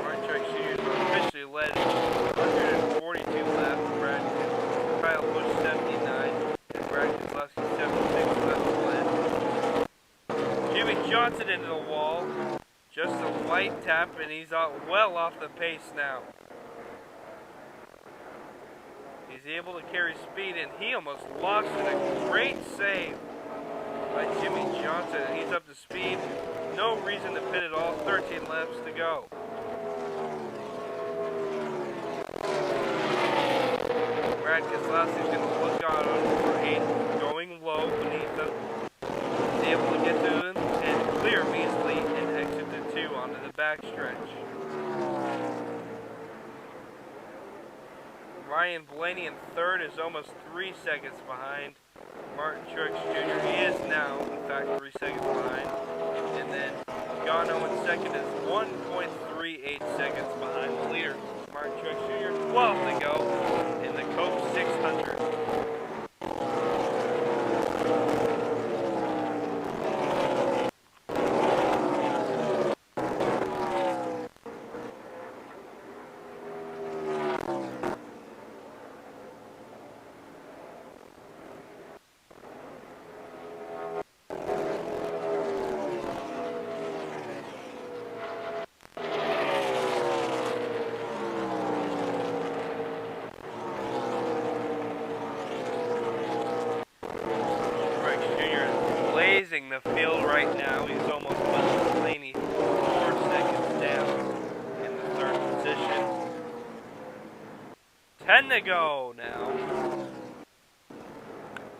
Speaker 8: Martin Truex Jr. officially led 142 laps. Kyle Busch 79 and Brad Keselowski 76 laps led. Jimmy Johnson into the wall. Just a light tap and he's well off the pace now. He's able to carry speed and he almost lost it. A great save by Jimmy Johnson. He's up to speed. No reason to pit at all. 13 laps to go. Brad Keselowski's going to look on for 8, going low beneath him. He's able to get to him and clear measly and exit the 2 onto the backstretch. Ryan Blaney in 3rd is almost 3 seconds behind Martin Truex Jr. He is now, in fact, 3 seconds behind. And then Logano in 2nd is 1.38 seconds behind the leader. Martin Truex Jr. 12 to go in the Coke 600. The field right now. He's almost with Blaney 4 seconds down in the 3rd position. 10 to go now.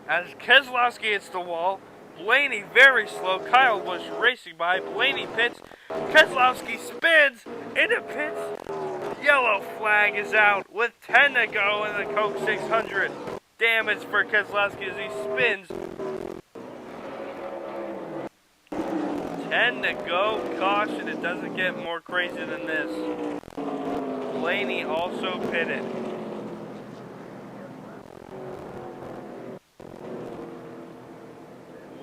Speaker 8: As Keselowski hits the wall, Blaney very slow. Kyle Busch racing by. Blaney pits. Keselowski spins into pits. Yellow flag is out with 10 to go in the Coke 600. Damage for Keselowski as he spins. 10 to go. Caution, it doesn't get more crazy than this. Blaney also pitted.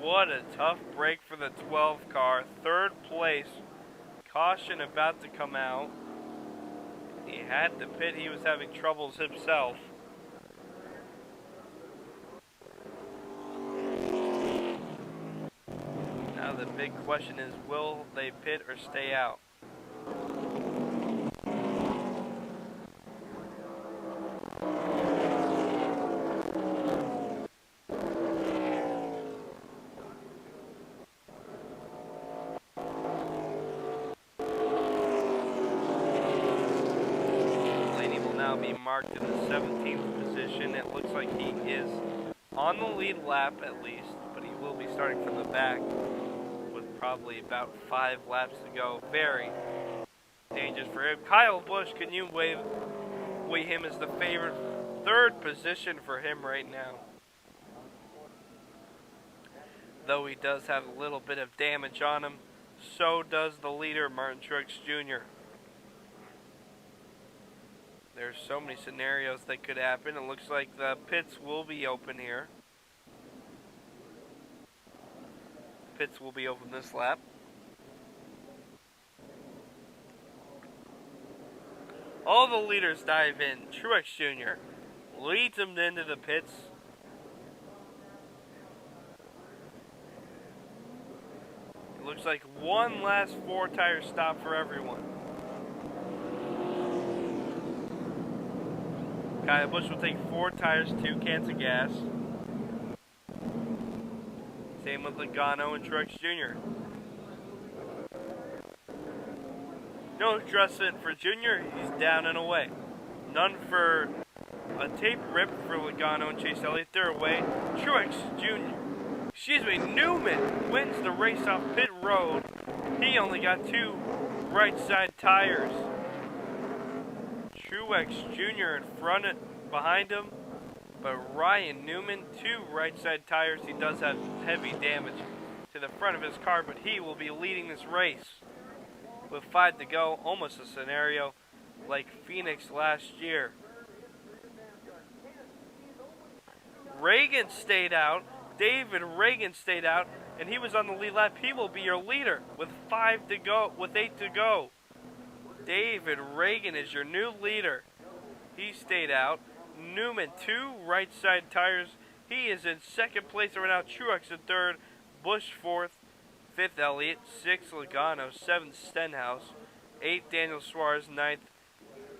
Speaker 8: What a tough break for the 12 car. 3rd place. Caution about to come out. He had to pit. He was having troubles himself. Now the big question is, will they pit or stay out? Blaney will now be marked in the 17th position. It looks like he is on the lead lap at least, but he will be starting from the back. Probably about 5 laps to go. Very dangerous for him. Kyle Busch, can you weigh him as the favorite? 3rd position for him right now. Though he does have a little bit of damage on him, so does the leader, Martin Truex Jr. There's so many scenarios that could happen. It looks like the pits will be open here. Pits will be open this lap. All the leaders dive in. Truex Jr. leads them into the pits. It looks like one last 4-tire stop for everyone. Kyle Busch will take 4 tires, 2 cans of gas. Same with Logano and Truex Jr. No adjustment for Jr. He's down and away. None for a tape rip for Logano and Chase Elliott. They're away. Truex Jr. Newman wins the race off pit road. He only got 2 right side tires. Truex Jr. in front and behind him. But Ryan Newman, 2 right side tires. He does have heavy damage. to the front of his car, but he will be leading this race. With 5 to go, almost a scenario like Phoenix last year. Reagan stayed out. David Reagan stayed out, and he was on the lead lap. He will be your leader with 5 to go, with 8 to go. David Reagan is your new leader. He stayed out. Newman, 2 right side tires. He is in second place right now. Truex in third. Busch fourth. 5th Elliott. 6th Logano. 7th Stenhouse. 8th Daniel Suarez. 9th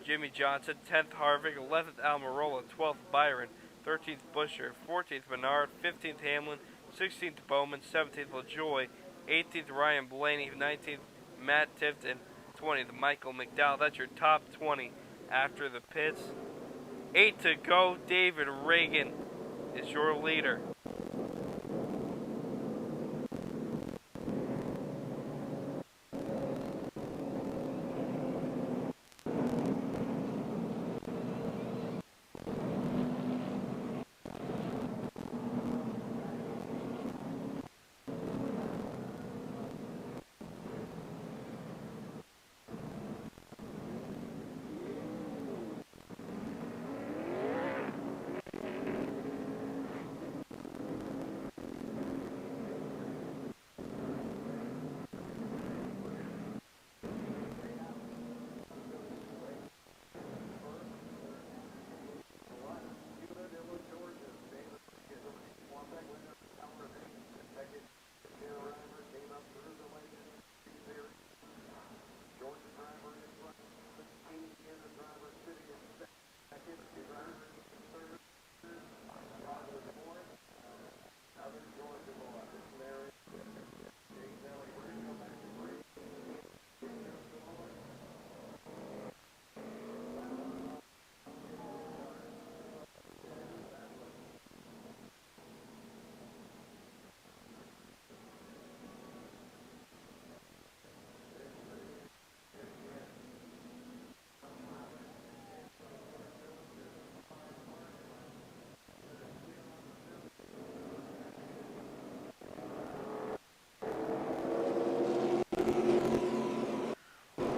Speaker 8: Jimmy Johnson. 10th Harvick. 11th Almirola. 12th Byron. 13th Buescher. 14th Menard. 15th Hamlin. 16th Bowman. 17th LaJoy. 18th Ryan Blaney. 19th Matt Tifton. 20th Michael McDowell. That's your top 20 after the pits. 8 to go. David Reagan is your leader.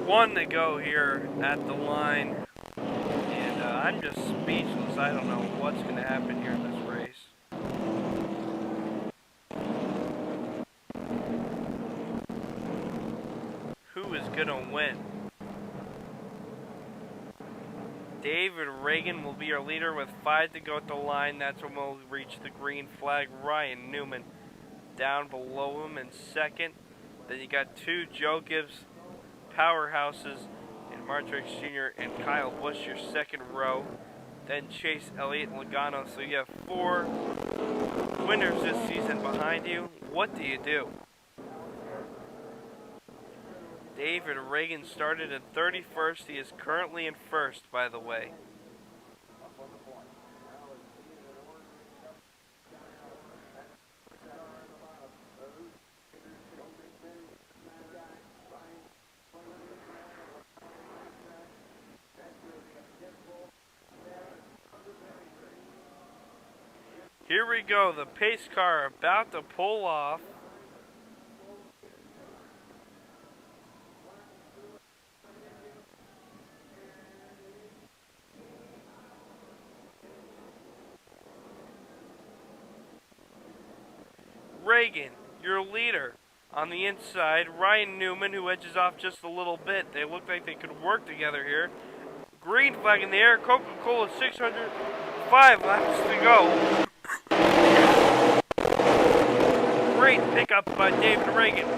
Speaker 8: One to go here at the line, and I'm just speechless. I don't know what's going to happen here in this race. Who is going to win? David Reagan will be our leader with 5 to go at the line. That's when we'll reach the green flag. Ryan Newman down below him in second. Then you got 2 Joe Gibbs powerhouses in Martrix Jr. and Kyle Busch, your second row. Then Chase Elliott and Logano. So you have 4 winners this season behind you. What do you do? David Reagan started in 31st. He is currently in 1st, by the way. Here we go, the pace car about to pull off. Reagan, your leader. On the inside, Ryan Newman, who edges off just a little bit. They look like they could work together here. Green flag in the air, Coca-Cola 605 laps to go. Great pickup by David Reagan.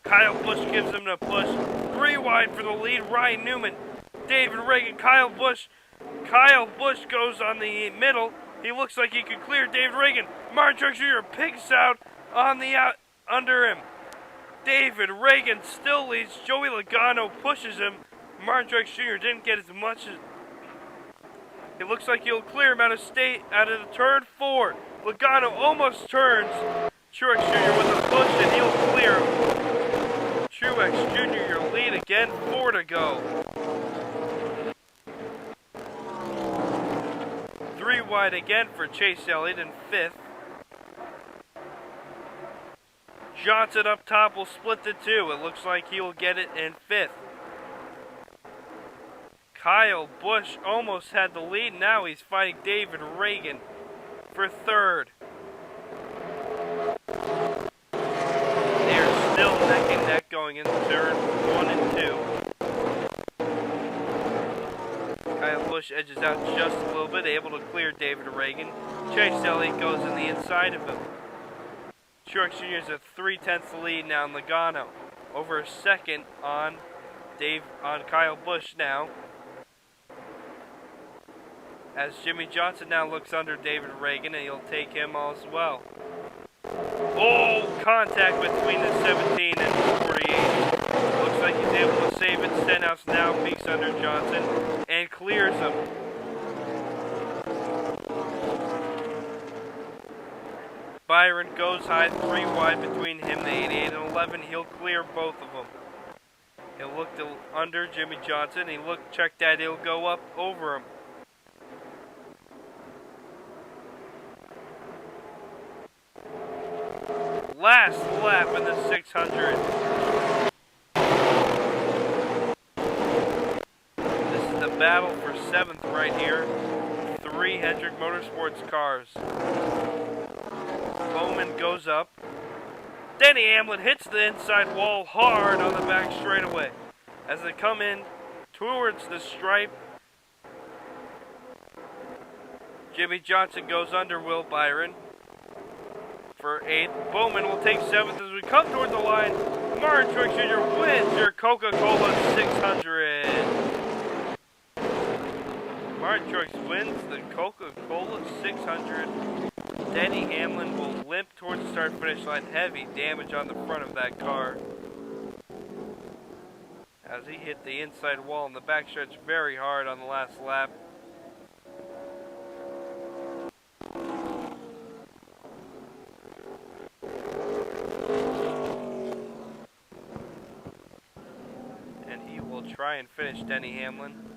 Speaker 8: Kyle Busch gives him the push. 3 wide for the lead. Ryan Newman, David Reagan, Kyle Busch. Kyle Busch goes on the middle. He looks like he could clear David Reagan. Martin Truex Jr. pigs out on the out under him. David Reagan still leads. Joey Logano pushes him. Martin Truex Jr. didn't get as much as. It looks like he'll clear him out of the turn 4. Logano almost turns Truex Jr. with a push, and he'll clear him. Truex Jr. your lead again, 4 to go. 3 wide again for Chase Elliott in 5th. Johnson up top will split the two. It looks like he will get it in 5th. Kyle Busch almost had the lead. Now he's fighting David Reagan for 3rd. They're still neck and neck going into turn 1 and 2. Kyle Busch edges out just a little bit, able to clear David Reagan. Chase Elliott goes in the inside of him. Truex Jr. is at 3/10 lead now in Logano. Over a second on Kyle Busch now. As Jimmy Johnson now looks under David Reagan, and he'll take him as well. Oh, contact between the 17 and 48. Looks like he's able to save it. Stenhouse now peeks under Johnson and clears him. Byron goes high, 3 wide between him, the 88 and 11. He'll clear both of them. He'll look under Jimmy Johnson. Check that. He'll go up over him. Last lap in the 600. This is the battle for 7th right here. 3 Hendrick Motorsports cars. Bowman goes up. Denny Hamlin hits the inside wall hard on the back straightaway. As they come in towards the stripe, Jimmy Johnson goes under Will Byron for 8th. Bowman will take 7th as we come toward the line. Martin Truex Jr. wins your Coca-Cola 600. Martin Truex wins the Coca-Cola 600. Denny Hamlin will limp towards the start-finish line. Heavy damage on the front of that car as he hit the inside wall in the backstretch very hard on the last lap. And he will try and finish Denny Hamlin.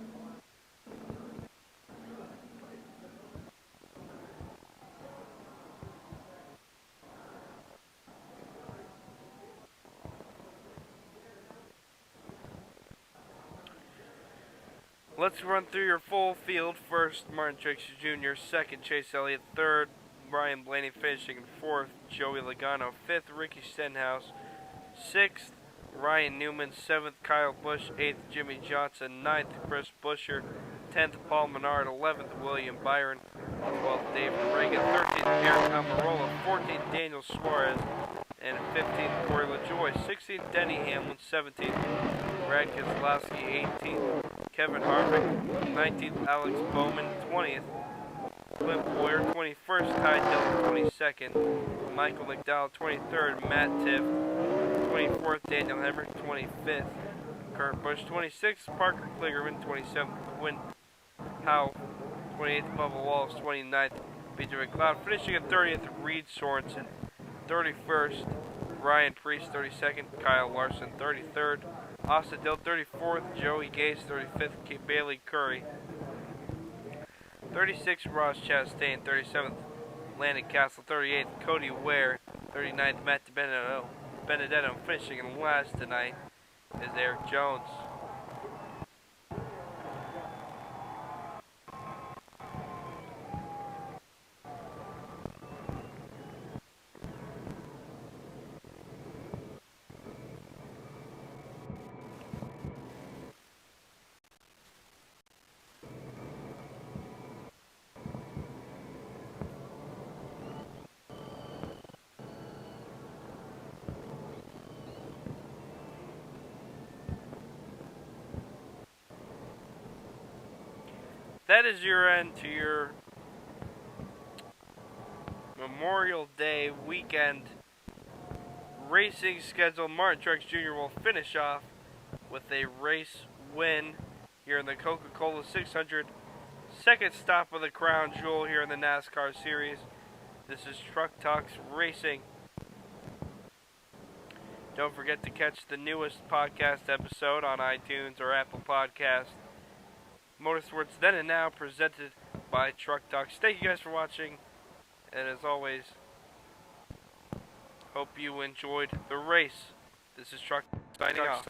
Speaker 8: Let's run through your full field. First, Martin Truex Jr. Second, Chase Elliott. Third, Ryan Blaney finishing in 4th. Joey Logano 5th. Ricky Stenhouse 6th. Ryan Newman 7th. Kyle Busch 8th. Jimmy Johnson 9th. Chris Buescher 10th. Paul Menard 11th. William Byron 12th. David Reagan 13th. Eric Almirola 14th. Daniel Suarez and 15th. Corey LaJoie 16th. Denny Hamlin 17th. Brad Keselowski 18th. Kevin Harvick 19th. Alex Bowman 20th. Clint Boyer 21st. Ty Dillon 22nd. Michael McDowell 23rd. Matt Tiff 24th. Daniel Hemrick 25th. Kurt Busch 26th. Parker Kligerman 27th. Quinn Howell 28th. Bubba Wallace 29th. Peter McLeod finishing at 30th. Reed Sorensen 31st. Ryan Preece 32nd. Kyle Larson 33rd. Austin Dill 34th, Joey Gase 35th, Bailey Curry 36th, Ross Chastain 37th, Landon Castle 38th, Cody Ware 39th, Matt Benedetto finishing in last tonight is Eric Jones. That is your end to your Memorial Day weekend racing schedule. Martin Truex Jr. will finish off with a race win here in the Coca-Cola 600. Second stop of the crown jewel here in the NASCAR series. This is Truck Talks Racing. Don't forget to catch the newest podcast episode on iTunes or Apple Podcasts. Motorsports Then and Now, presented by Truck Talks. Thank you guys for watching, and as always, Hope you enjoyed the race. This is Truck signing off.